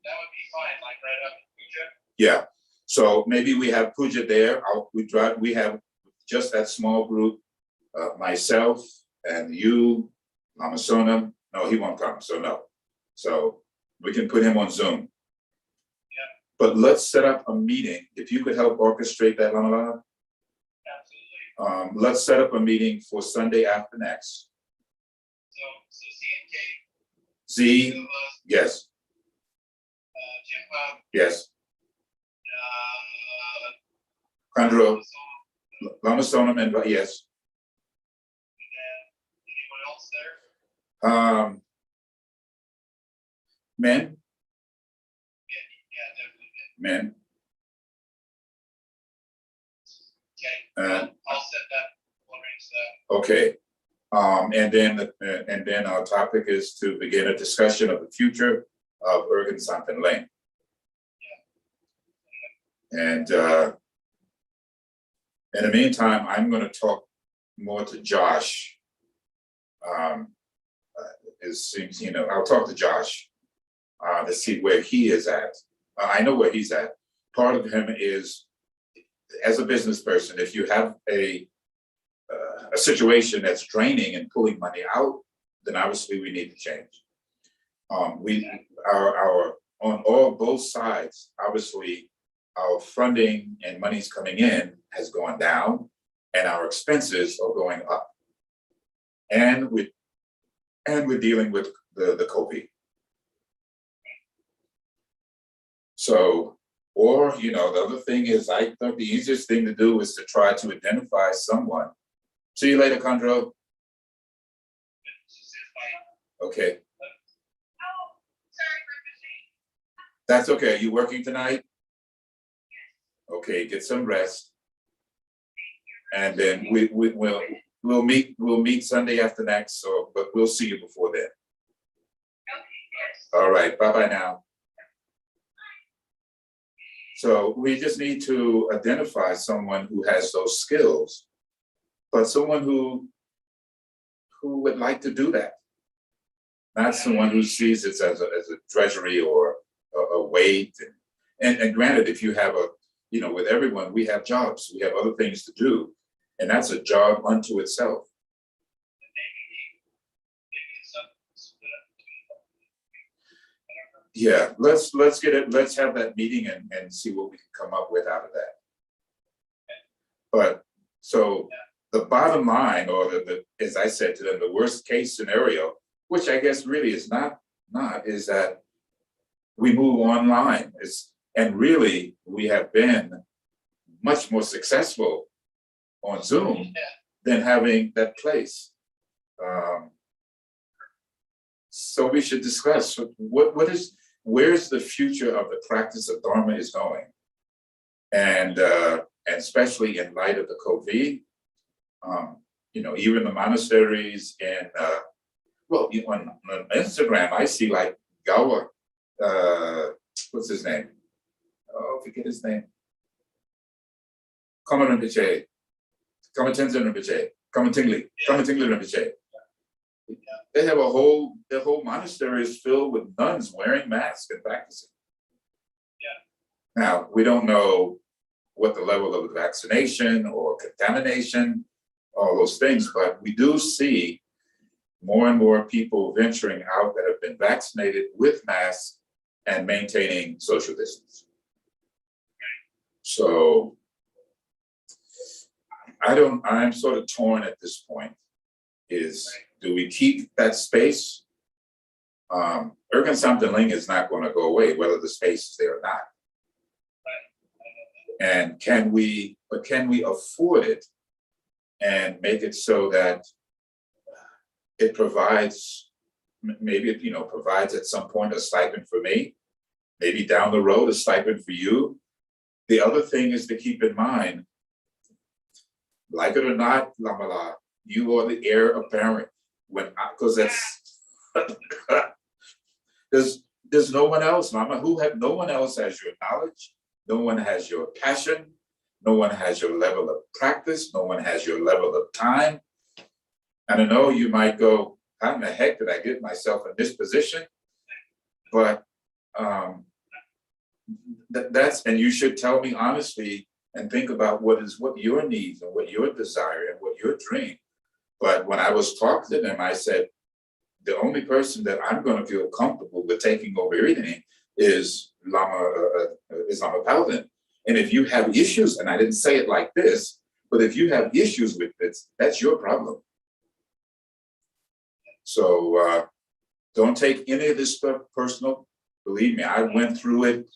That would be fine, like right up in Puja. Yeah. So maybe we have Puja there. We have just that small group, myself and you, Mama Sonam. No, he won't come, so no. So we can put him on Zoom. Yeah. But let's set up a meeting. If you could help orchestrate that, Lamala. Absolutely. Let's set up a meeting for Sunday after next. So Z and Kate. Z, yes, Jim yes. Kandro, Lama Sonam, and yes. And anyone else there? Men, Yeah, definitely. men. Okay, I'll set that. We'll arrange that. Okay. And then our topic is to begin a discussion of the future of Ergen Something Lane. And in the meantime, I'm going to talk more to Josh. It seems, I'll talk to Josh to see where he is at. I know where he's at. Part of him is, as a business person, if you have a situation that's draining and pulling money out, then obviously we need to change. Our on both sides, obviously, our funding and money's coming in has gone down, and our expenses are going up. And we're dealing with the COVID. So, or, the other thing is, I thought the easiest thing to do is to try to identify someone. See you later, Condro. Okay, Oh, sorry for pushing. that's okay. You working tonight? Okay, get some rest. And then we'll meet Sunday after next, but we'll see you before then. Okay, yes. All right, bye-bye now. So we just need to identify someone who has those skills, but someone who would like to do that. Not someone who sees it as a treasury or a weight. And granted, if you have with everyone, we have jobs, we have other things to do, and that's a job unto itself. Yeah, let's get it, let's have that meeting and see what we can come up with out of that. But so the bottom line, or as I said to them, the worst case scenario, which I guess really is not, is that we move online. And really, we have been much more successful on Zoom than having that place. So we should discuss where's the future of the practice of Dharma is going, and especially in light of the COVID. Even the monasteries and on Instagram, I see like Gawa, what's his name? Oh, forget his name. Kama Rinpoche, Kama Tenzin Rinpoche, Kama Tingli Rinpoche. They have their whole monastery is filled with nuns wearing masks and practicing. Now, we don't know what the level of vaccination or contamination, all those things, but we do see more and more people venturing out that have been vaccinated with masks and maintaining social distance. So I'm sort of torn at this point. Do we keep that space? Ergen Samtenling is not going to go away, whether the space is there or not. And can we afford it and make it so that it provides, maybe it provides at some point a stipend for me, maybe down the road a stipend for you. The other thing is to keep in mind, like it or not, Lamala, you are the heir apparent. Because there's no one else, Mama, no one else has your knowledge, no one has your passion, no one has your level of practice, no one has your level of time. And I know you might go, how in the heck did I get myself in this position? But and you should tell me honestly and think about what your needs and what your desire and what your dream. But when I was talking to them, I said, the only person that I'm going to feel comfortable with taking over everything is Lama Paladin. And if you have issues, and I didn't say it like this, but if you have issues with this, that's your problem. So don't take any of this stuff personal. Believe me, I went through it.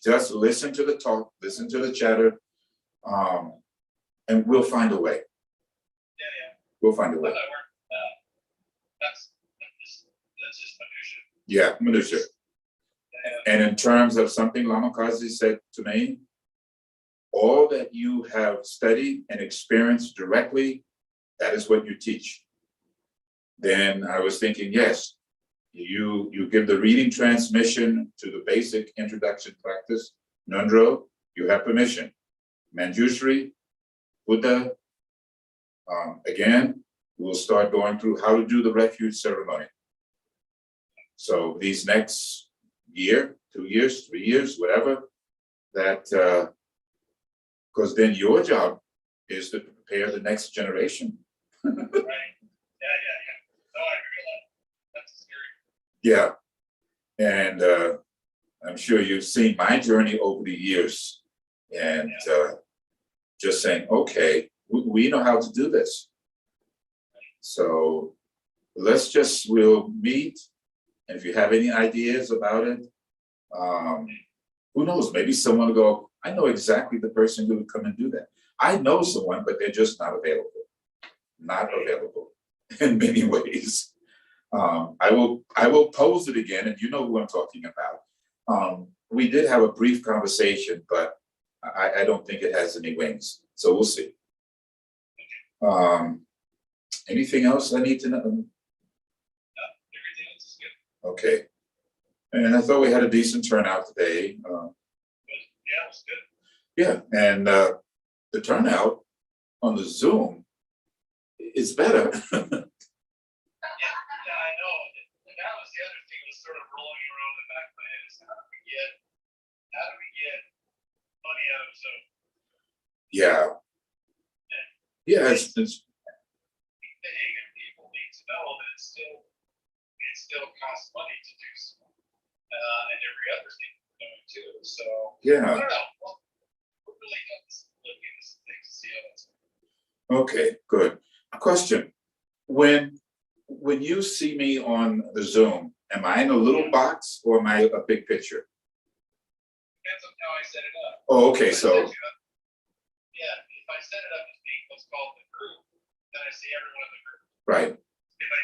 Just listen to the talk, listen to the chatter, and we'll find a way. We'll find a way. That's just minutia. Yeah, minutia. And in terms of something Lama Kazi said to me, all that you have studied and experienced directly, that is what you teach. Then I was thinking, yes, you give the reading transmission to the basic introduction practice. Nundro, you have permission. Manjushri, Buddha, again, we'll start going through how to do the refuge ceremony. So these next year, 2 years, 3 years, whatever, that, because then your job is to prepare the next generation Right. Yeah. No, I agree with that. That's scary. Yeah. And I'm sure you've seen my journey over the years, and just saying, okay, we know how to do this. So we'll meet. And if you have any ideas about it, who knows, maybe someone will go, I know exactly the person who would come and do that. I know someone, but they're just not available. Not available in many ways. I will pose it again, and you know who I'm talking about. We did have a brief conversation, but I don't think it has any wings. So we'll see. Anything else I need to know? No, everything else is good. Okay. And I thought we had a decent turnout today. Yeah, it was good. Yeah, and the turnout on the Zoom is better. Yeah, I know. And that was the other thing was sort of rolling around the back of my head is how do we get money out of Zoom? Yeah. Yeah, it's Thing, and people need to know that it still costs money to do so. And every other thing we're doing too. So I yeah. don't know. Well, we're really looking at this thing to see how that's Okay, good. A question. When you see me on the Zoom, am I in a little box or am I a big picture? depends on how I set it up. Oh, okay, If I so set you up- yeah, if I set it up as being what's called the group, then I see everyone in the group. right. If I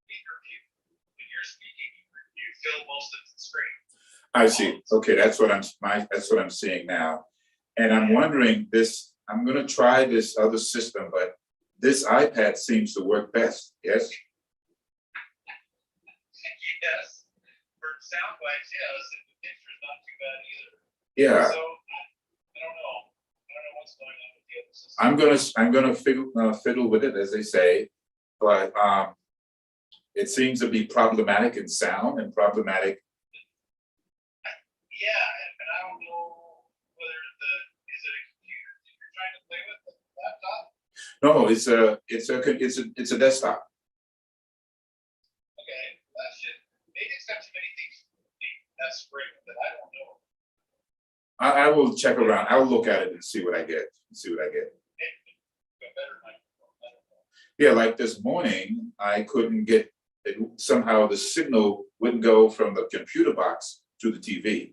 when you're speaking, you fill most of the screen. I see. Okay, that's what I'm seeing now. And I'm wondering this, I'm gonna try this other system, but this iPad seems to work best, yes? Yes, for sound wise, yes, and the picture's not too bad either. Yeah, So I don't know. I don't know what's going on with the other system. I'm gonna fiddle with it, as they say, but it seems to be problematic in sound and problematic. Yeah, and I don't know whether is it a computer that you're trying to play with, the laptop? No, it's a desktop. Okay, that should, maybe it's got too many things that's great, but I don't know. I will check around. I'll look at it and see what I get. Maybe a better microphone, I don't know. Yeah, like this morning, I couldn't get it. Somehow the signal wouldn't go from the computer box to the TV.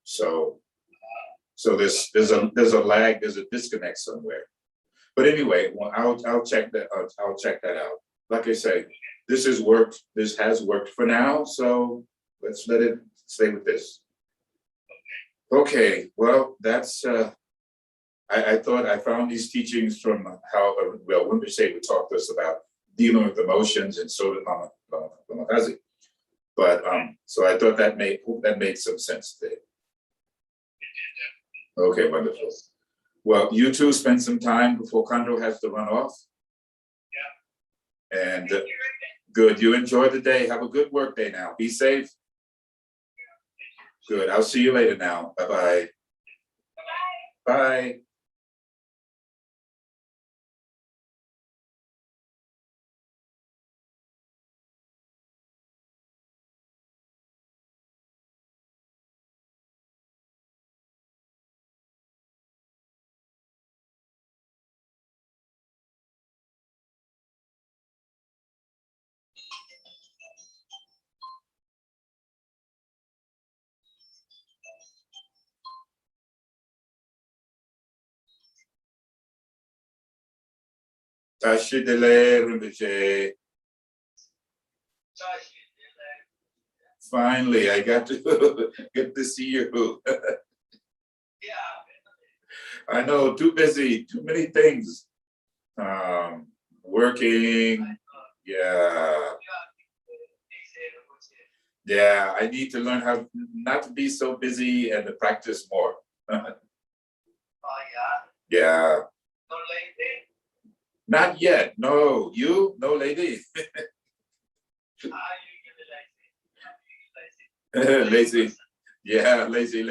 So there's a lag, there's a disconnect somewhere. But anyway, well, I'll check that. I'll check that out. Like I say, this has worked for now. So let's let it stay with this. Okay, well, that's I thought I found these teachings from how Rinpoche would talk to us about dealing with emotions, and so did Mama Kazi. But so I thought that made some sense today. Okay, wonderful. Well, you two spend some time before Kondo has to run off. Yeah. And good. You enjoy the day. Have a good work day now. Be safe. Good. I'll see you later now. Bye-bye. Bye. Tashidele Rinpoche. Finally, I got to get to see you. Yeah. I know, too busy, too many things. Working, yeah. Yeah, I need to learn how not to be so busy and to practice more. Yeah. Not yet, no. You? No lady? Lazy. Yeah, lazy.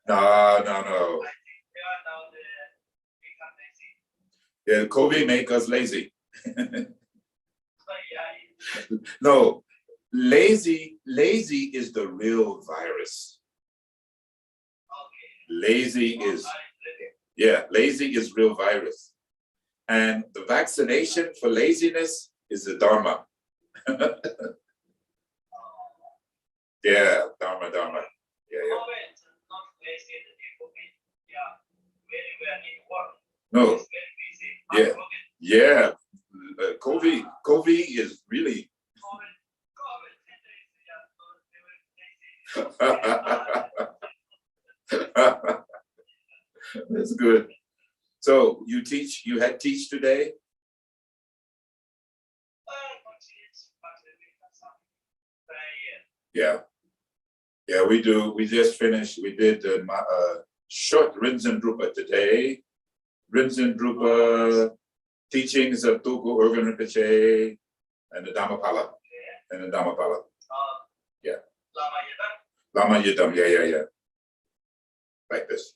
No. Yeah, COVID make us lazy. Yeah. No, lazy is the real virus. Okay. Lazy is, yeah, lazy is real virus. And the vaccination for laziness is the Dharma. Yeah, Dharma. Yeah. COVID is not lazy, the people yeah, very well in work. No, It's very busy. Yeah. Hardworking. yeah. COVID is really. COVID, they were lazy. That's good. So you had teach today? Yeah. Yeah, we do. We just finished. We did short Rinzin Drupa today. Rinzin Drupa teachings of Tulku Urban Rinpoche and the Dhammapala. Yeah. Lama Yidam. Yeah. Like this.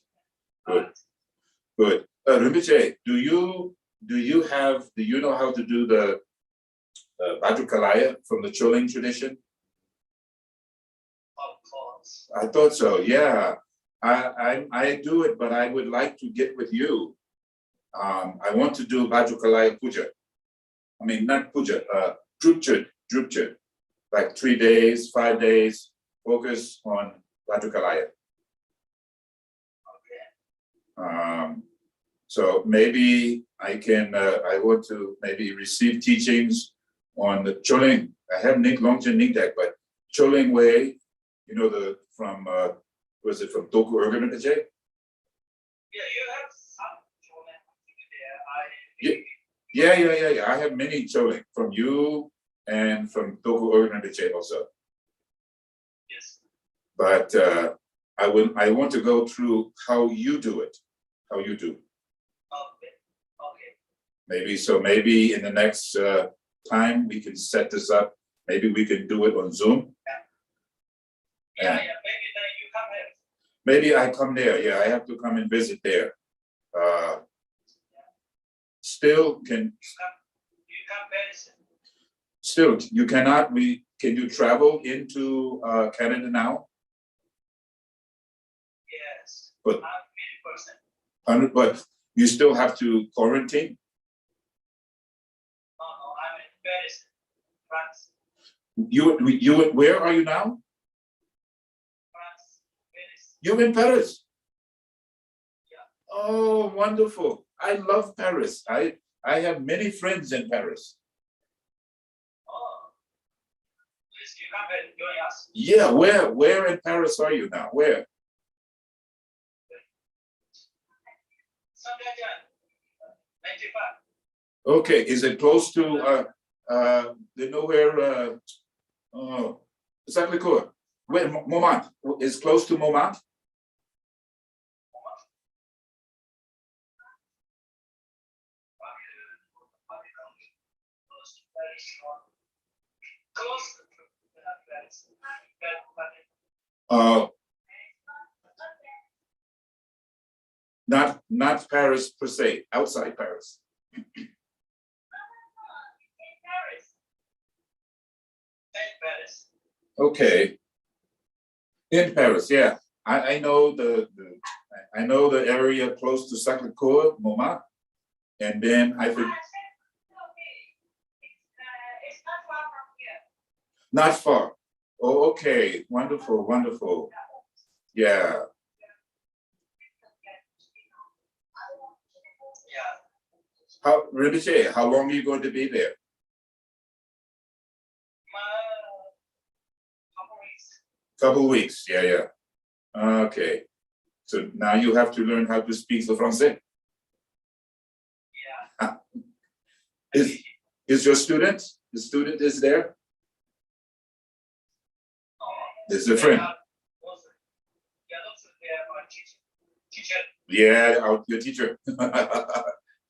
Good. Rinpoche, do you know how to do the Bhadrakalaya from the Choling tradition? Of course. I thought so. Yeah, I do it, but I would like to get with you. I want to do Bhadrakalaya Puja. I mean, not Puja. Drupchud, like 3 days, 5 days. Focus on Bhadrakalaya. So maybe I can. I want to maybe receive teachings on the Choling. I have Nick Longchen Ningdak, but Choling way. You know from was it from Toku Urban Rinpoche? Yeah, you have some there. Yeah. I have many Choling from you and from Toku Urban Rinpoche also. Yes. But I want to go through how you do it. How you do. Okay. Maybe in the next time we can set this up. Maybe we can do it on Zoom. Yeah. Maybe then you come here. Maybe I come there. Yeah, I have to come and visit there. Still can. You come very soon. Still, you cannot. Can you travel into Canada now? Yes. But I'm 50%. But you still have to quarantine. No, I'm in Paris, France. You where are you now? France, Paris. You're in Paris. Yeah. Oh, wonderful! I love Paris. I have many friends in Paris. Oh, please, you come and join us. Yeah, where in Paris are you now? Where? Saint-Étienne, 95. Okay, is it close to you know where Sacré-Cœur? Where Montmartre is close to Montmartre? Not Paris per se, outside Paris. Paris. Okay. In Paris, yeah. I know I know the area close to Sacré-Cœur, Montmartre, and then I think It's not far from here. not far. Oh, okay. Wonderful. Yeah. Yeah. Rinpoche, how long are you going to be there? Couple weeks. Yeah. Okay. So now you have to learn how to speak the Francais. Yeah. Is your student? The student is there? Is a friend. Teacher. Yeah, your teacher.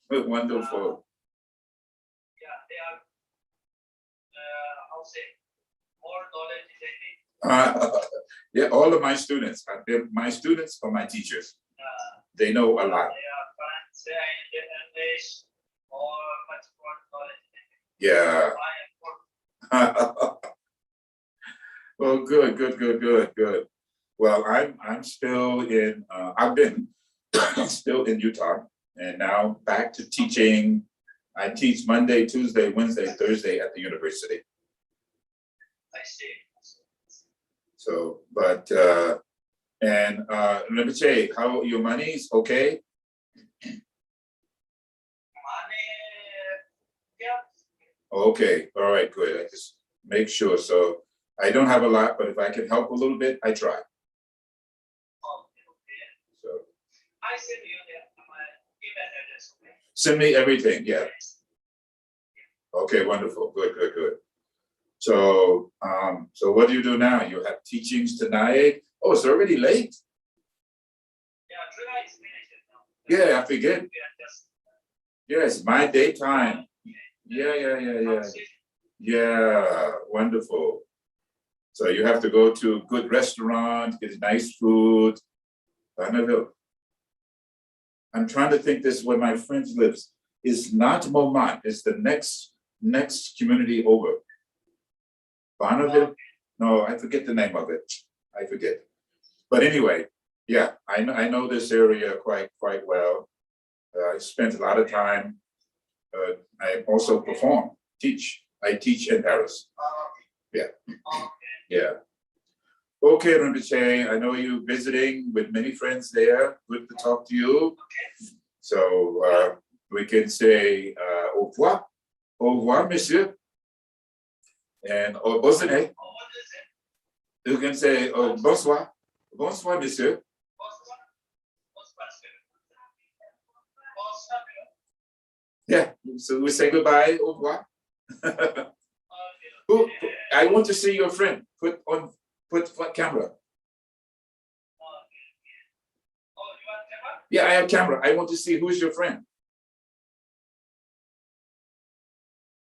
Wonderful. Yeah, they are how say more knowledge than me. Yeah, all of my students, my students are my teachers. They know a lot. They are French and English much more knowledge. Yeah. I am for Well, good. Well, I'm still in, I've been still in Utah and now back to teaching. I teach Monday, Tuesday, Wednesday, Thursday at the university. I see. So, but, and let me say, how your money's okay? Money, yeah. Okay, all right, good. I just make sure. So I don't have a lot, but if I can help a little bit, I try. Okay. So I send you my email address. Okay. send me everything. Yeah. Okay, wonderful. Good. So, so what do you do now? You have teachings tonight? Oh, it's already late. Yeah, July is finished now. Yeah, I forget. We are just Yes, my daytime. Yeah. Yeah, wonderful. So you have to go to a good restaurant, get nice food. I'm trying to think this is where my friend lives. It's not Momont, it's the next community over. Bonneville? No, I forget the name of it. I forget. But anyway, yeah, I know this area quite well. I spent a lot of time. I also perform, teach. I teach in Paris. Yeah. Okay, Rinpoche, I know you're visiting with many friends there. Good to talk to you. So we can say au revoir, monsieur. And au revoir. You can say bonsoir, monsieur. Yeah, so we say goodbye, au revoir. I want to see your friend. Put camera. Yeah, I have camera. I want to see who's your friend.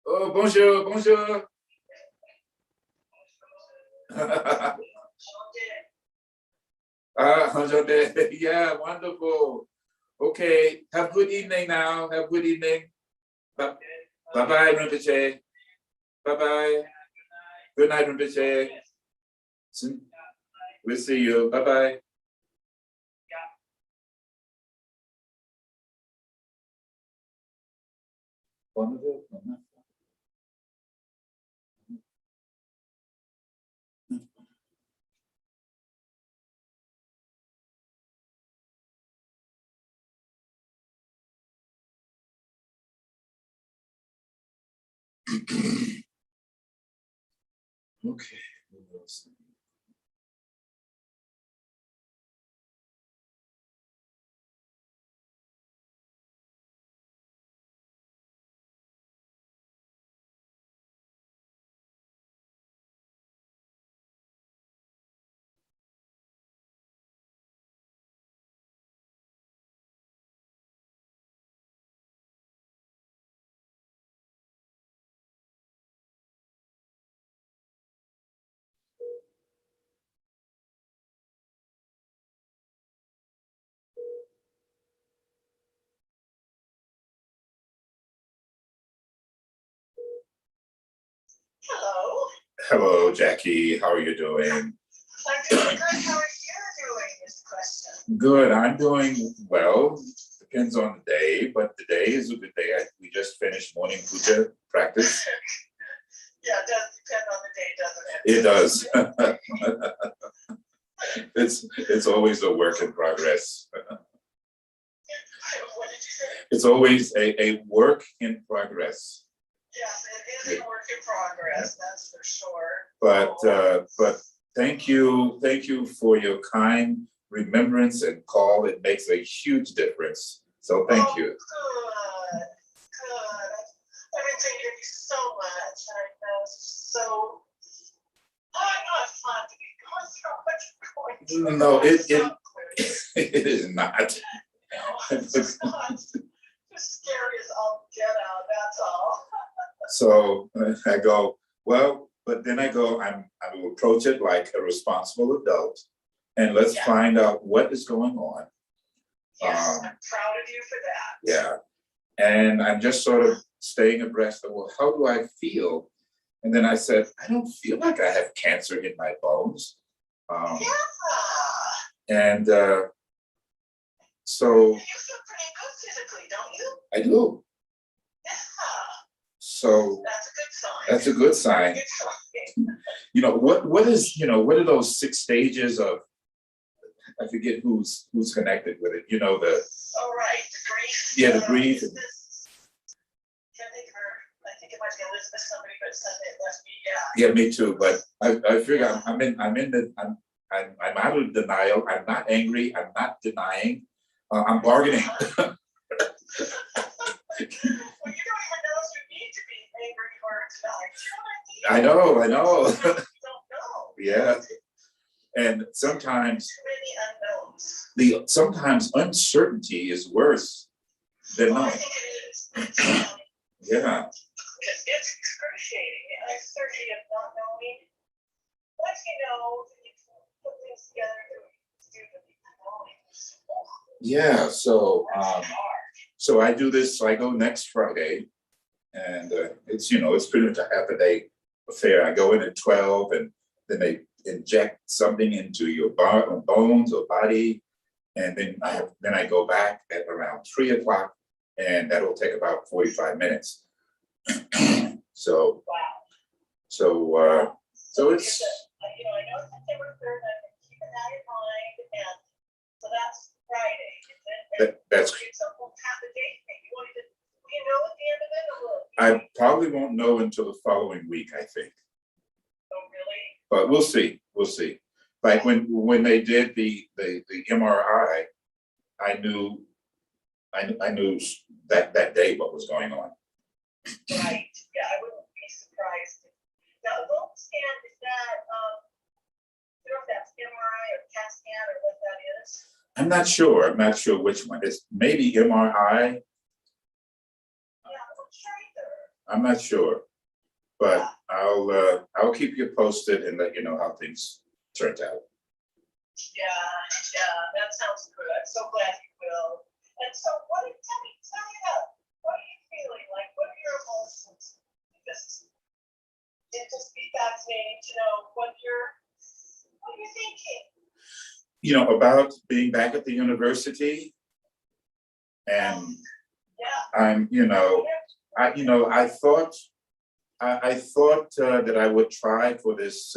Oh, bonjour. Yeah, wonderful. Okay, have a good evening now. Have a good evening. Bye-bye, Rinpoche. Bye-bye. Good night, Rinpoche. We'll see you. Bye-bye. Okay. Hello. Hello, Jackie. How are you doing? I'm doing good. How are you doing, Miss Preston? Good. I'm doing well. Depends on the day, but today is a good day. We just finished morning puja practice. Yeah, it does depend on the day, doesn't it? It does. It's always a work in progress. What did you say? It's always a work in progress. Yes, it is a work in progress, that's for sure. But thank you for your kind remembrance and call. It makes a huge difference. So thank you. Good. I've been thinking of you so much. I know it's so. I know it's fun to be going through what you're going through. No, It's so clear. it is not. No, it's just not. Just scary as all get out. That's all. So I go, well, but then I go, I will approach it like a responsible adult, and let's Yeah. find out what is going on. Yes, I'm proud of you for that. Yeah, and I'm just sort of staying abreast of, well, how do I feel? And then I said, I don't feel like I have cancer in my bones. And so You feel pretty good physically, don't you? I do. Yeah. So That's a good sign. that's a good sign. Good sign. You know, what is, you know, what are those 6 stages of, I forget who's connected with it, you know, the, Oh, right, the grief. Yeah, the grief. Can't think of her. I think it might be Elizabeth somebody, but it must be, yeah. yeah, me too, but I figure I'm out of denial, I'm not angry, I'm not denying, I'm bargaining. Well, you don't even know if you need to be angry or tonight. I know. You don't know. Yeah. And sometimes Too many unknowns. sometimes uncertainty is worse than Well, I not. think it is. Yeah, It's excruciating. Uncertainty of not knowing. Once you know, you can put things together to do the knowing. yeah. So Hard. so I do this. So I go next Friday, and it's, you know, it's pretty much a half a day affair. I go in at 12, and then they inject something into your bones or body, and then I go back at around 3 o'clock, and that'll take about 45 minutes. So Wow. so it's, You know, I know it's September 3rd, I've been keeping that in mind, and so that's Friday. that's, It's a whole half a day thing. You know at the end of it, or will? I probably won't know until the following week, I think. Oh, really? But we'll see. Like when they did the MRI, I knew that day what was going on. Right, yeah, I wouldn't be surprised. Now, the bone scan, is that, you know if that's MRI or CAT scan or what that is? I'm not sure which one. It's maybe MRI. Yeah, I'm not sure either. I'm not sure, but I'll keep you posted and let you know how things turned out. Yeah, that sounds good. I'm so glad you will. And so tell me about, what are you feeling like? What are your emotions? Just be fascinating to know what you're thinking. You know, about being back at the university, and Yeah. I'm, you know, I thought that I would try for this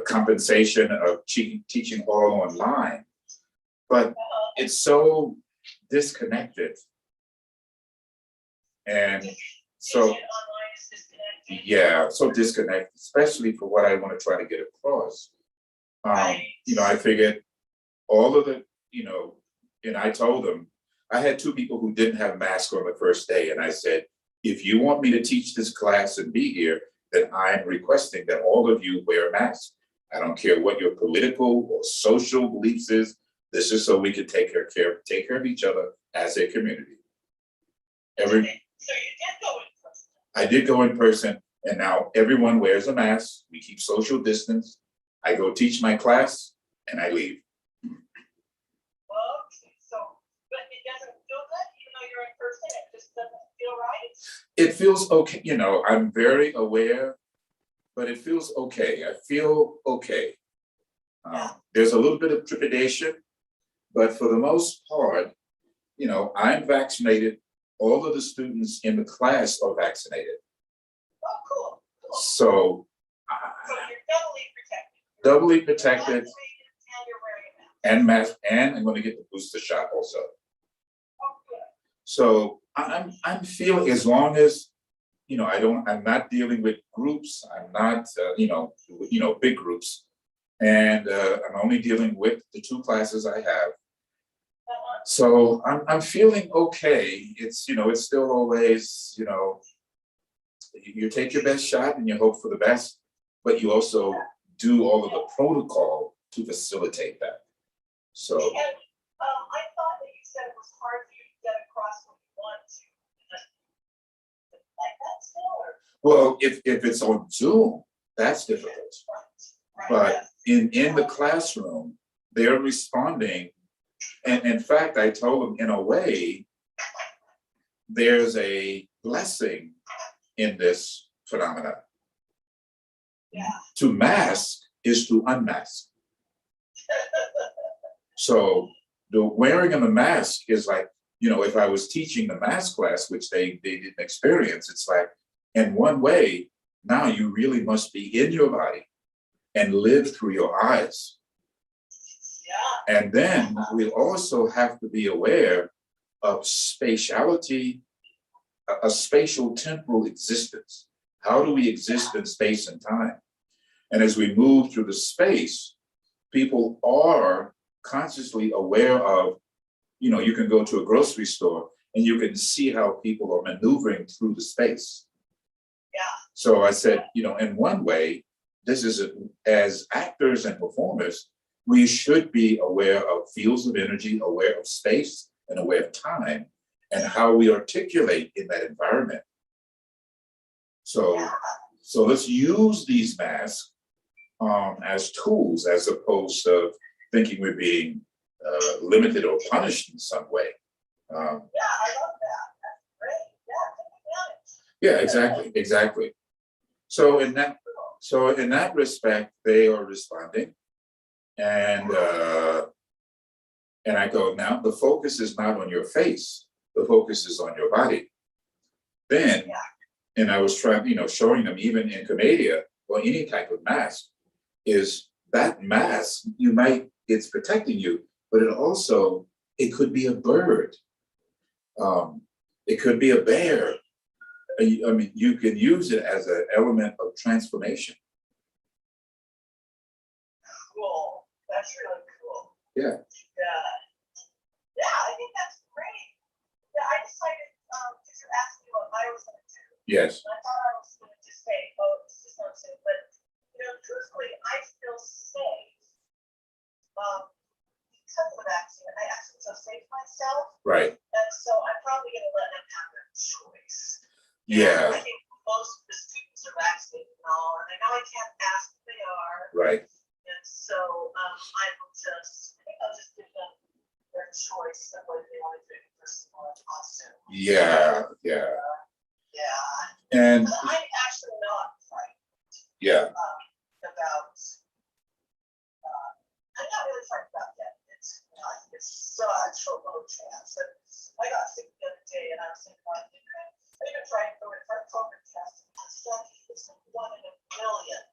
compensation of teaching all online, but it's so disconnected. And so, Online is disconnected. yeah, so disconnected, especially for what I want to try to get across. You know, I figured all of the, you know, and I told them, I had 2 people who didn't have masks on the first day, and I said, if you want me to teach this class and be here, then I'm requesting that all of you wear masks. I don't care what your political or social beliefs is. This is so we can take care of each other as a community. So you did go in person? I did go in person, and now everyone wears a mask. We keep social distance. I go teach my class, and I leave. Well, but it doesn't feel good, even though you're in person, it just doesn't feel right? It feels okay, you know, I'm very aware, but it feels okay. I feel okay. There's a little bit of trepidation, but for the most part, you know, I'm vaccinated. All of the students in the class are vaccinated. Oh, cool. So So you're doubly protected. doubly protected, And you're wearing a mask. and I'm going to get the booster shot also. Oh, good. So I'm feeling, as long as, you know, I'm not dealing with groups. I'm not, you know, big groups, and I'm only dealing with the 2 classes I have. So I'm feeling okay. It's, you know, it's still always, you know, you take your best shot and you hope for the best, but you also do all of the protocol to facilitate that. So. And I thought that you said it was hard for you to get across what you want to. Like that still, or? Well, if it's on Zoom, that's difficult. Right. But in the classroom, they're responding. And in fact, I told them, in a way, there's a blessing in this phenomena. Yeah. To mask is to unmask. So the wearing of a mask is like, if I was teaching the mask class, which they didn't experience, it's like, in one way, now you really must be in your body and live through your eyes. Yeah. And then we also have to be aware of spatiality, a spatial temporal existence. How do we exist in space and time? And as we move through the space, people are consciously aware of, you can go to a grocery store and you can see how people are maneuvering through the space. Yeah. So I said, in one way, this is as actors and performers, we should be aware of fields of energy, aware of space, and aware of time, and how we articulate in that environment. So let's use these masks as tools, as opposed to thinking we're being limited or punished in some way. Yeah, I love that. That's great. Yeah, Exactly. So in that respect, they are responding, and I go, now the focus is not on your face, the focus is on your body. Then, and I was trying, showing them even in Canada or any type of mask, is that mask, it's protecting you, but it could be a bird. It could be a bear. I mean, you can use it as an element of transformation. Cool. That's really cool. Yeah. Yeah, I think that's great. Yeah, I decided, because you're asking me what I was going to do. Yes. And I thought I was going to just say, it's just not safe. But, truthfully, I feel safe because of the vaccine. I actually feel safe myself. Right. And so I'm probably going to let them have their choice. Yeah. And I think most of the students are vaccinated and all, and I know I can't ask if they are. Right. And so I think I'll just give them their choice of whether they want to do it in person or in costume. Yeah. Yeah. And I'm actually not frightened yeah. about, I'm not really frightened about that. It's such a low chance. And I got sick the other day and I was thinking, I even tried to go in for a COVID test. It's like 1 in a million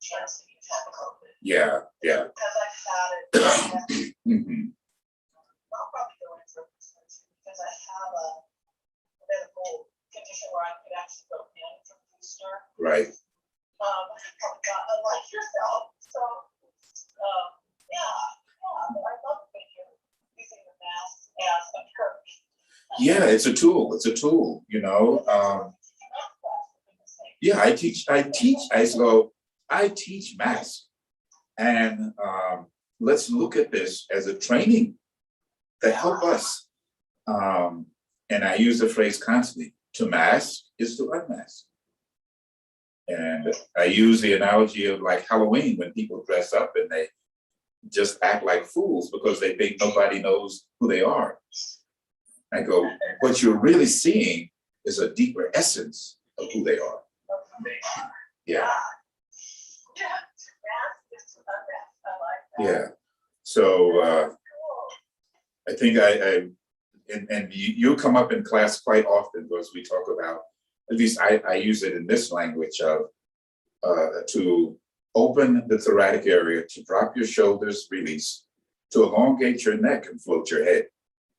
chance that you have COVID. Yeah. Because I've had it. Mm-hmm. I'll probably go in for this because I have a medical condition where I could actually go in for booster. Right. Probably got unlike yourself. So, but I love that you're using the mask as a perk. Yeah, it's a tool. Yeah, I teach math, and let's look at this as a training to help us. And I use the phrase constantly, to mask is to unmask. And I use the analogy of like Halloween, when people dress up and they just act like fools because they think nobody knows who they are. I go, what you're really seeing is a deeper essence of who they are. Yeah. Yeah. So I think and you come up in class quite often because we talk about, at least I use it in this language of to open the thoracic area, to drop your shoulders, release, to elongate your neck and float your head.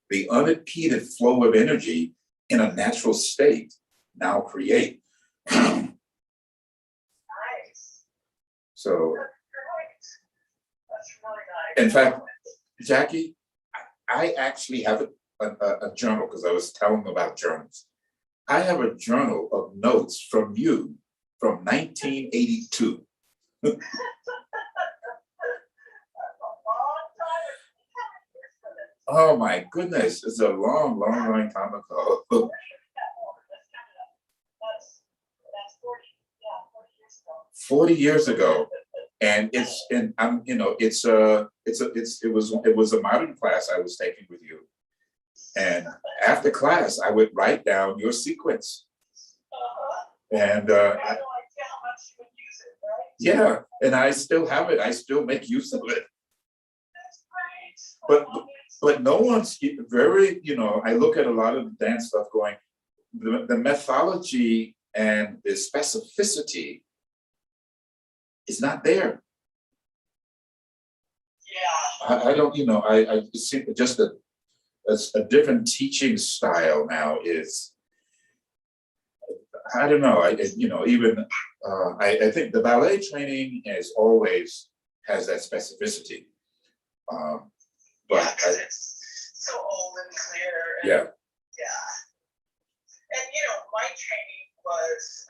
The unimpeded flow of energy in a natural state now create. Nice. So, That's really nice. in fact, Jackie, I actually have a journal because I was telling them about journals. I have a journal of notes from you from 1982. Oh my goodness, it's a long time ago. 40 years ago. 40 years ago. And it was a modern class I was taking with you. And after class, I would write down your sequence. And I have no idea how much you would use it, right? yeah, and I still have it. I still make use of it. That's great. But- Oh, But no one's very, I look at a lot of the dance stuff going, the methodology and the specificity is not there. yeah. I don't, I see just a different teaching style now is, I don't know, I think the ballet training is always has that specificity. But Yeah, because it's so old and clear. And, yeah, Yeah. And, my training was,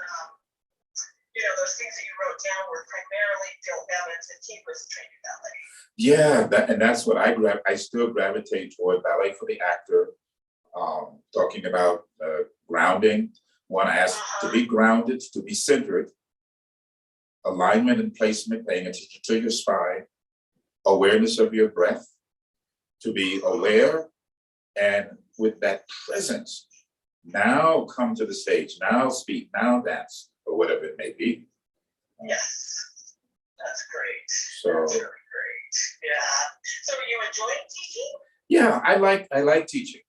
those things that you wrote down were primarily Phil Evans and he was trained in ballet. yeah, and that's what I still gravitate toward ballet for the actor. Talking about grounding, one has to be grounded, to be centered, alignment and placement, paying attention to your spine, awareness of your breath, to be aware, and with that presence, now come to the stage, now speak, now dance, or whatever it may be. Yes. That's great. So That's really great. Yeah. So are you enjoying teaching? yeah, I like teaching.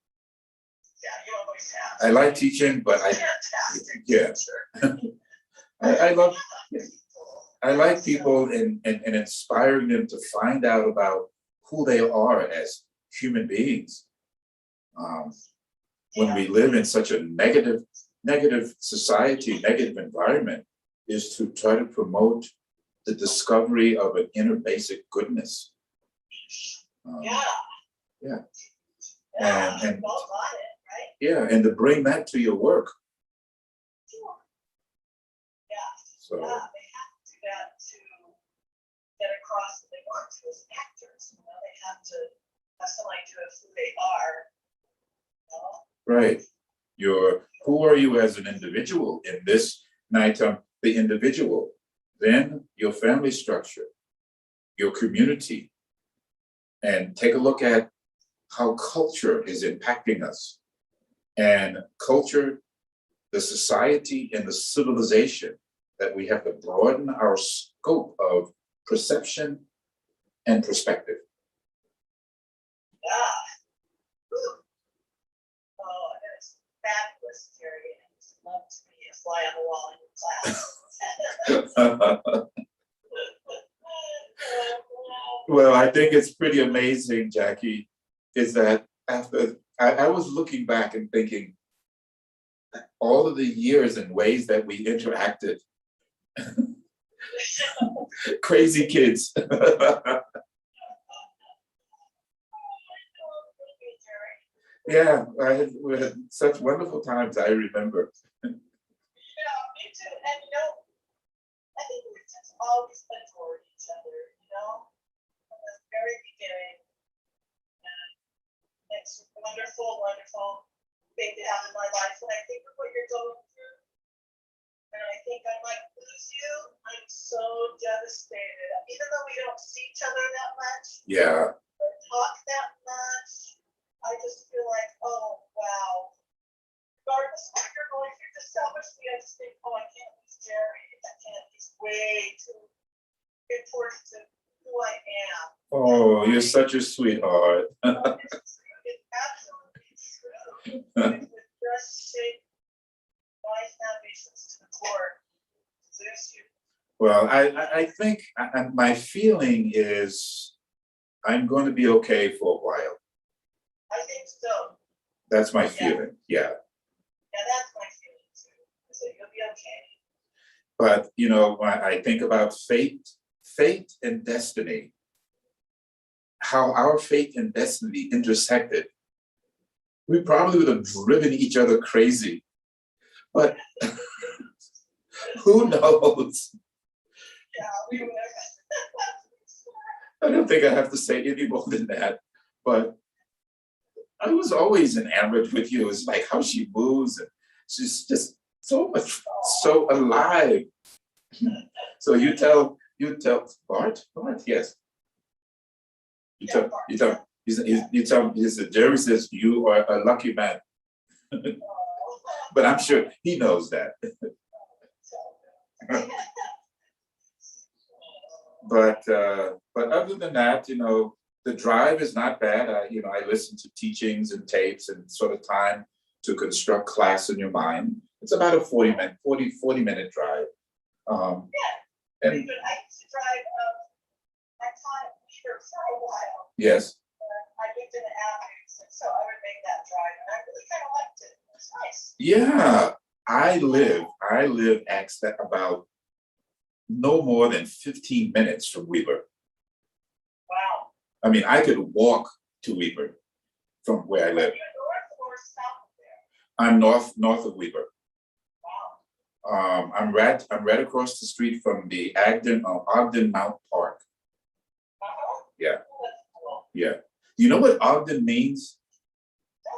Yeah, you always have. I like teaching, but Fantastic. yeah. teacher. I like people and inspiring them to find out about who they are as human beings. When we live in such a negative society, negative environment, is to try to promote the discovery of an inner basic goodness. Yeah. Yeah. Yeah. And Well got it, right? yeah, and to bring that to your work. Sure. Yeah. So Yeah, they have to do that to get across that they want to as actors. They have to have some idea of who they are. right. Who are you as an individual in this night? The individual, then your family structure, your community, and take a look at how culture is impacting us. And culture, the society and the civilization, that we have to broaden our scope of perception and perspective. Yeah. Whew. Oh, it's fabulous, Jerry. I just love to be a fly on the wall in your class. Well, I think it's pretty amazing, Jackie, is that after I was looking back and thinking all of the years and ways that we interacted. Crazy kids. Yeah, we had such wonderful times, I remember. Yeah, me too. And I think we've just always adored each other, from the very beginning. And it's a wonderful, wonderful thing to have in my life. When I think of what you're going through, and I think I might lose you, I'm so devastated. Even though we don't see each other that much, Yeah, or talk that much, I just feel like, oh, wow. Regardless of what you're going through, just selfishly, I just think, oh, I can't lose Jerry. I can't. He's way too important to who I am. oh, you're such a sweetheart. It's true. It's absolutely true. It would just shake my foundations to the core. Lose you. Well, I think my feeling is I'm going to be okay for a while. I think so. That's my feeling, yeah. Yeah, that's my feeling too. So you'll be okay. But, when I think about fate and destiny, how our fate and destiny intersected, we probably would have driven each other crazy. But who knows? Yeah, we will. I don't think I have to say any more than that. But I was always enamored with you. It's like how she moves, and she's just so alive. So you tell Bart, yes. You tell You tell me, he said, Jerry says you are a lucky man. But I'm sure he knows that. But other than that, the drive is not bad. I listen to teachings and tapes and sort of time to construct class in your mind. It's about a 40-minute drive. And I used to drive, I taught at Weaver for a while. yes, I lived in the Avenues, and so I would make that drive, and I really kind of liked it. It was nice. yeah, I live about no more than 15 minutes from Weber. Wow. I mean, I could walk to Weber from where I live. Are you north or south of there? I'm north of Weber. Wow. I'm right across the street from the Ogden Mount Park. Uh-huh. Yeah. Oh, that's cool. Yeah. You know what Ogden means? No.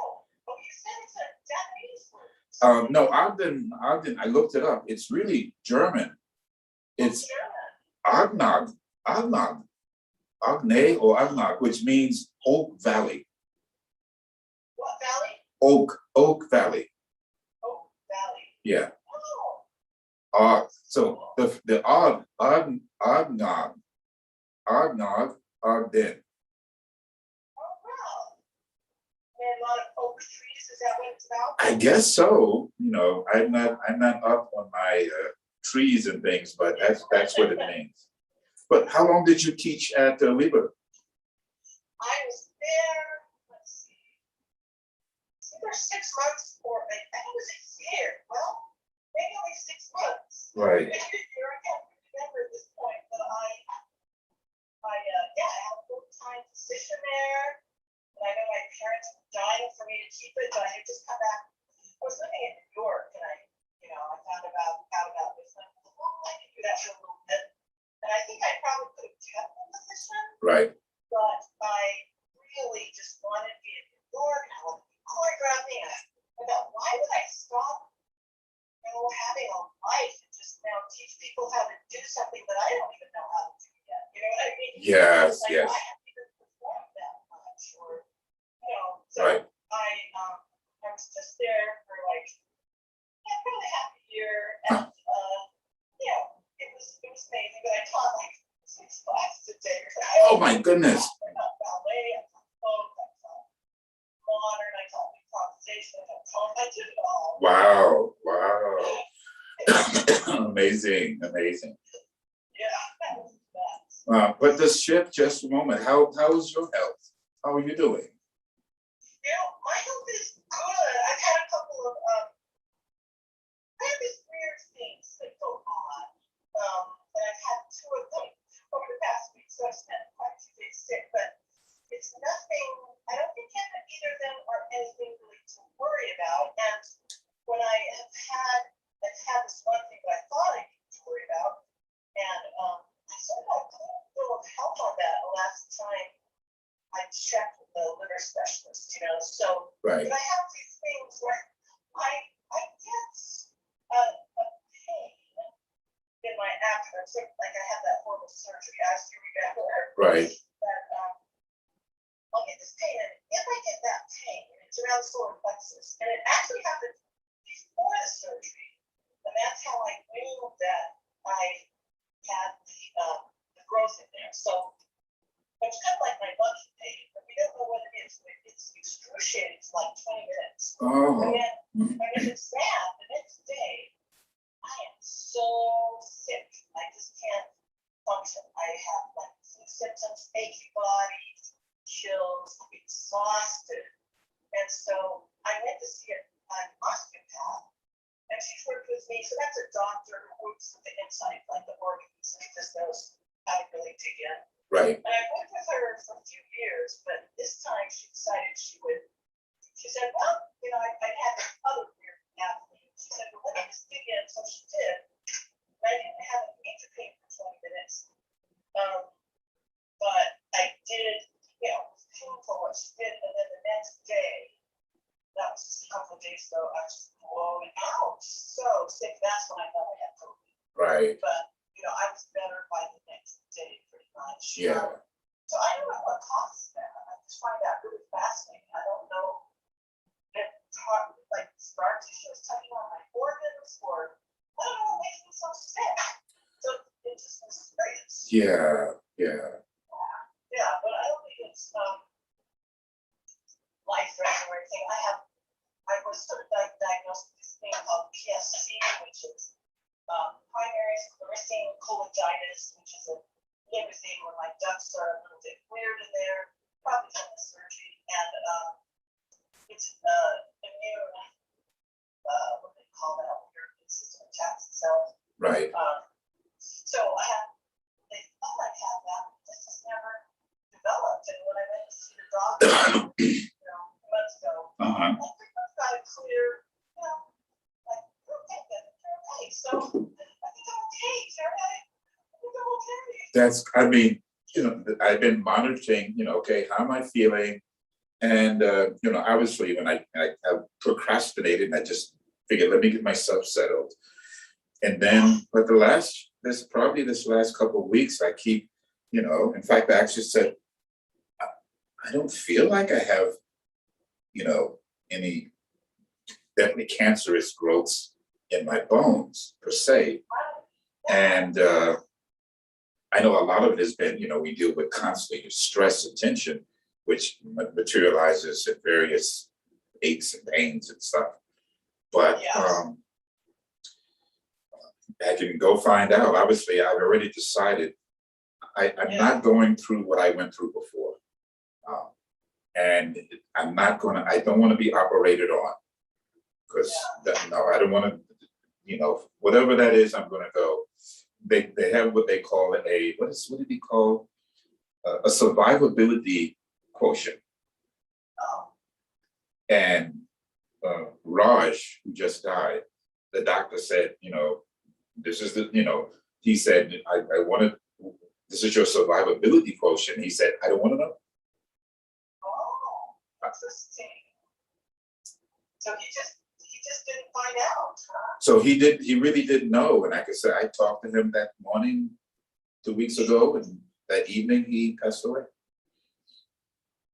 Oh, you said it's a Japanese word. No, Ogden, I looked it up. It's really German. It's German. Agne or Agnog, which means Oak Valley. What valley? Oak Valley. Oak Valley. Yeah. Oh. So the Ogden. Oh, wow. And a lot of oak trees, is that what it's about? I guess so. I'm not up on my trees and things, but that's what it means. But how long did you teach at Weber? I was there, let's see, for 6 months or I think it was a year. Well, maybe only 6 months. Right. Maybe a year. I can't remember at this point, but I had a full-time position there. And I know my parents were dying for me to keep it, but I had just come back. I was living in New York, and I found out about this. And I was like, well, I can do that for a little bit. And I think I probably could have kept the position. Right. But I really just wanted to be in New York. I wanted to be choreographing. I thought, why would I stop, having a life and just now teach people how to do something that I don't even know how to do yet? You know what I mean? Yes, Like, yes. I haven't even performed that much, or so Right. I was just there for like probably half a year, and it was amazing. But I taught like 6 classes a day. Oh my goodness. I taught ballet, I taught folk, I taught modern, I taught improvisation, I did it all. Wow. Amazing. Yeah, that was nuts. But this shift, just a moment. How is your health? How are you doing? My health is good. I've had a couple of I have these weird things that go on. And I've had 2 of them over the past week, so I've spent quite a few days sick, but it's nothing, I don't think either of them are anything really to worry about. And when I've had this one thing that I thought I needed to worry about, and I sort of got a little help on that the last time I checked with the liver specialist, so Right. but I have these things where I get a pain in my abdomen, so like I had that horrible surgery, as you remember. Right. But I'll get this pain, and if I get that pain, it's around the solar plexus, and it actually happened before the surgery, and that's how I knew that I had the growth in there. So it's kind of like my monkey pain, but we don't know what it is. It's excruciating for like 20 minutes. Oh. And then when it's bad, the next day, I am so sick. I just can't function. I have like flu symptoms, achy body, chills, I'm exhausted. And so I went to see an osteopath, and she's worked with me. So that's a doctor who works with the inside, like the organs, and just knows how to really dig in. Right. And I worked with her for a few years, but this time she decided she said, well, I had this other weird athlete. She said, well, let me just dig in. So she did. And I didn't have a major pain for 20 minutes. But I did, it was painful what she did. And then the next day, that was just a couple of days ago, I was just blown out. So sick. That's when I thought I had COVID. Right. But, I was better by the next day, pretty much. Yeah. So I don't know what caused that. I just find that really fascinating. I don't know if like scar tissue is touching on my organs or I don't know what makes me so sick. So it's just mysterious. Yeah. Yeah, but I don't think it's life threatening or anything. I was sort of diagnosed with this thing called PSC, which is primary sclerosing cholangitis, which is a liver thing where my ducts are a little bit weird in there, probably from the surgery. And it's immune, what do they call that? Your immune system attacks itself. Right. So they thought I had that, but this has never developed. And when I went to see the doctor, months ago, Uh-huh. I pretty much got it clear, like, you're okay, then, you're okay. So I think I'm okay, Sarah. I think I'm okay. I mean, I've been monitoring, okay, how am I feeling? And, obviously when I procrastinated, I just figured, let me get myself settled. And then, but this last couple of weeks, I keep, in fact, I actually said, I don't feel like I have, any definitely cancerous growths in my bones per se. And I know a lot of it has been, we deal with constantly stress and tension, which materializes in various aches and pains and stuff. But I can go find out. Obviously, I've already decided I'm not going through what I went through before. And I don't want to be operated on because I don't want to, whatever that is, I'm going to go. They have what they call what did he call? A survivability quotient. And Raj, who just died, the doctor said, this is he said, I wanted, this is your survivability quotient. He said, I don't want to know. Oh, interesting. So he just didn't find out, huh? So he really didn't know. And like I said, I talked to him that morning 2 weeks ago, and that evening he passed away.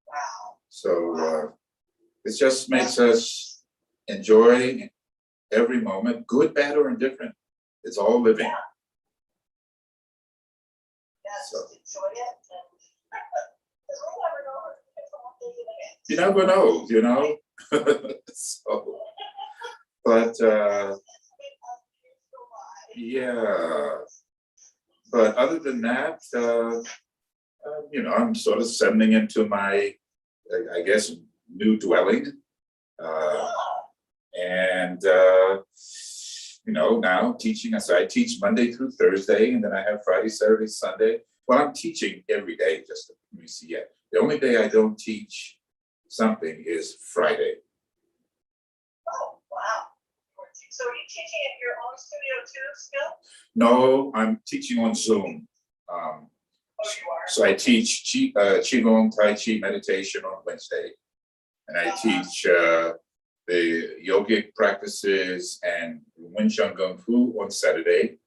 Wow. So it just makes us enjoy every moment, good, bad, or indifferent. It's all living. Yeah, So. just enjoy it. And You never know, So, but yeah. But other than that, I'm sort of settling into my, I guess, new dwelling. And now teaching. So I teach Monday through Thursday, and then I have Friday, Saturday, Sunday. Well, I'm teaching every day, just to let me see yet. The only day I don't teach something is Friday. Oh, wow. So are you teaching at your own studio too still? No, I'm teaching on Zoom. Oh, you are? So I teach Qigong, Tai Chi meditation on Wednesday. And I teach the yogic practices and Wing Chun Kung Fu on Saturday.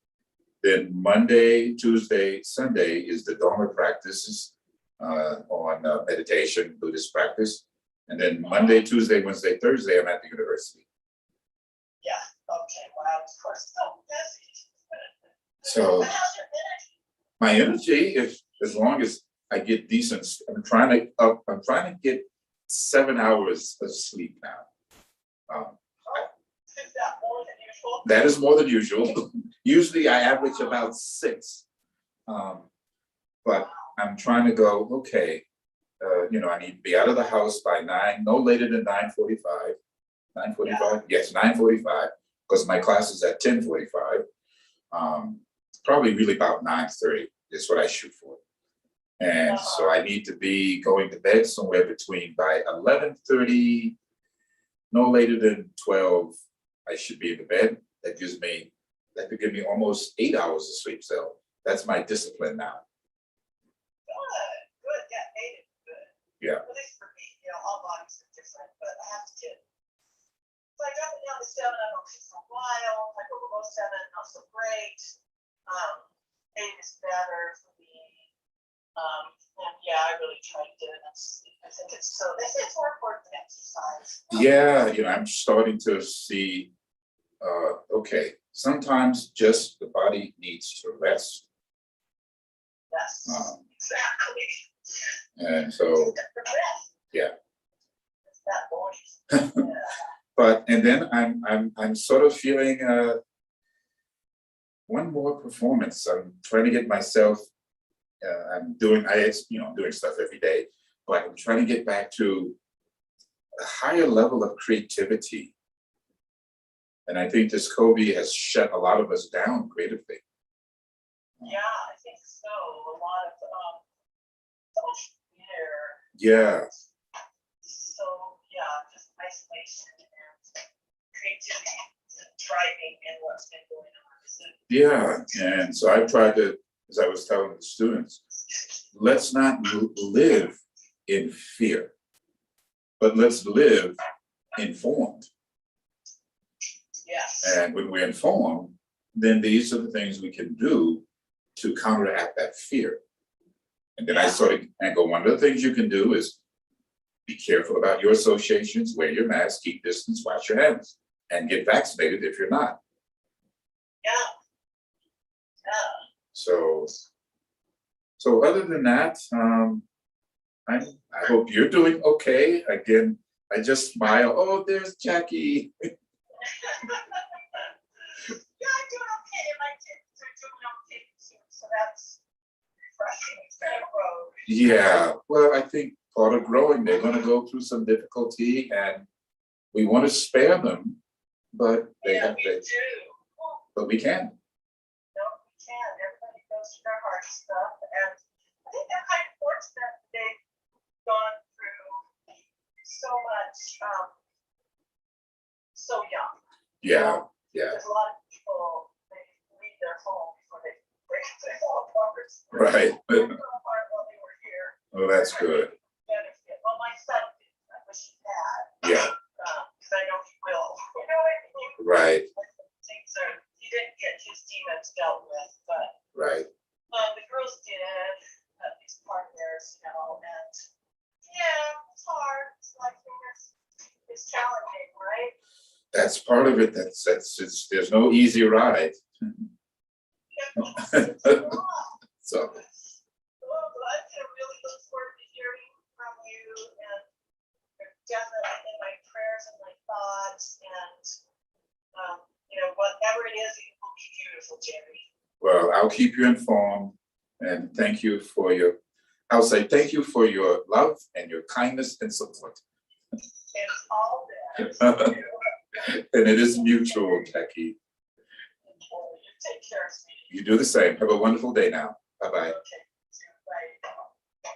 Then Monday, Tuesday, Sunday is the Dharma practices on meditation, Buddhist practice. And then Monday, Tuesday, Wednesday, Thursday, I'm at the university. Yeah, okay, wow, of course, so busy. So But how's your energy? my energy, if as long as I get decent, I'm trying to get 7 hours of sleep now. Is that more than usual? That is more than usual. Usually I average about 6. But I'm trying to go, okay, I need to be out of the house by 9, no later than 9:45. 9:45? Yes, 9:45, because my class is at 10:45. Probably really about 9:30 is what I shoot for. And so I need to be going to bed somewhere between by 11:30, no later than 12, I should be in the bed. That could give me almost 8 hours of sleep. So that's my discipline now. Good, yeah, 8 is good. Yeah. At least for me, all bodies are different, but I have to get. So I got down to 7, I'm okay for a while. I go below 7, not so great. 8 is better for me. And yeah, I really tried to, I think it's so, they say it's more important than exercise. Yeah, I'm starting to see, okay, sometimes just the body needs to rest. Yes, Um, exactly. And so, The breath. yeah. It's that voice. Yeah. and then I'm sort of feeling one more performance. I'm trying to get myself. I'm doing doing stuff every day, but I'm trying to get back to a higher level of creativity. And I think this COVID has shut a lot of us down creatively. Yeah, I think so. A lot of so much fear. Yeah, So yeah, just isolation and creativity and thriving in what's been going on. So, yeah. And so I tried to, as I was telling the students, let's not live in fear, but let's live informed. yes. And when we're informed, then these are the things we can do to counteract that fear. And then I sort of and go, one of the things you can do is be careful about your associations, wear your mask, keep distance, wash your hands, and get vaccinated if you're not. Yeah. Yeah. So other than that, I hope you're doing okay. Again, I just smile. Oh, there's Jackie. Yeah, I'm doing okay. My kids are doing okay too, so that's refreshing. It's been a road. Yeah, well, I think part of growing, they're going to go through some difficulty, and we want to spare them, but they Yeah, have we to, do. but we can. No, we can. Everybody goes through their hard stuff, and I think they're kind of fortunate that they've gone through so much, so young. Yeah, yeah, There's a lot of people, they leave their home before they break their home apart. right. They fell apart while they were here. Well, that's good. Benefit. Well, my son did. I wish he had, Yeah, because I know he will. You know what I mean? right, Things are, he didn't get his demons dealt with, but right. the girls did, at least part of theirs, and yeah, it's hard. It's like it's challenging, right? That's part of it. That's it's, there's no easy ride. It's a lot. So, Well, I really look forward to hearing from you, and you're definitely in my prayers and my thoughts, and whatever it is, it will be beautiful, Jerry. well, I'll keep you informed, and thank you for your. I'll say thank you for your love and your kindness and support. It's all there. And it is mutual, Jackie. You take care, sweetie. You do the same. Have a wonderful day now. Bye-bye. Okay. Bye.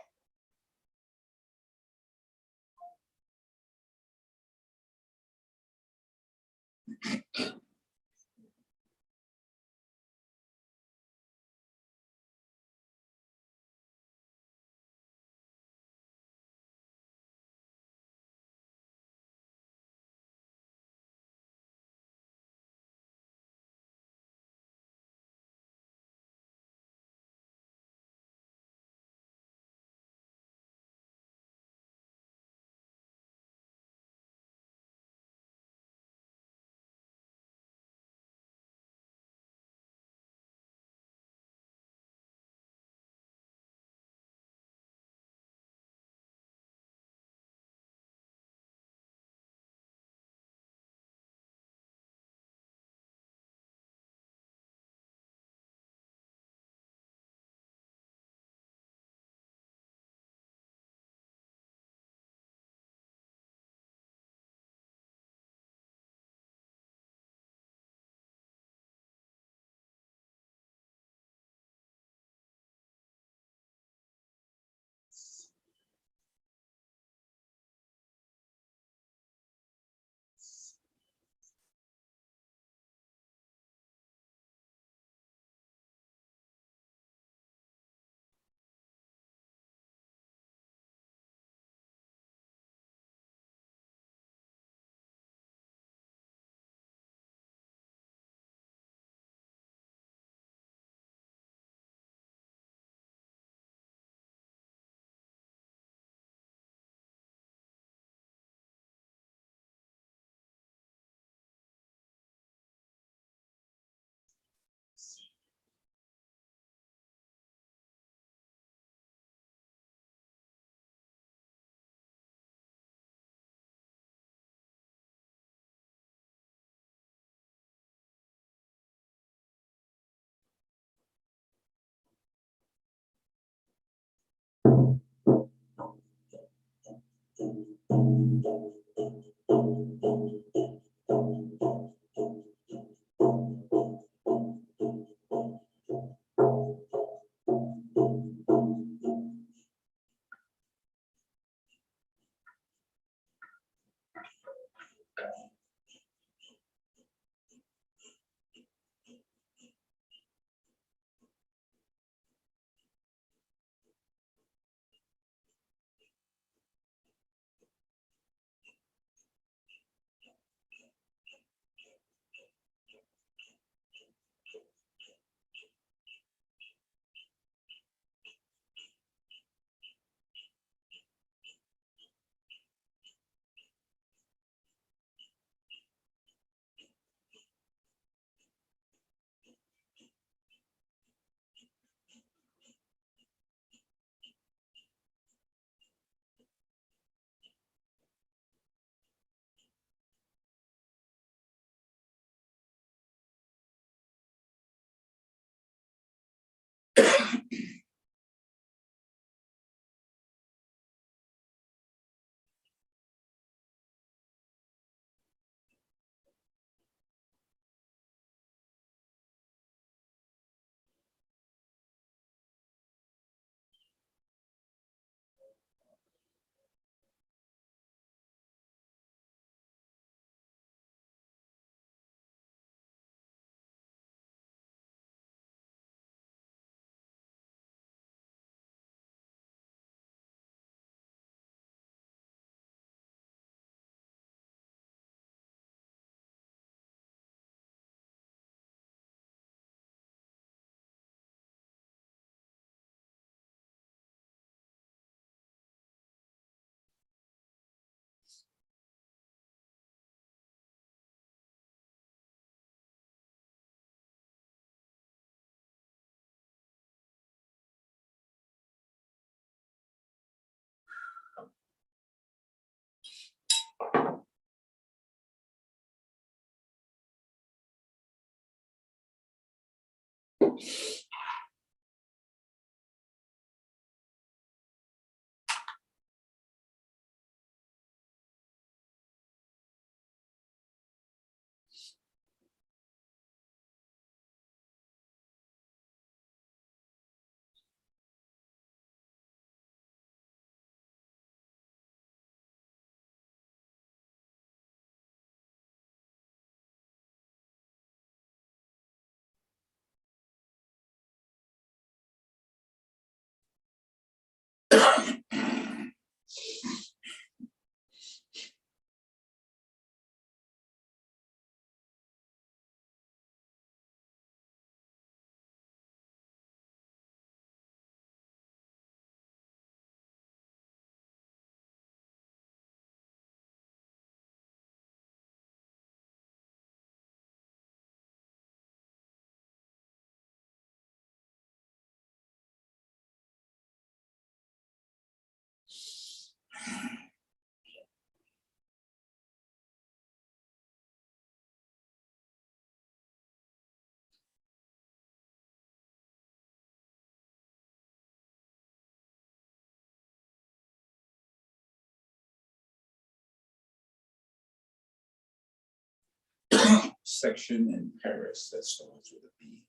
Section in Paris that starts with a B.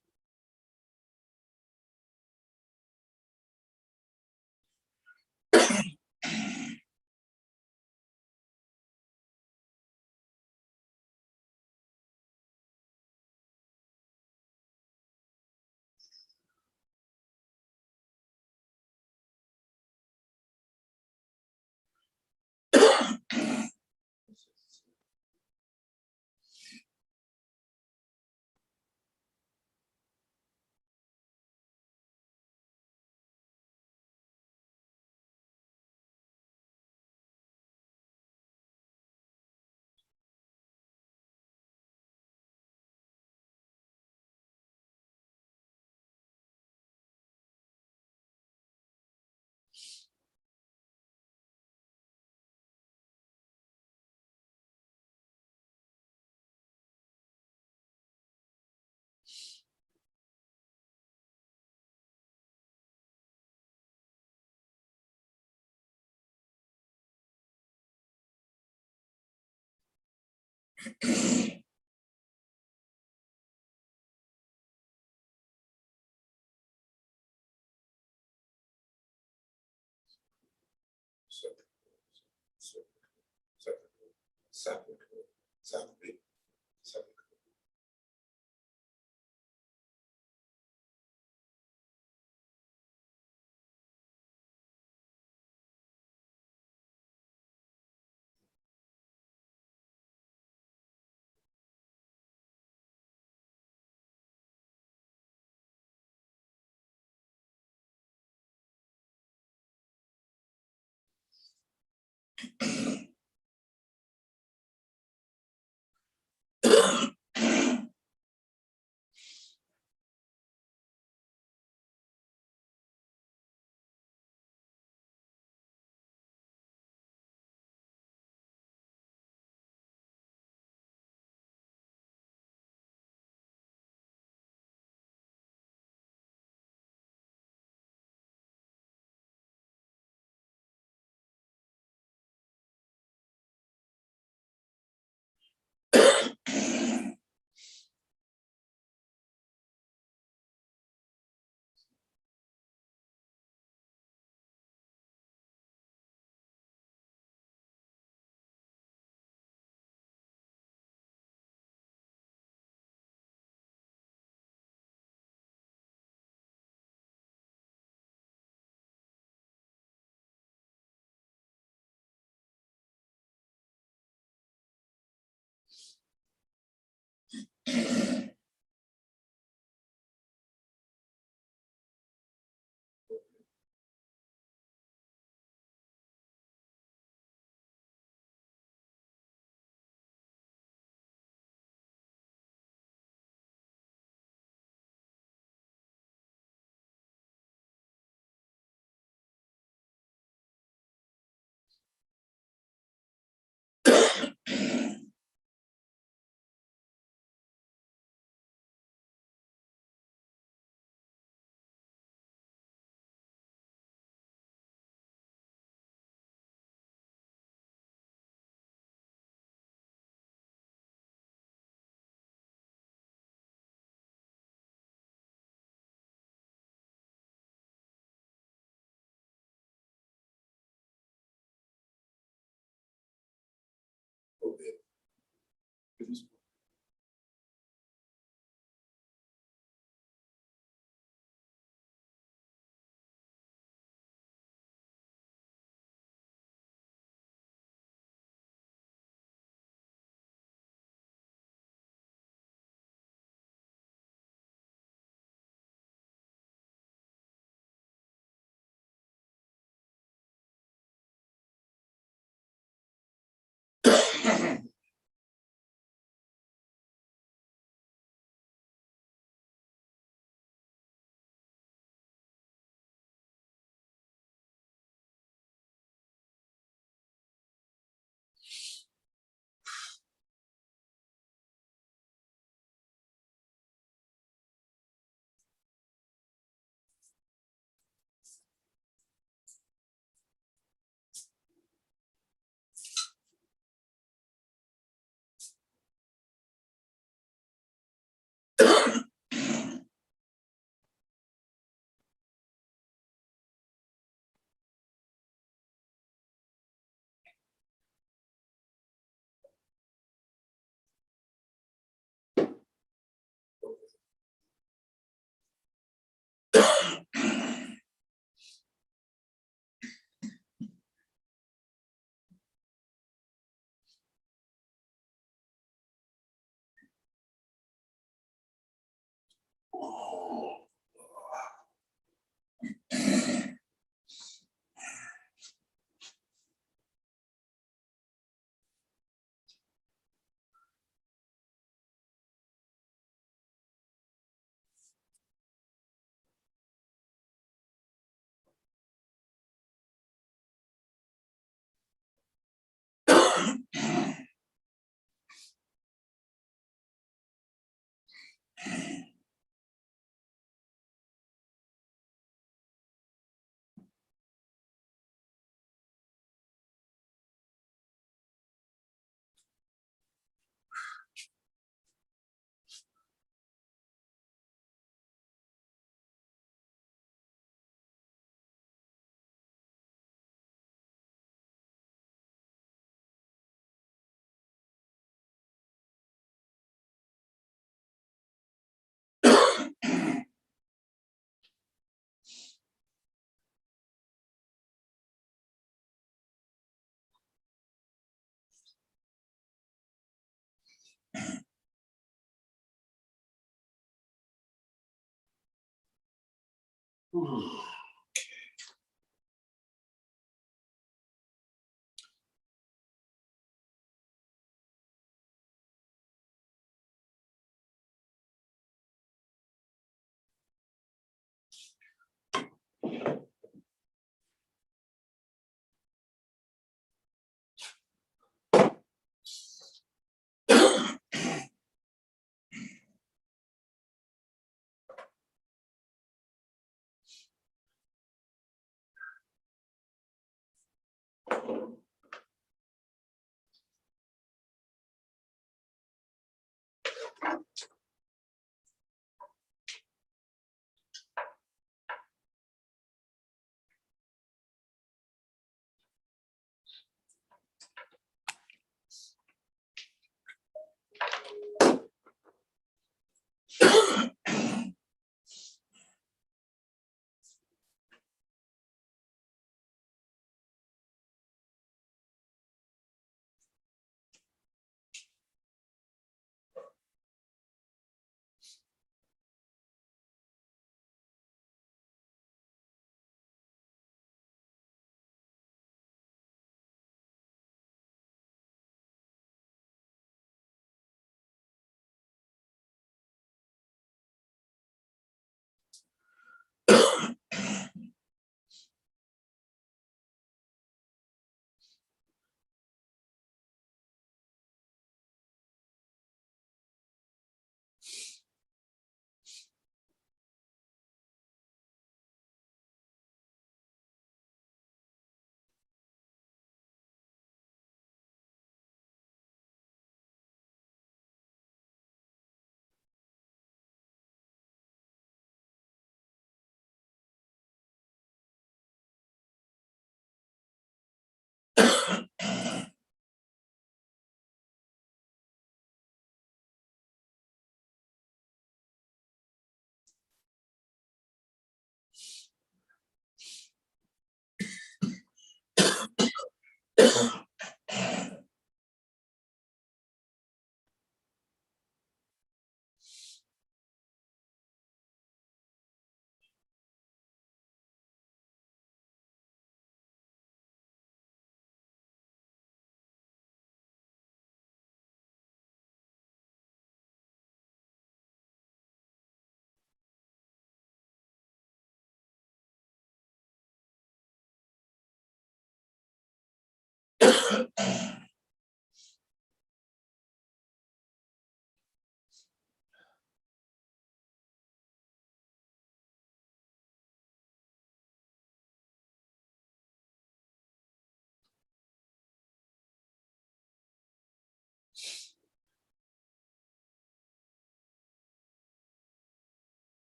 Yeah.